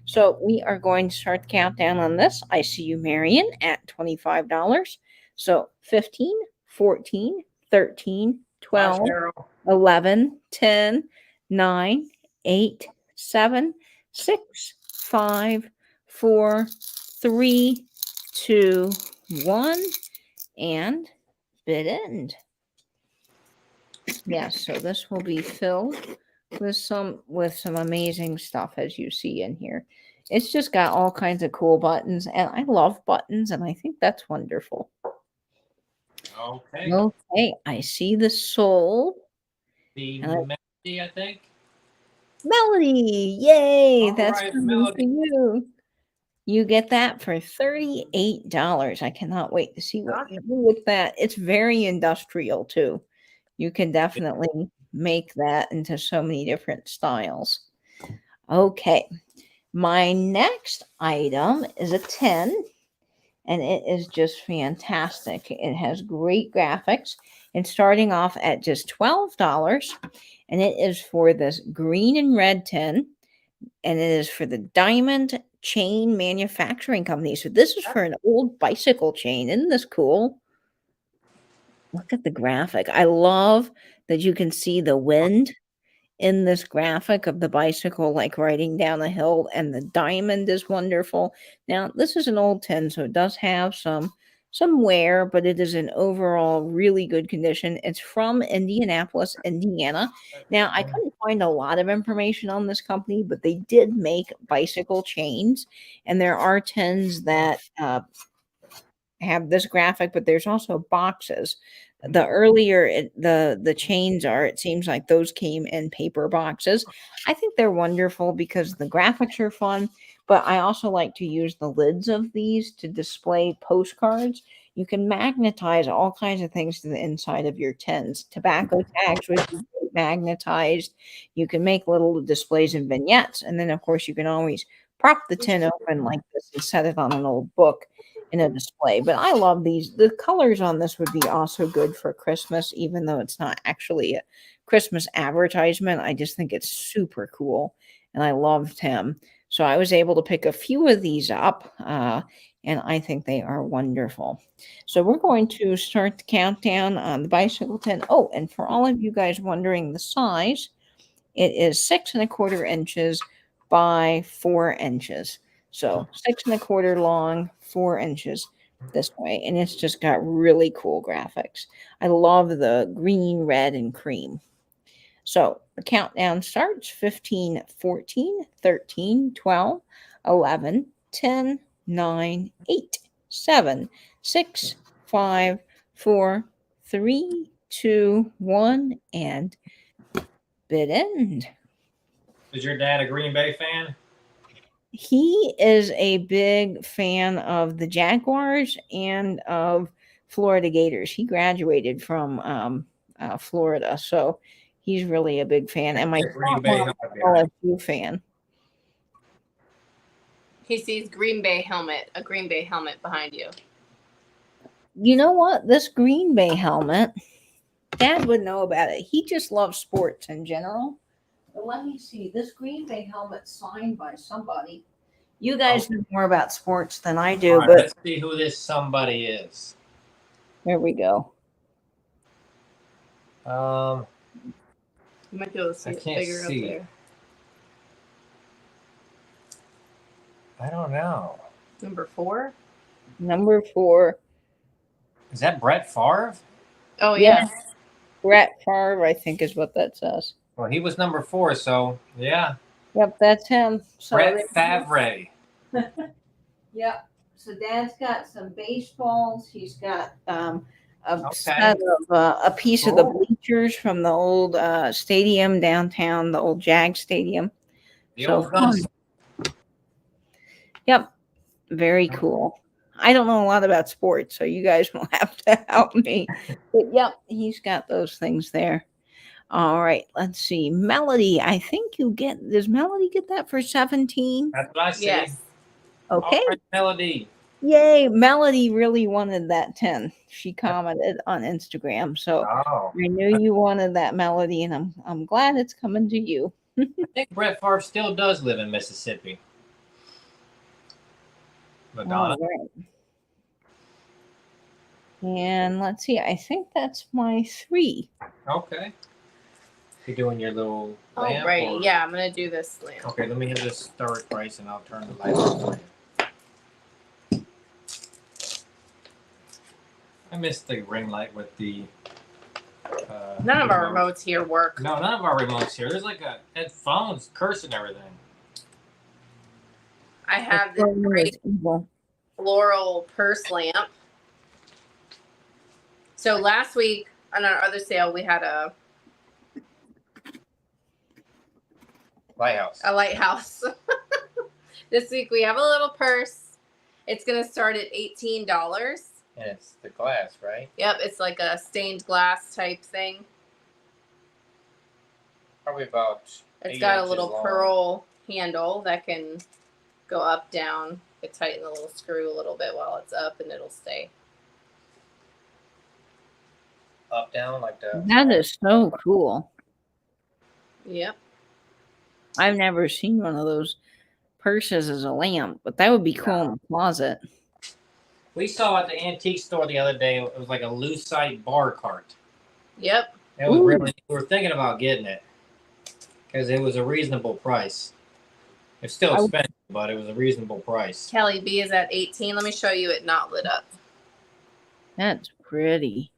So we are going to start the countdown on this. I see you, Marion, at $25. So 15, 14, 13, 12, 11, 10, 9, 8, 7, 6, 5, 4, 3, 2, 1, and bid end. Yes, so this will be filled with some amazing stuff, as you see in here. It's just got all kinds of cool buttons, and I love buttons, and I think that's wonderful. Okay. Okay, I see the soul. The And melody, I think. Melody, yay! All That's right, coming for melody. you. You get that for $38. I cannot wait to see what you do with that. It's very industrial too. You can definitely make that into so many different styles. Okay, my next item is a 10, and it is just fantastic. It has great graphics. It's starting off at just $12, and it is for this green and red 10, and it is for the Diamond Chain Manufacturing Company. So this is for an old bicycle chain. Isn't this cool? Look at the graphic. I love that you can see the wind in this graphic of the bicycle like riding down a hill, and the diamond is wonderful. Now this is an old tin, so it does have some wear, but it is in overall really good condition. It's from Indianapolis, Indiana. Now I couldn't find a lot of information on this company, but they did make bicycle chains, and there are tins that have this graphic, but there's also boxes. The earlier the chains are, it seems like those came in paper boxes. I think they're wonderful because the graphics are fun, but I also like to use the lids of these to display postcards. You can magnetize all kinds of things to the inside of your tins. Tobacco tags would be magnetized. You can make little displays and vignettes, and then of course you can always prop the tin open like this and set it on an old book in a display. But I love these. The colors on this would be also good for Christmas, even though it's not actually a Christmas advertisement. I just think it's super cool, and I loved him. So I was able to pick a few of these up, and I think they are wonderful. So we're going to start the countdown on the bicycle tin. Oh, and for all of you guys wondering the size, it is 6¼ inches by 4 inches. So 6¼ long, 4 inches this way. And it's just got really cool graphics. I love the green, red, and cream. So the countdown starts 15, 14, 13, 12, 11, 10, 9, 8, 7, 6, 5, 4, 3, 2, 1, and bid end. Is your dad a Green Bay fan? He is a big fan of the Jaguars and of Florida Gators. He graduated from Florida, so he's really a big fan. And my Green Bay LSU fan. He sees a Green Bay helmet behind you. You know what? This Green Bay helmet, Dad would know about it. He just loves sports in general. But let me see. This Green Bay helmet signed by somebody. You guys know more about sports than I do, right, but let's see who this somebody is. There we go. You might be able to see it bigger up there. I don't know. Number 4? Number 4. Is that Brett Favre? Oh, yeah. Brett Favre, I think is what that says. Well, he was number 4, so yeah. Yep, that's him. So Brett Favre. Yep. So Dad's got some baseballs. He's got set of a piece of the bleachers from the old stadium downtown, the old Jag Stadium. Old guns. Yep. Very cool. I don't know a lot about sports, so you guys will have to help me. But yep, he's got those things there. All right, let's see. Melody, I think does Melody get that for 17? That's what I see. Yes. Okay. Right, Melody. Yay, Melody really wanted that 10. She commented on Instagram. So I knew you wanted that, Melody, and I'm glad it's coming to you. I think Brett Favre still does live in Mississippi. Madonna. All right. And let's see. I think that's my 3. Okay. You're doing your little lamp? Alrighty. Yeah, I'm going to do this lamp. Okay, let me hit this start price and I'll turn the light on for you. I missed the ring light with the None of our remotes here work. No, none of our remotes here. There's like that phone's cursing everything. I have this great floral purse lamp. So last week on our other sale, we had a lighthouse. This week we have a little purse. It's gonna start at $18. And it's the glass, right? Yep, it's like a stained glass type thing. Probably about. It's got a little pearl handle that can go up, down. You tighten the little screw a little bit while it's up, and it'll stay. Up, down, like that. That is so cool. Yep. I've never seen one of those purses as a lamp, but that would be cool in the closet. We saw at the antique store the other day. It was like a lucite bar cart. Yep. It was really. We were thinking about getting it because it was a reasonable price. It's still expensive, but it was a reasonable price. Kelly B is at 18. Let me show you it not lit up. That's pretty.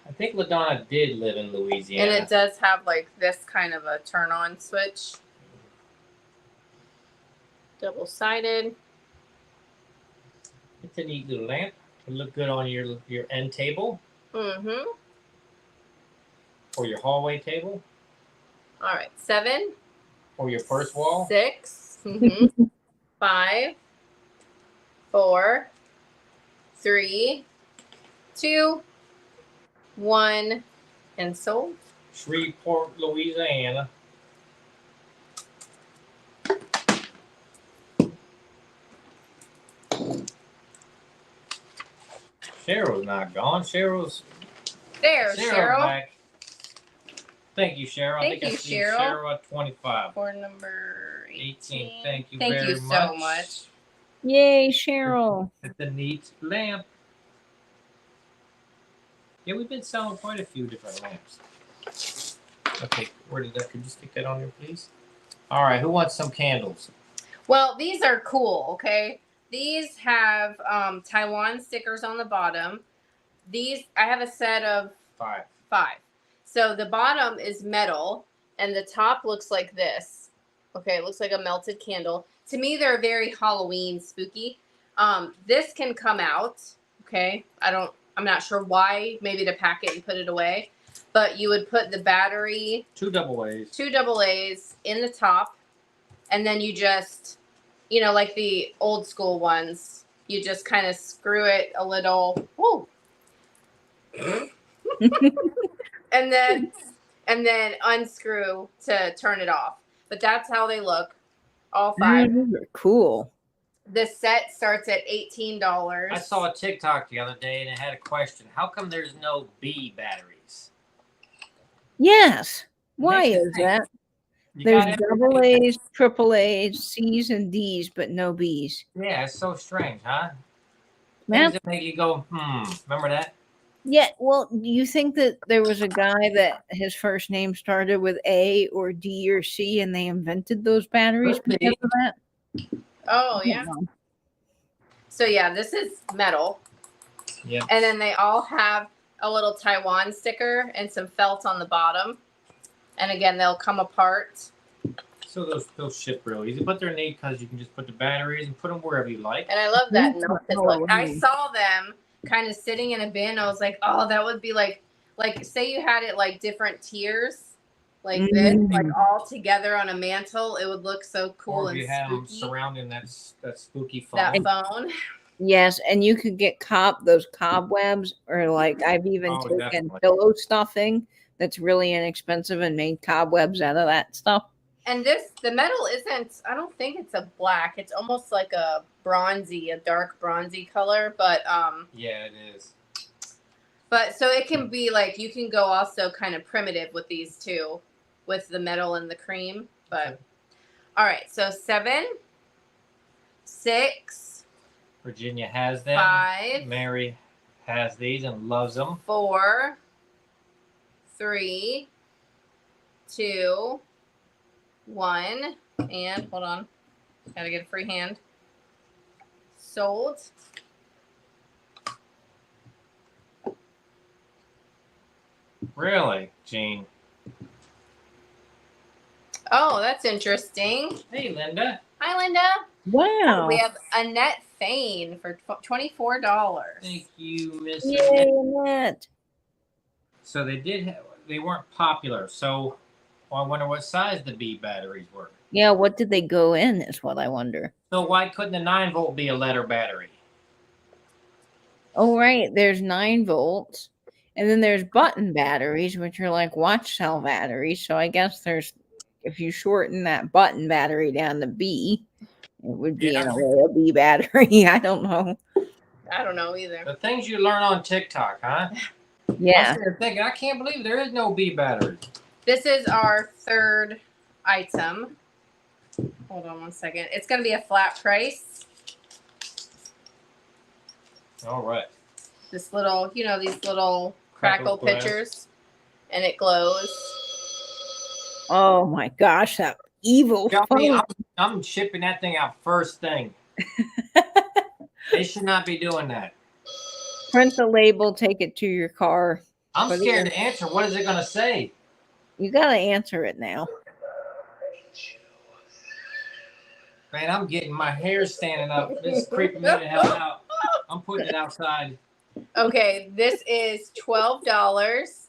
I think LaDonna did live in Louisiana. And it does have like this kind of a turn on switch. Double sided. It's a neat little lamp. It'll look good on your end table. Mm-hmm. Or your hallway table. All right. 7. Or your first wall. 6. Mm-hmm. 5. 4. 3. 2. 1. And sold. Shreveport, Louisiana. Cheryl's not gone. Cheryl's Cheryl. back. Thank you, Cheryl. Thank I you, see Cheryl. Cheryl at 25. For number 18. Thank you Thank very you so much. Yay, Cheryl. It's a neat lamp. Yeah, we've been selling quite a few different lamps. Okay, where did that? Could you stick that on there, please? All right, who wants some candles? Well, these are cool, okay? These have Taiwan stickers on the bottom. These, I have a set of 5. 5. So the bottom is metal, and the top looks like this. Okay, it looks like a melted candle. To me, they're very Halloween spooky. This can come out, okay? I'm not sure why. Maybe to pack it and put it away. But you would put the battery, 2 double A's. 2 double A's in the top, and then you just, you know, like the old school ones, you just kind of screw it a little, whoa, and then unscrew to turn it off. But that's how they look, all 5. Those are cool. The set starts at $18. I saw a TikTok the other day and it had a question. How come there's no B batteries? Yes. Why Makes is that? You There's got double A's, triple A's, C's, and D's, but no B's. Yeah, it's so strange, huh? Man, Things that make you go, remember that? yeah, well, do you think that there was a guy that his first name started with A or D or C and they invented those batteries Could be. because of that? Oh, yeah. So, yeah, this is metal. Yep. And then they all have a little Taiwan sticker and some felt on the bottom. And again, they'll come apart. So those ship real easy, but they're neat because you can just put the batteries and put them wherever you like. And I love that melted look. I saw them kind of sitting in a bin. I was like, oh, that would be like say you had it like different tiers, like this, like all together on a mantle. It would look so cool Or if and you had them spooky. surrounding that spooky phone. That phone. Yes, and you could get those cobwebs, or like I've even taken definitely. pillow stuffing that's really inexpensive and made cobwebs out of that stuff. And the metal isn't, I don't think it's a black. It's almost like a dark bronzy color, but yeah, it is. But so it can be like, you can go also kind of primitive with these two, with the metal and the cream. But all right, so 7, 6, Virginia has them. 5, Mary has these and loves them. 4, 3, 2, 1, and hold on, gotta get a free hand. Sold. Really, Gene? Oh, that's interesting. Hey, Linda. Hi, Linda. Wow. We have Annette Fane for $24. Thank you, Miss Yay, Annette. Annette. So they weren't popular. So I wonder what size the B batteries were. Yeah, what did they go in is what I wonder. So why couldn't the 9-volt be a letter battery? Oh, right. There's 9 volts. And then there's button batteries, which are like watch cell batteries. So I guess if you shorten that button battery down to B, it would be in a way a B battery. I don't know. I don't know either. The things you learn on TikTok, huh? Yeah. I'm thinking, I can't believe there is no B battery. This is our third item. Hold on one second. It's going to be a flat price. All right. This little, these little crackle glass. pictures. And it glows. Oh my gosh, that evil phone. I'm shipping that thing out first thing. They should not be doing that. Print the label, take it to your car. I'm scared to answer. What is it going to say? You got to answer it now. Man, I'm getting my hair standing up. This is creeping me the hell out. I'm putting it outside. Okay, this is $12.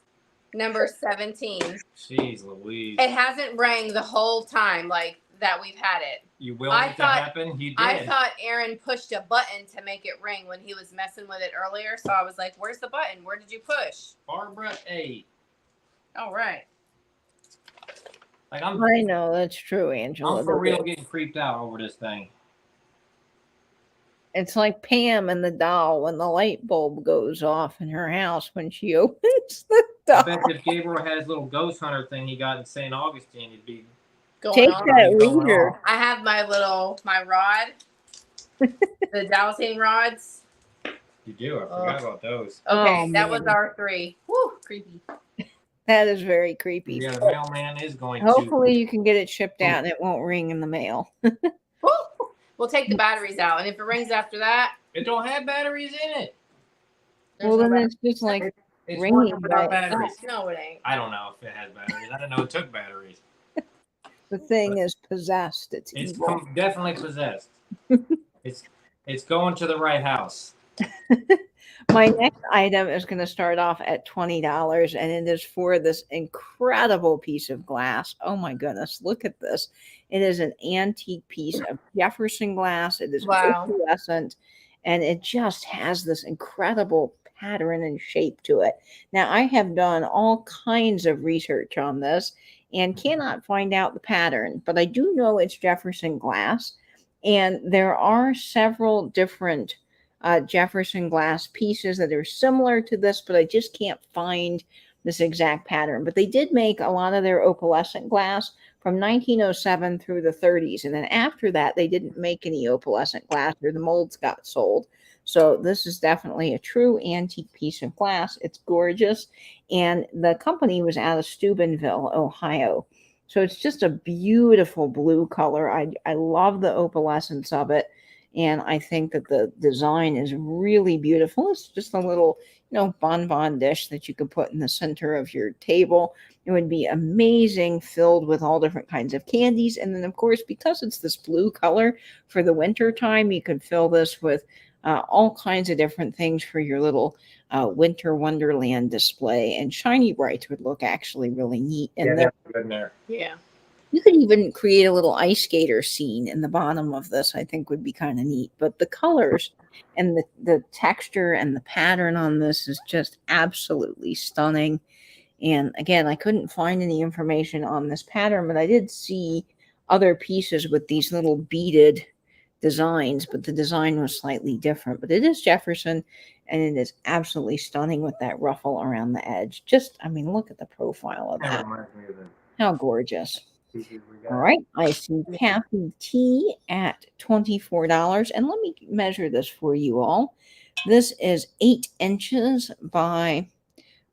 Number 17. Jeez Louise. It hasn't rang the whole time like that we've had it. You willing it to happen? You did. I thought Aaron pushed a button to make it ring when he was messing with it earlier. So I was like, where's the button? Where did you push? Barbara A. All right. Like I know, that's true, Angela. I'm for real getting creeped out over this thing. It's like Pam and the doll when the light bulb goes off in her house when she opens the doll. I bet if Gabriel had his little ghost hunter thing he got in St. Augustine, he'd be Take that reader. I have my rod, the dowsing rods. You do. I forgot about those. Okay, that was our 3. Woo, creepy. That is very creepy. Yeah, the mailman is going Hopefully you can get it shipped out and it won't ring in the mail. We'll take the batteries out, and if it rings after that, it don't have batteries in it. Well, then it's just like it's ringing without batteries. No, it ain't. I don't know if it has batteries. I didn't know it took batteries. The thing is possessed. It's evil. Definitely possessed. It's going to the right house. My next item is going to start off at $20, and it is for this incredible piece of glass. Oh my goodness, look at this. It is an antique piece of Jefferson glass. It is opalescent, and it just has this incredible pattern and shape to it. Now, I have done all kinds of research on this and cannot find out the pattern, but I do know it's Jefferson glass, and there are several different Jefferson glass pieces that are similar to this, but I just can't find this exact pattern. But they did make a lot of their opalescent glass from 1907 through the 30s, and then after that they didn't make any opalescent glass, or the molds got sold. So this is definitely a true antique piece of glass. It's gorgeous, and the company was out of Steubenville, Ohio. So it's just a beautiful blue color. I love the opalescence of it. And I think that the design is really beautiful. It's just a little, bonbon dish that you could put in the center of your table. It would be amazing, filled with all different kinds of candies. And then, of course, because it's this blue color for the winter time, you could fill this with all kinds of different things for your little winter wonderland display. And shiny brights would look actually really neat in there. Good in there. Yeah. You could even create a little ice skater scene in the bottom of this, I think would be kind of neat. But the colors and the texture and the pattern on this is just absolutely stunning. And again, I couldn't find any information on this pattern, but I did see other pieces with these little beaded designs, but the design was slightly different. But it is Jefferson, and it is absolutely stunning with that ruffle around the edge. Look at the profile of that. How gorgeous. All right, I see Kathy T at $24. And let me measure this for you all. This is 8 inches by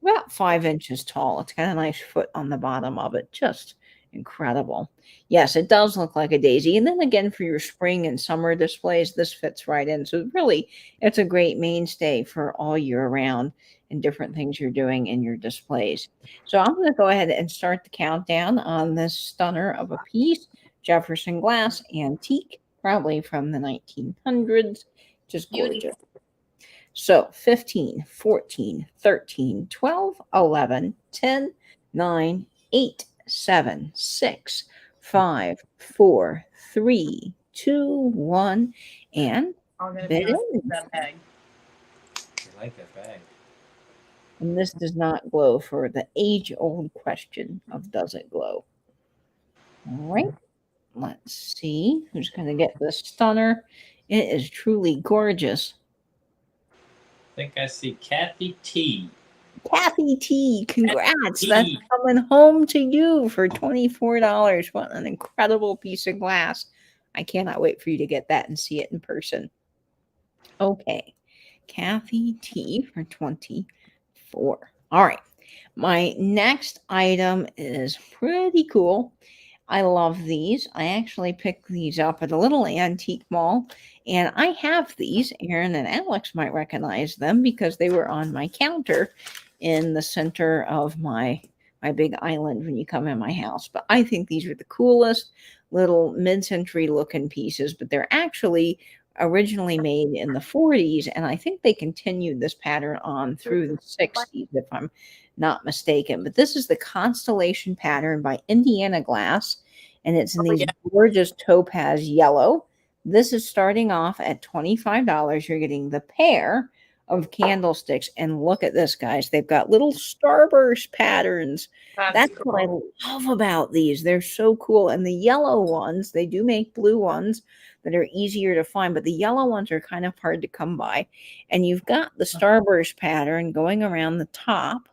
about 5 inches tall. It's got a nice foot on the bottom of it. Just Incredible. Yes, it does look like a daisy. And then again, for your spring and summer displays, this fits right in. So really, it's a great mainstay for all year round and different things you're doing in your displays. So I'm going to go ahead and start the countdown on this stunner of a piece, Jefferson glass antique, probably from the 1900s. Just gorgeous. So 15, 14, 13, 12, 11, 10, 9, 8, 7, 6, 5, 4, 3, 2, 1, and I'm gonna bid be honest in. with that bag. I like that bag. And this does not glow for the age-old question of does it glow? All right, let's see who's going to get this stunner. It is truly gorgeous. I think I see Kathy T. Kathy T, congrats. T. That's coming home to you for $24. What an incredible piece of glass. I cannot wait for you to get that and see it in person. Okay, Kathy T for 24. All right, my next item is pretty cool. I love these. I actually picked these up at a little antique mall, and I have these. Aaron and Alex might recognize them because they were on my counter in the center of my big island when you come in my house. But I think these are the coolest little mid-century looking pieces, but they're actually originally made in the 40s, and I think they continued this pattern on through the 60s, if I'm not mistaken. But this is the Constellation pattern by Indiana Glass, and it's in these gorgeous topaz yellow. This is starting off at $25. You're getting the pair of candlesticks, and look at this, guys. They've got little starburst patterns. That's cool. what I love about these. They're so cool. And the yellow ones, they do make blue ones that are easier to find, but the yellow ones are kind of hard to come by. And you've got the starburst pattern going around the top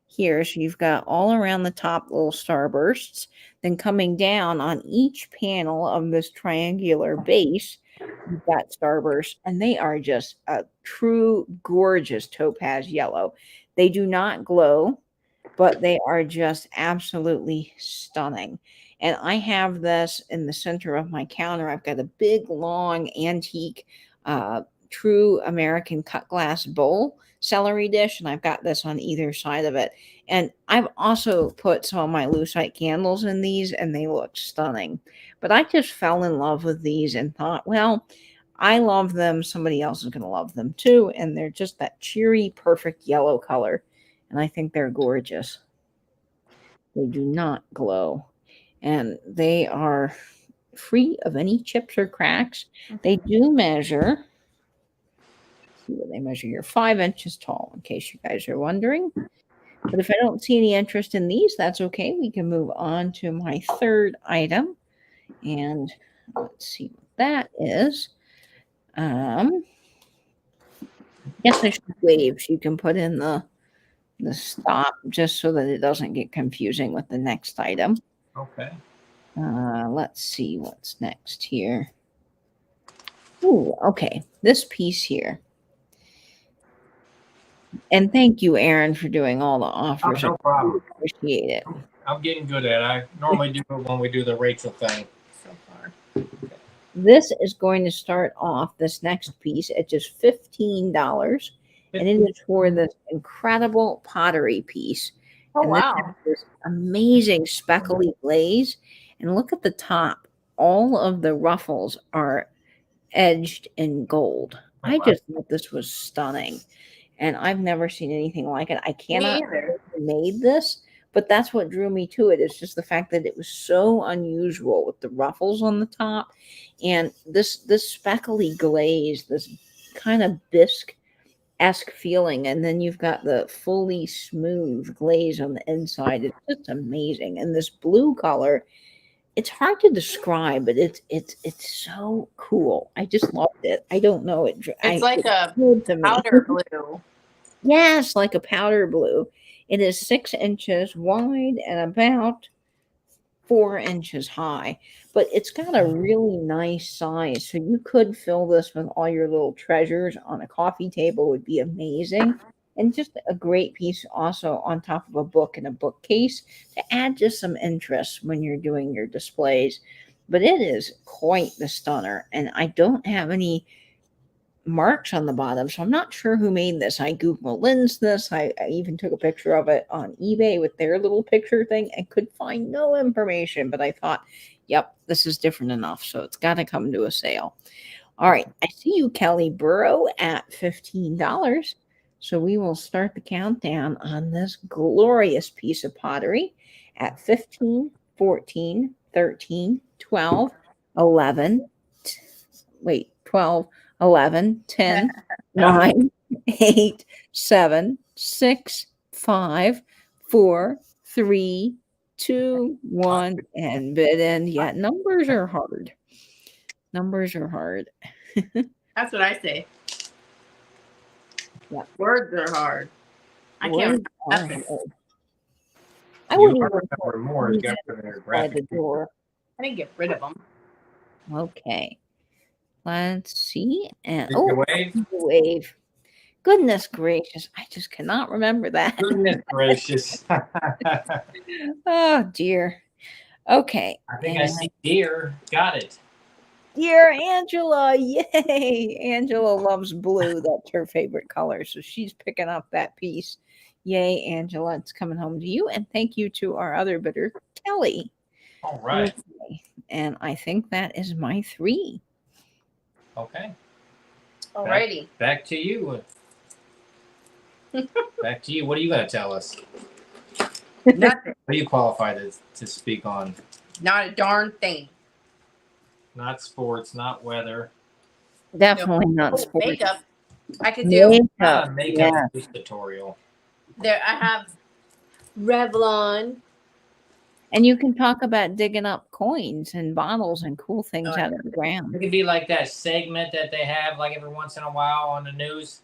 here. So you've got all around the top little starbursts, then coming down on each panel of this triangular base, you've got starbursts, and they are just a true gorgeous topaz yellow. They do not glow, but they are just absolutely stunning. And I have this in the center of my counter. I've got a big, long, antique, true American cut glass bowl celery dish, and I've got this on either side of it. And I've also put some of my lucite candles in these, and they look stunning. But I just fell in love with these and thought, well, I love them. Somebody else is going to love them too. And they're just that cheery, perfect yellow color. And I think they're gorgeous. They do not glow. And they are free of any chips or cracks. They do measure, see what they measure here, 5 inches tall, in case you guys are wondering. But if I don't see any interest in these, that's okay. We can move on to my third item. And let's see what that is. Yes, I should wave. So you can put in the stop just so that it doesn't get confusing with the next item. Okay. Let's see what's next here. Ooh, okay. This piece here. And thank you, Aaron, for doing all the offers. Oh, no problem. I appreciate it. I'm getting good at it. I normally do it when we do the Rachel thing. So far. This is going to start off this next piece at just $15. And it is for this incredible pottery piece. Oh, and wow. This amazing speckly glaze. And look at the top. All of the ruffles are edged in gold. Oh, I wow. just thought this was stunning. And I've never seen anything like it. I cannot made this, but that's what drew me to it. It's just the fact that it was so unusual with the ruffles on the top. And this speckly glaze, this kind of bisque-esque feeling, and then you've got the fully smooth glaze on the inside. It's just amazing. And this blue color, it's hard to describe, but it's so cool. I just loved it. I don't know it. It's like a powder blue. Yes, like a powder blue. It is 6 inches wide and about 4 inches high, but it's got a really nice size. So you could fill this with all your little treasures on a coffee table. Would be amazing. And just a great piece also on top of a book in a bookcase to add just some interest when you're doing your displays. But it is quite the stunner. And I don't have any marks on the bottom, so I'm not sure who made this. I Googled lens this. I even took a picture of it on eBay with their little picture thing and could find no information, but I thought, yep, this is different enough, so it's got to come to a sale. All right, I see you, Kelly Burrow, at $15. So we will start the countdown on this glorious piece of pottery at 15, 14, 13, 12, 11, 12, 11, 10, 9, 8, 7, 6, 5, 4, 3, 2, 1, and bid in. Yeah, numbers are hard. Numbers are hard. That's what I say. Yeah. Words are hard. I can't remember nothing. I You wouldn't are even remember more. You got to put in your by the graphic. door. I didn't get rid of them. Okay. Let's see. And Did you wave? wave. Goodness gracious. I just cannot remember that. Goodness gracious. Oh dear. Okay. I think I see deer. Got it. Dear Angela, yay. Angela loves blue. That's her favorite color. So she's picking up that piece. Yay, Angela. It's coming home to you. And thank you to our other bidder, Kelly. All right. Okay. And I think that is my 3. Okay. Alrighty. Back to you. Back to you. What are you going to tell us? Nothing. What are you qualified to speak on? Not a darn thing. Not sports, not weather. Definitely not sports. Makeup. I could do Makeup Yeah. tutorial. there. I have Revlon. And you can talk about digging up coins and bottles and cool things out of the ground. It could be like that segment that they have like every once in a while on the news.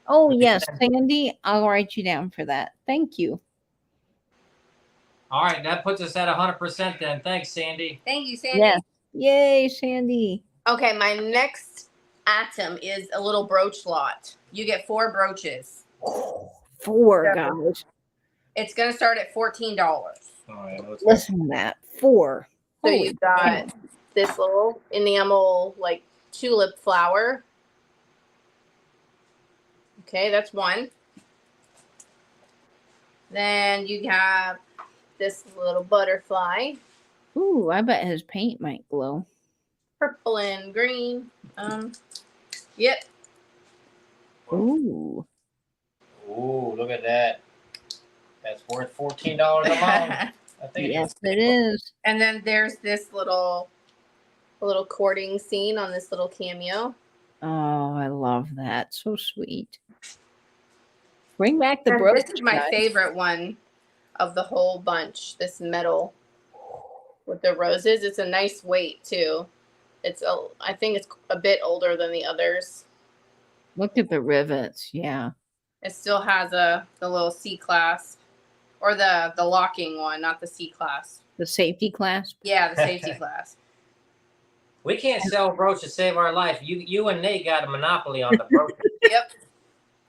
Oh, yes, Sandy, I'll write you down for that. Thank you. All right, that puts us at 100% then. Thanks, Sandy. Thank you, Sandy. Yes. Yay, Sandy. Okay, my next item is a little brooch lot. You get 4 brooches. 4, guys. It's going to start at $14. All right, let's Listen to that. 4. So Holy you've got this little enamel, like, tulip flower. Okay, that's 1. Then you have this little butterfly. Ooh, I bet his paint might glow. Purple and green. Yep. Ooh. Ooh, look at that. That's worth $14 alone. I think Yes, it is. And then there's this little courting scene on this little cameo. Oh, I love that. So sweet. Bring back the And brooch. this is my guys. favorite one of the whole bunch. This metal with the roses. It's a nice weight too. I think it's a bit older than the others. Look at the rivets. Yeah. It still has the little C clasp, or the locking one, not the C clasp. The safety clasp. Yeah, the safety clasp. We can't sell a brooch to save our life. You and Nate got a monopoly on the brooch. Yep.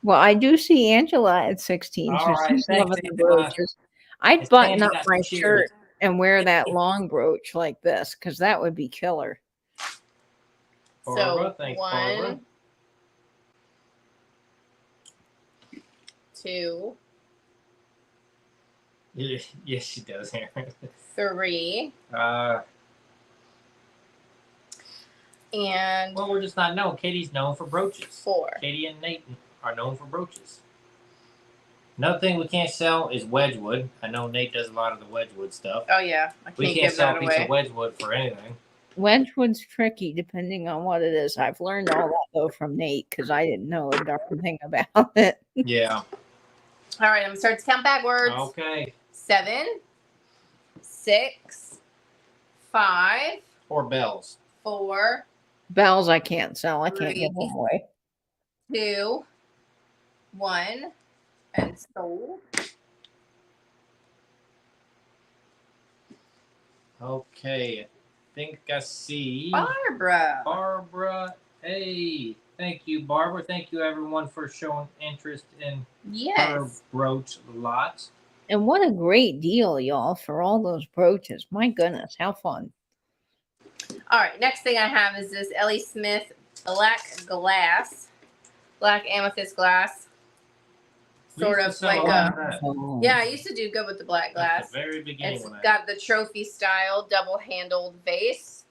Well, I do see Angela at 16. All So right, she's thanks, loving the Angela. brooches. I'd It's button Sandy up got my some shirt cheers. and wear that long brooch like this because that would be killer. Barbara, So thanks, 1, Barbara. 2, Yeah, yes, she does. 3, and Well, we're just not known. Katie's known for brooches. 4. Katie and Nate are known for brooches. Another thing we can't sell is Wedgwood. I know Nate does a lot of the Wedgwood stuff. Oh yeah, I We can't can't give sell that a piece away. of Wedgwood for anything. Wedgwood's tricky depending on what it is. I've learned all that though from Nate because I didn't know a darn thing about it. Yeah. All right, I'm gonna start to count backwards. Okay. 7, 6, 5, Or bells. 4, Bells I can't sell. I can't give them away. 2, 1, and sold. Okay. I think I see Barbara. Barbara. Hey. Thank you, Barbara. Thank you, everyone, for showing interest in her Yes. brooch lot. And what a great deal, y'all, for all those brooches. My goodness, how fun. All right, next thing I have is this Ellie Smith black glass, black amethyst glass. Sort of like a, yeah, I used to do good with the black glass. At the very beginning. It's got the trophy style double-handled vase.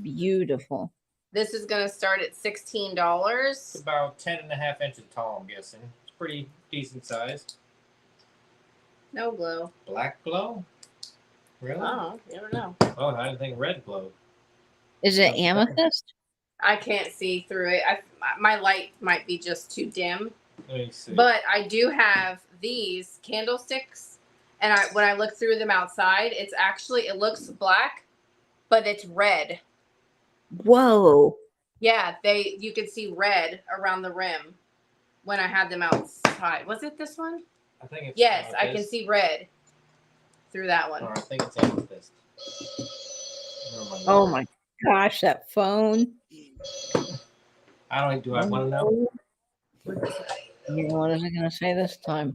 Beautiful. This is going to start at $16. It's about 10.5 inches tall, I'm guessing. It's pretty decent size. No glow. Black glow? Really? Oh, you never know. Oh, I didn't think red glow. Is it amethyst? I can't see through it. My light might be just too dim. Let me see. But I do have these candlesticks, and when I look through them outside, it's actually, it looks black, but it's red. Whoa. Yeah, you could see red around the rim when I had them outside. Was it this one? I think it's yes, I can see red through that one. Oh, I think it's amethyst. Oh my gosh, that phone. I don't do I want to know? What is it going to say this time?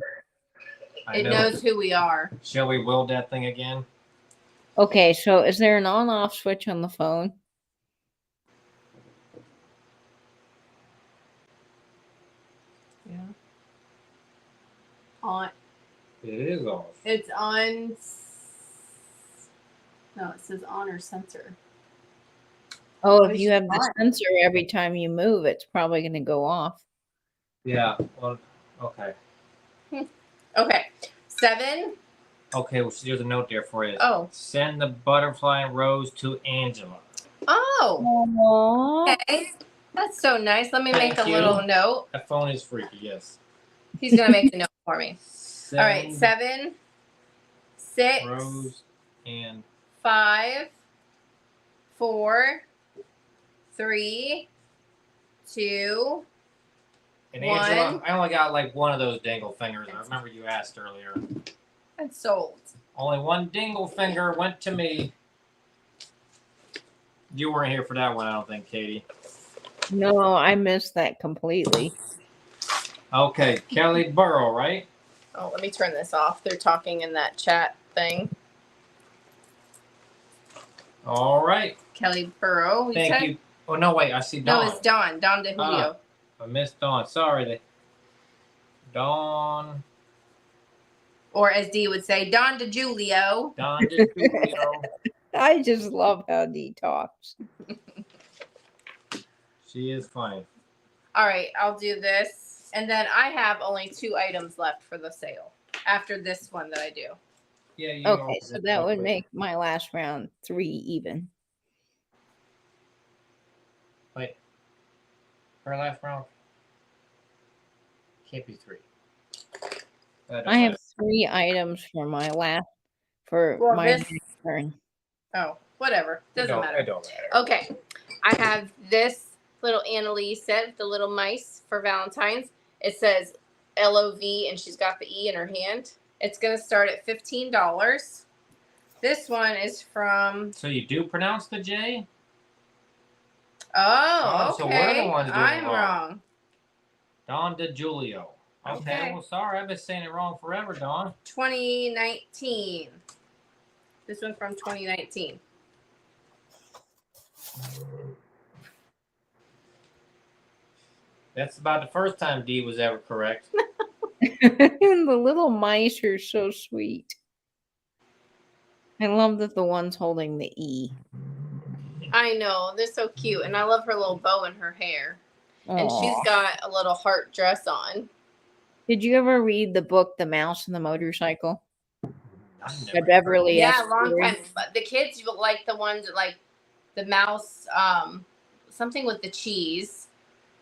It knows who we are. Shall we weld that thing again? Okay, so is there an on-off switch on the phone? Yeah. On. It is off. It's on. No, it says on or sensor. Oh, if you have the sensor every time you move, it's probably going to go off. Yeah. Well, okay. Okay. 7. Okay, well, there's a note there for you. Oh. Send the butterfly rose to Angela. Oh. Okay. That's so nice. Let me make a little note. That phone is freaky, yes. He's going to make a note for me. All right. 7, 6. Rose and 5, 4, 3, 2, and Angela, I only got like one of those dingle fingers. I remember you asked earlier. And sold. Only one dingle finger went to me. You weren't here for that one, I don't think, Katie. No, I missed that completely. Okay, Kelly Burrow, right? Oh, let me turn this off. They're talking in that chat thing. All right. Kelly Burrow. Thank you. Oh, no, wait. I see Dawn. No, it's Dawn. Dawn DeJulio. I missed Dawn. Sorry. Dawn. Or as Dee would say, Dawn DeJulio. Dawn DeJulio. I just love how Dee talks. She is funny. All right. I'll do this. And then I have only 2 items left for the sale after this one that I do. Yeah. Okay, so that would make my last round 3 even. Wait. Her last round can't be 3. I have 3 items for my last my turn. Oh, whatever. Doesn't matter. It don't matter. Okay. I have this little Annalise set with the little mice for Valentine's. It says LOV and she's got the E in her hand. It's going to start at $15. This one is from... So you do pronounce the J? Oh, okay. So we're the ones doing I'm wrong. Dawn DeJulio. Okay, well, sorry. I've been saying it wrong forever, Dawn. 2019. This one's from 2019. That's about the first time Dee was ever correct. The little mice are so sweet. I love that the one's holding the E. I know. They're so cute. And I love her little bow in her hair. Aww. And she's got a little heart dress on. Did you ever read the book The Mouse and the Motorcycle? By Beverly S. Yeah, a long time. But the kids like the ones that like the mouse, something with the cheese.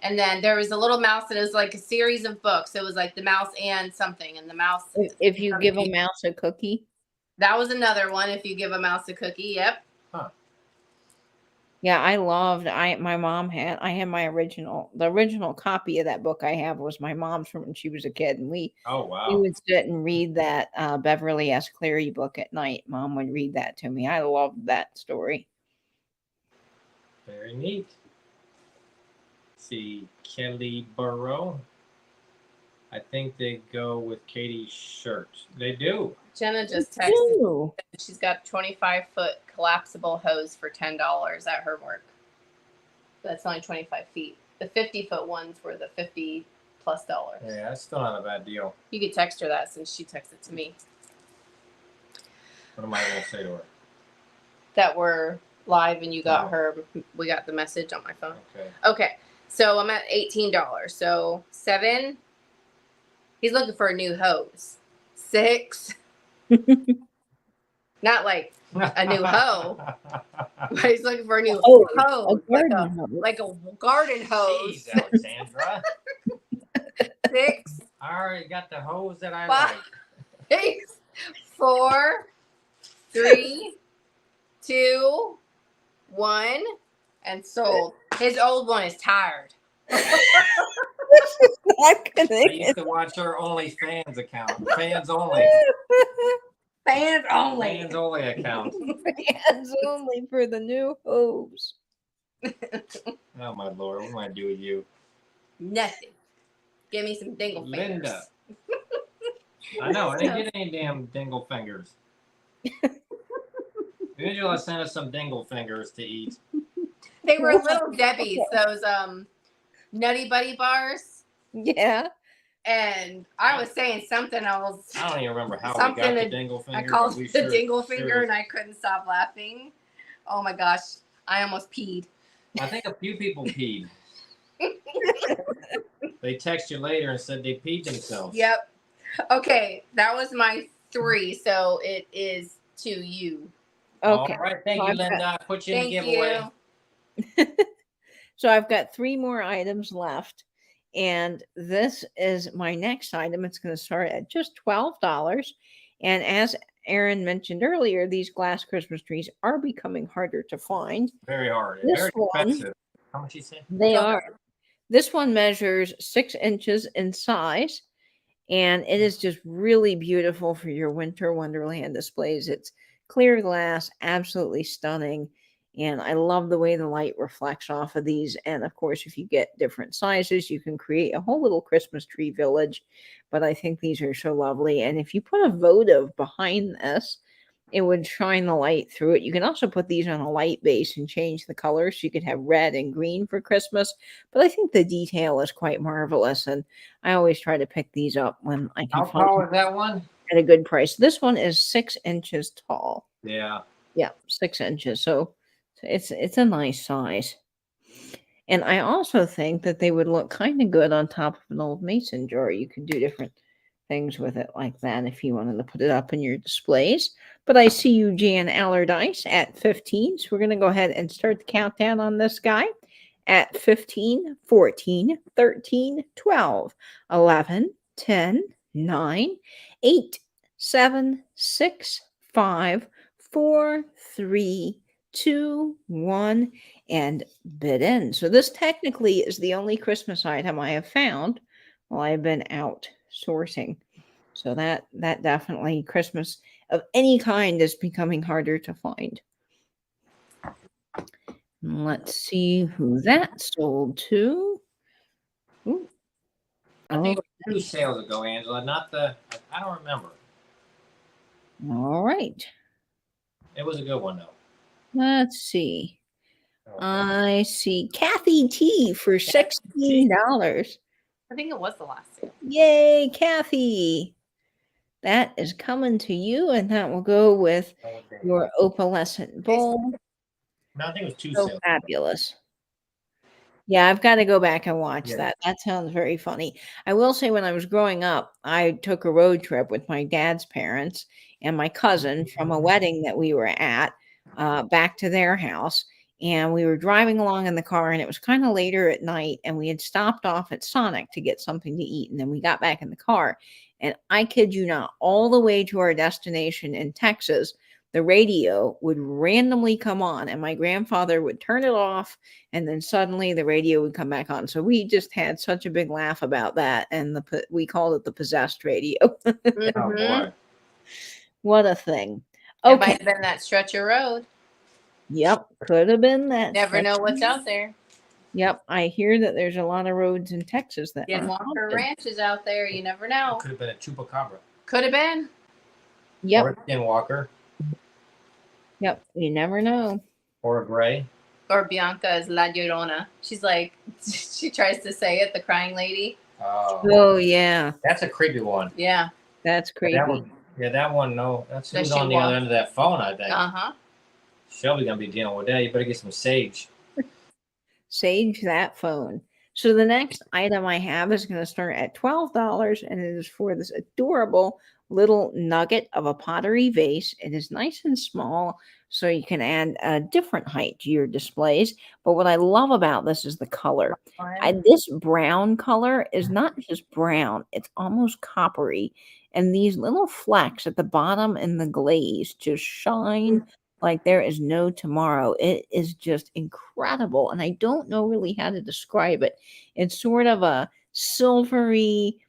And then there was a little mouse and it was like a series of books. It was like the mouse and something. And the mouse. If you give a mouse a cookie. That was another one. If you give a mouse a cookie. Yep. Huh. Yeah, I had my the original copy of that book I have was my mom's from when she was a kid. And we would sit and read that Beverly S. Cleary book at night. Mom would read that to me. I loved that story. Very neat. see, Kelly Burrow. I think they go with Katie's shirt. They do. Jenna just texted. Ooh. She's got 25-foot collapsible hose for $10 at her work. That's only 25 feet. The 50-foot ones were the $50+ dollars. Yeah, that's still not a bad deal. You could text her that since she texted to me. What am I going to say to her? That we're live and you got her. We got the message on my phone. Okay. Okay, so I'm at $18. So 7. He's looking for a new hose. 6. Not like a new hoe, but he's looking for a new hose, like a garden hose. Jeez, Alexandra. 6. I already got the hose that I 5, like. 4, 3, 2, 1, and sold. His old one is tired. Not I used to watch her OnlyFans account. Fans only. Fans only. Fans only account. Fans only for the new hose. Oh my lord, what am I do with you? Nothing. Give me some dingle fingers. Linda. I know, I didn't get any damn dingle fingers. Angela sent us some dingle fingers to eat. They were Little Debbie's, those Nutty Buddy bars. Yeah. And I was saying something else. I don't even remember how we got the dingle finger. I called it the dingle finger and I couldn't stop laughing. Oh my gosh. I almost peed. I think a few people peed. They text you later and said they peed themselves. Yep. Okay. That was my 3. So it is to you. Okay. All right. Thank you, Linda. I put you in the giveaway. So I've got 3 more items left. And this is my next item. It's going to start at just $12. And as Aaron mentioned earlier, these glass Christmas trees are becoming harder to find. Very hard. This Very one, expensive. How much you say? They are. This one measures 6 inches in size. And it is just really beautiful for your winter wonderland displays. It's clear glass, absolutely stunning. And I love the way the light reflects off of these. And of course, if you get different sizes, you can create a whole little Christmas tree village. But I think these are so lovely. And if you put a votive behind this, it would shine the light through it. You can also put these on a light base and change the colors. So you could have red and green for Christmas. But I think the detail is quite marvelous. And I always try to pick these up when I can find tall is that one? At a good price. This one is 6 inches tall. Yeah. Yeah, 6 inches. So it's a nice size. And I also think that they would look kind of good on top of an old mason jar. You could do different things with it like that if you wanted to put it up in your displays. But I see you, Jan Allardyce, at 15. So we're going to go ahead and start the countdown on this guy at 15, 14, 13, 12, 11, 10, 9, 8, 7, 6, 5, 4, 3, 2, 1, and bid in. So this technically is the only Christmas item I have found while I've been out sourcing. So that definitely, Christmas of any kind is becoming harder to find. Let's see who that sold to. Ooh. I think it was 2 sales ago, Angela, not the, I don't remember. All right. It was a good one, though. Let's see. I see Kathy T for $16. I think it was the last sale. Yay, Kathy. That is coming to you, and that will go with your opalescent bowl. No, I think it was 2 So sales. fabulous. Yeah, I've got to go back and watch that. That sounds very funny. I will say when I was growing up, I took a road trip with my dad's parents and my cousin from a wedding that we were at back to their house. And we were driving along in the car, and it was kind of later at night, and we had stopped off at Sonic to get something to eat. And then we got back in the car, and I kid you not, all the way to our destination in Texas, the radio would randomly come on, and my grandfather would turn it off, and then suddenly the radio would come back on. So we just had such a big laugh about that, and we called it the possessed radio. Oh, boy. What a thing. Okay. It might have been that stretch of road. Yep, could have been that. Never know what's out there. Yep, I hear that there's a lot of roads in Texas that Skinwalker haunted. Ranch is out there. You never know. Could have been a chupacabra. Could have been. Yep, Or a skinwalker. yep. You never know. Or a gray. Or Bianca is La Llorona. She's like, she tries to say it, the crying lady. Oh. Oh yeah, That's a creepy one. Yeah. that's creepy. That one, no. That's The who's on the other end of that phone, I think. Uh-huh. Shelby's going to be dealing with that. You better get some sage. Sage that phone. So the next item I have is going to start at $12, and it is for this adorable little nugget of a pottery vase. It is nice and small, so you can add a different height to your displays. But what I love about this is the color. This brown color is not just brown, it's almost coppery. And these little flecks at the bottom in the glaze just shine like there is no tomorrow. It is just incredible. And I don't know really how to describe it. It's sort of a silvery,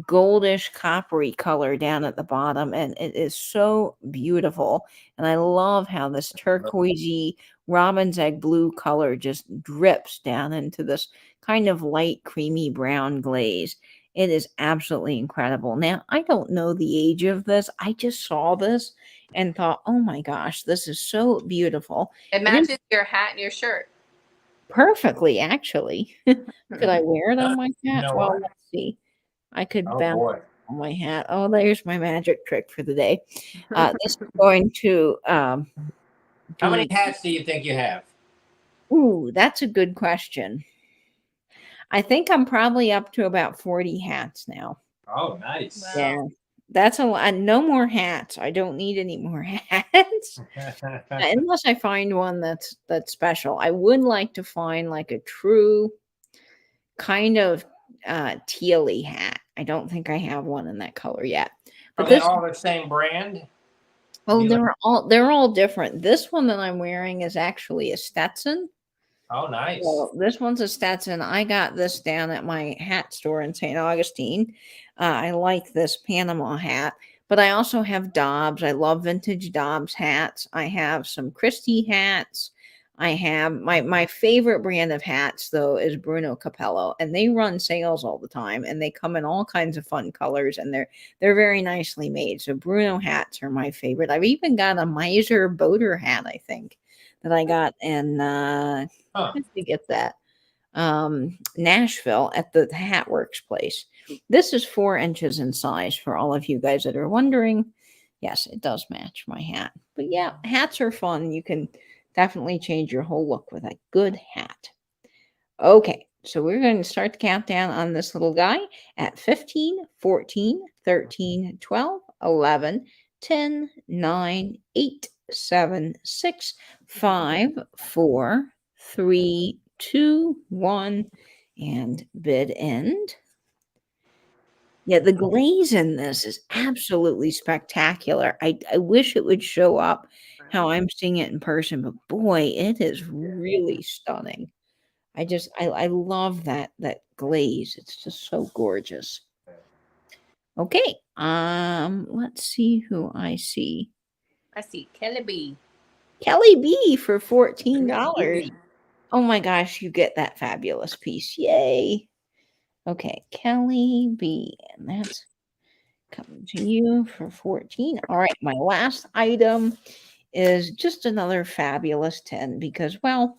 goldish, coppery color down at the bottom. And it is so beautiful. And I love how this turquoisey robin's egg blue color just drips down into this kind of light, creamy brown glaze. It is absolutely incredible. Now, I don't know the age of this. I just saw this and thought, oh my gosh, this is so beautiful. It matches your hat and your shirt. Perfectly, actually. Could I wear it on my hat? know Well, what? let's see. I could Oh, bounce boy. on my hat. Oh, there's my magic trick for the day. This is going to How many hats do you think you have? Ooh, that's a good question. I think I'm probably up to about 40 hats now. Oh, nice. Wow. Yeah. That's a lot. No more hats. I don't need any more hats. Unless I find one that's special. I would like to find like a true kind of tealy hat. I don't think I have one in that color yet. Are But they this all the same brand? oh, You they're all different. This one that I'm wearing is actually a Stetson. Oh, nice. Well, this one's a Stetson. I got this down at my hat store in St. Augustine. I like this Panama hat, but I also have Dobbs. I love vintage Dobbs hats. I have some Christie hats. I have my favorite brand of hats, though, is Bruno Capello, and they run sales all the time, and they come in all kinds of fun colors, and they're very nicely made. So Bruno hats are my favorite. I've even got a Miser Boater hat, I think, that I got in Huh. to get that Nashville at the Hat Works place. This is 4 inches in size for all of you guys that are wondering. Yes, it does match my hat. But yeah, hats are fun. You can definitely change your whole look with a good hat. Okay, so we're going to start the countdown on this little guy at 15, 14, 13, 12, 11, 10, 9, 8, 7, 6, 5, 4, 3, 2, 1, and bid end. Yeah, the glaze in this is absolutely spectacular. I wish it would show up how I'm seeing it in person, but boy, it is really stunning. I love that glaze. It's just so gorgeous. Okay, let's see who I see. I see Kelly B. Kelly B for $14. Oh my gosh, you get that fabulous piece. Yay. Okay, Kelly B. And that's coming to you for 14. All right, my last item is just another fabulous 10 because, well,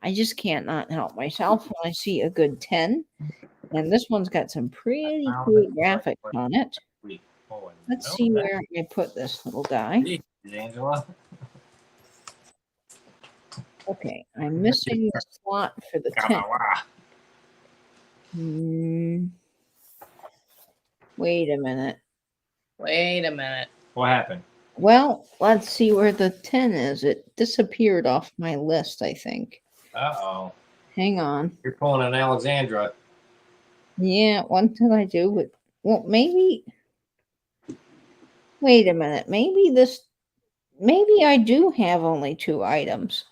I just can't not help myself when I see a good 10. And this one's got some pretty cool graphics on it. Let's see where I put this little guy. Angela. Okay, I'm missing the slot for the 10. Wait a minute. Wait a minute. What happened? Well, let's see where the 10 is. It disappeared off my list, I think. Uh-oh. Hang on. You're pulling an Alexandra. Yeah, what did I do with... Well, maybe... Wait a minute. Maybe I do have only 2 items.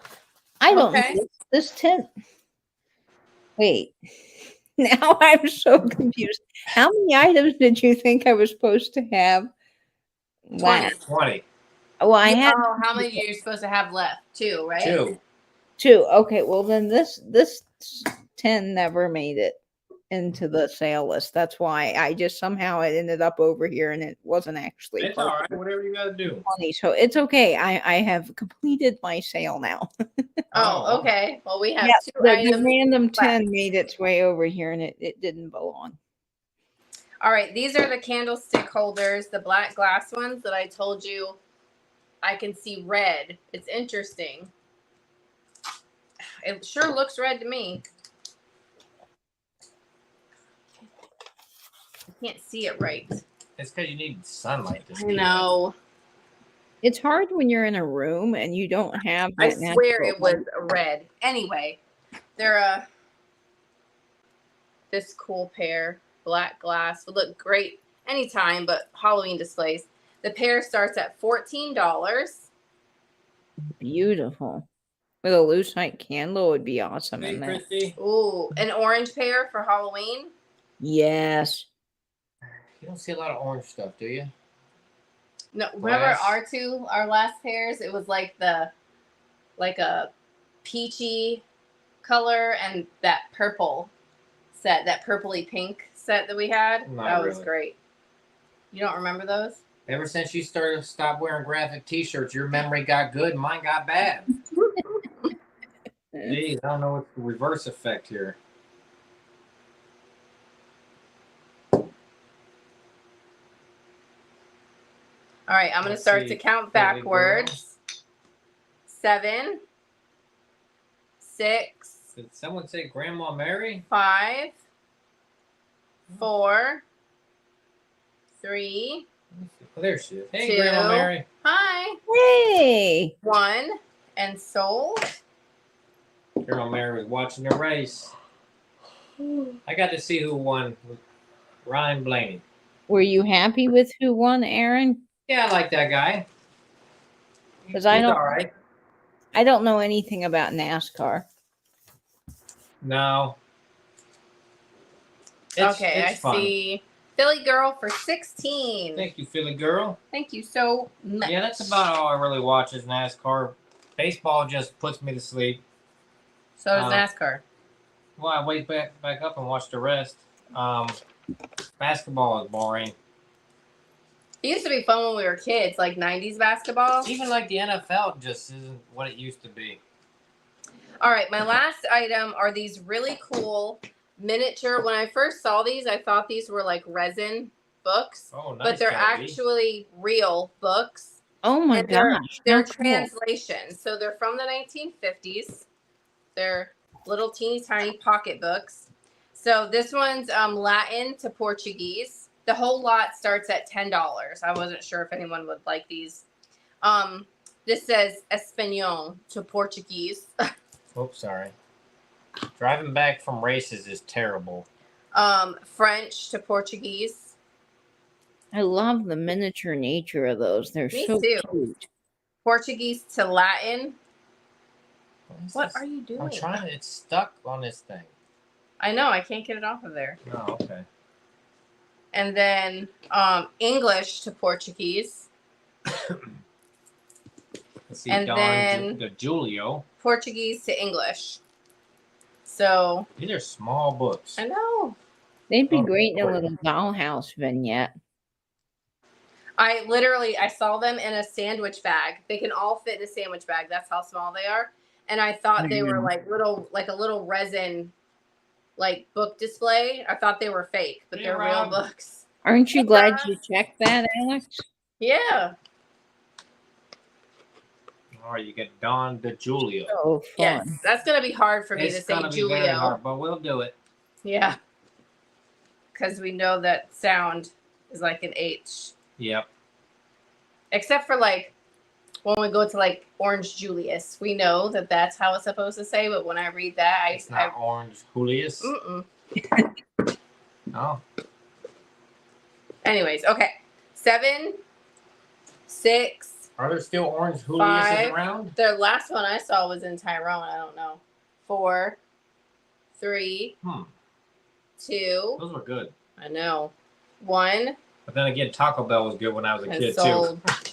I don't know. This 10... Wait. Now I'm so confused. How many items did you think I was supposed to have? 20. Well, I had... Oh, how many are you supposed to have left? 2, right? 2. 2. Okay, well then this 10 never made it into the sale list. That's why I just somehow it ended up over here and it wasn't actually It's part all of right. Whatever you got to do. the money. So it's okay. I have completed my sale now. Oh, okay. Well, we have Yeah, two the items. random left. 10 made its way over here and it didn't belong. All right, these are the candlestick holders, the black glass ones that I told you I can see red. It's interesting. It sure looks red to me. I can't see it right. It's because you need sunlight to see I know. It's hard when you're in a room and you don't have I that swear natural it was light. red. Anyway, they're this cool pair, black glass, would look great anytime, but Halloween displays. The pair starts at $14. Beautiful. With a loose light candle would be awesome Hey, in there. Christy. Ooh, an orange pair for Halloween. Yes. You don't see a lot of orange stuff, do you? No, remember Glass. our last pairs? It was like a peachy color and that purple set, that purpley pink set that we had. Not That was really. great. You don't remember those? Ever since you stopped wearing graphic T-shirts, your memory got good and mine got bad. Geez, I don't know what's the reverse effect here. All right, I'm going to Let's start see. to count There we backwards. 7, 6, Did someone say Grandma Mary? 5, 4, 3. Oh, there she is. Hey, 2. Grandma Mary. Hi. Hey. 1 and sold. Grandma Mary was watching the race. I got to see who won. Ryan Blaney. Were you happy with who won, Aaron? Yeah, I like that guy. Because He's all right. I don't know anything about NASCAR. No. Okay, I it's fun. see Philly Girl for 16. Thank you, Philly girl. Thank you so much. Yeah, that's about all I really watch is NASCAR. Baseball just puts me to sleep. So does NASCAR. Well, I wake back up and watch the rest. Basketball is boring. It used to be fun when we were kids, like 90s basketball. Even like the NFL just isn't what it used to be. All right, my last item are these really cool miniature. When I first saw these, I thought these were like resin books. Oh, nice. But they're Gabby. actually real books. Oh my And gosh. They're how cool. translations. So they're from the 1950s. They're little teeny tiny pocket books. So this one's Latin to Portuguese. The whole lot starts at $10. I wasn't sure if anyone would like these. This says Espanol to Portuguese. Oops, sorry. Driving back from races is terrible. French to Portuguese. I love the miniature nature of those. They're Me so too. cute. Portuguese to Latin. What this? are you doing? I'm trying to. It's stuck on this thing. I know. I can't get it off of there. Oh, okay. And then English to Portuguese. Let's see. And then the Julio. Portuguese to English. So These are small books. I know. They'd be Oh, great in a boy. little dollhouse vignette. I saw them in a sandwich bag. They can all fit in a sandwich bag. That's how small they are. And I thought they were like a little resin, like book display. I thought they were fake, but they're real books. Aren't you Hey, glad Ross. you checked that, Alex? Yeah. All right, you get Don DeJulio. Oh, fun. Yes. That's gonna be hard for me It's to say gonna be very Julio. hard, but we'll do it. Yeah. Because we know that sound is like an H. Yep. Except for like when we go to like Orange Julius, we know that that's how it's supposed to say. But when I read that, It's not Orange Julius. Oh. Anyways, okay. 7, 6. Are there still Orange Julius 5. around? The last one I saw was in Tyrone. I don't know. 4, 3, 2. Those were good. I know. 1. But then again, Taco Bell was good when I was a And kid sold. too.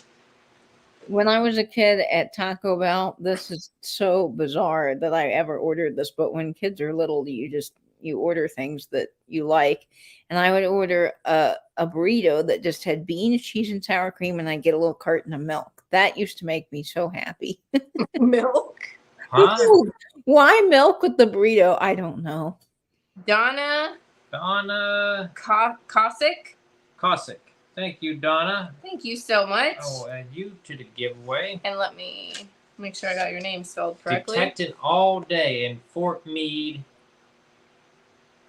when I was a kid at Taco Bell, this is so bizarre that I ever ordered this, but when kids are little, you order things that you like. And I would order a burrito that just had beans, cheese, and sour cream, and I'd get a little carton of milk. That used to make me so happy. Milk. Huh? Why milk with the burrito? I don't know. Donna Cossack. Cossack. Thank you, Donna. Thank you so much. I will add you to the giveaway. And let me make sure I got your name spelled correctly. Detected all day in Fort Meade.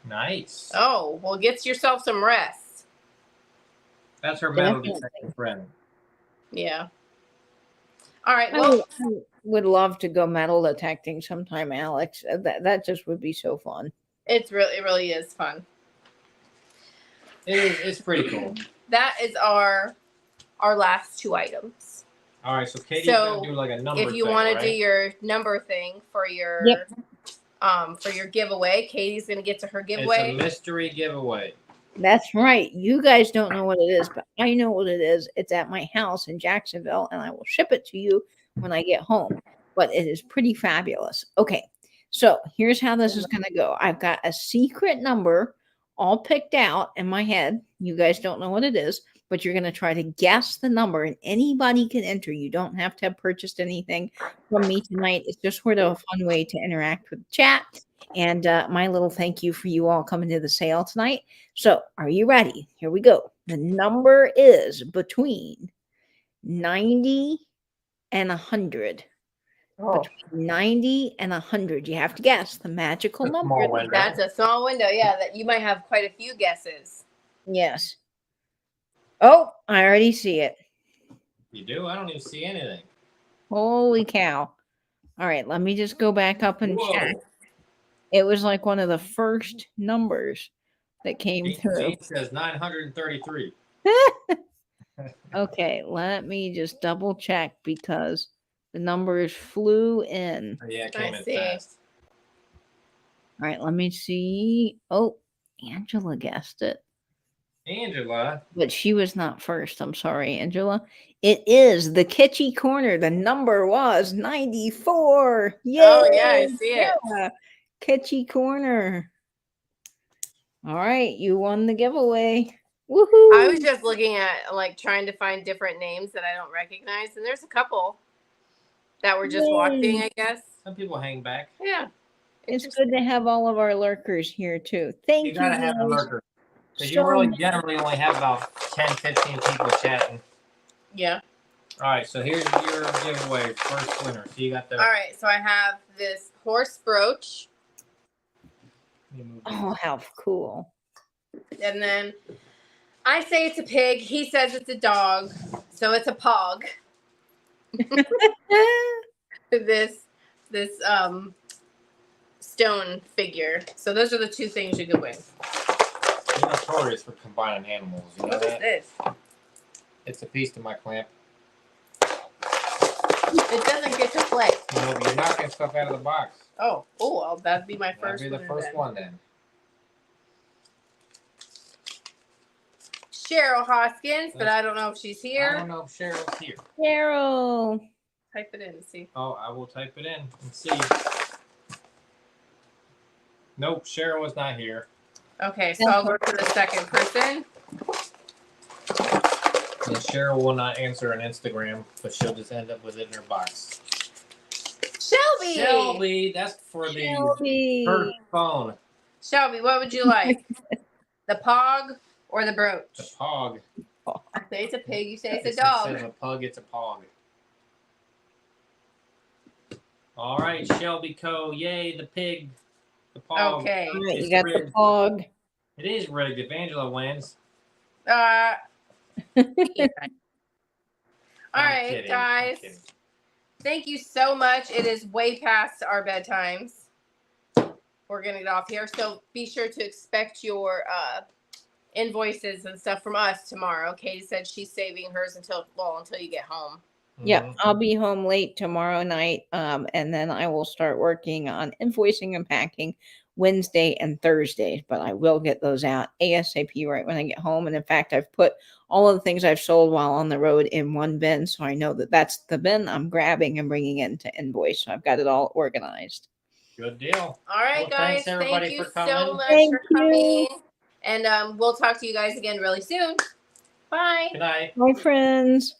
Nice. Oh, well, get yourself some rest. That's her metal Definitely. detecting friend. Yeah. All right. I Well, would love to go metal detecting sometime, Alex. That just would be so fun. it really is fun. It's pretty cool. That is our last two items. All right, so Katie's So, gonna do like a number. If you thing, want to right? do your number thing for your giveaway, Katie's gonna get to her giveaway. It's a mystery giveaway. That's right. You guys don't know what it is, but I know what it is. It's at my house in Jacksonville, and I will ship it to you when I get home. But it is pretty fabulous. Okay, so here's how this is going to go. I've got a secret number all picked out in my head. You guys don't know what it is, but you're going to try to guess the number, and anybody can enter. You don't have to have purchased anything from me tonight. It's just sort of a fun way to interact with the chat. And my little thank you for you all coming to the sale tonight. So, are you ready? Here we go. The number is between 90 and 100. Oh, Between 90 and 100. You have to guess the magical A number. small window. that's a small window. Yeah, that you might have quite a few guesses. Yes. Oh, I already see it. You do? I don't even see anything. Holy cow. All right, let me just go back up and Whoa. check. It was like one of the first numbers that came through. Gene says 933. Okay, let me just double check because the numbers flew in. Yeah, it I came in see. fast. All right, let me see. Oh, Angela guessed it, Angela. but she was not first. I'm sorry, Angela. It is the Kitschy Corner. The number was 94. Yay! Oh, yeah, I see it. Yeah. Kitschy Corner. All right, you won the giveaway. Woohoo! I was just looking at like trying to find different names that I don't recognize, and there's a couple that were just watching, I guess. Some people hang back. Yeah. It's good to have all of our lurkers here too. Thank you. You gotta have a guys lurker. Because so you really much. generally only have about 10, 15 people chatting. Yeah. All right, so here's your giveaway. First winner. So you got the. All right, so I have this horse brooch, Let me move Oh, how cool. and then I say it's a pig. He says it's a dog, so it's a pog. This stone figure. So those are the two things you could win. You're notorious for combining animals. You know What is that? this? It's a piece to my clamp. It doesn't get to play. You know, you're knocking stuff out of the box. Oh, well, that'd be my That'd first be the winner first then. one then. Cheryl Hoskins, but I don't know if she's I here. don't know if Cheryl's here. Carol. Type it in and see. Oh, I will type it in and see. Nope, Cheryl was not here. Okay, so I'll go to the second person. And Cheryl will not answer on Instagram, but she'll just end up with it in her box. Shelby! Shelby, that's for the Shelby. her phone. Shelby, what would you like? The pog or the brooch? The pog. I say it's a pig, you say it's a Instead dog. of a pug, it's a pog. All right, Shelby Co. Yay, the pig. The pog. Okay. All right, you It's got rigged. the pog. It is rigged if Angela wins. Yeah. All I'm right, kidding, I'm guys. kidding. Thank you so much. It is way past our bedtimes. We're going to get off here. So be sure to expect your invoices and stuff from us tomorrow. Katie said she's saving hers until you get home. Yeah, Mhm. I'll be home late tomorrow night, and then I will start working on invoicing and packing Wednesday and Thursday, but I will get those out ASAP right when I get home. And in fact, I've put all of the things I've sold while on the road in one bin, so I know that that's the bin I'm grabbing and bringing in to invoice. So I've got it all organized. Good deal. All right, Well, guys. thanks everybody Thank you for coming. so much Thank for you. coming. And we'll talk to you guys again really soon. Bye. Good night. Bye, friends.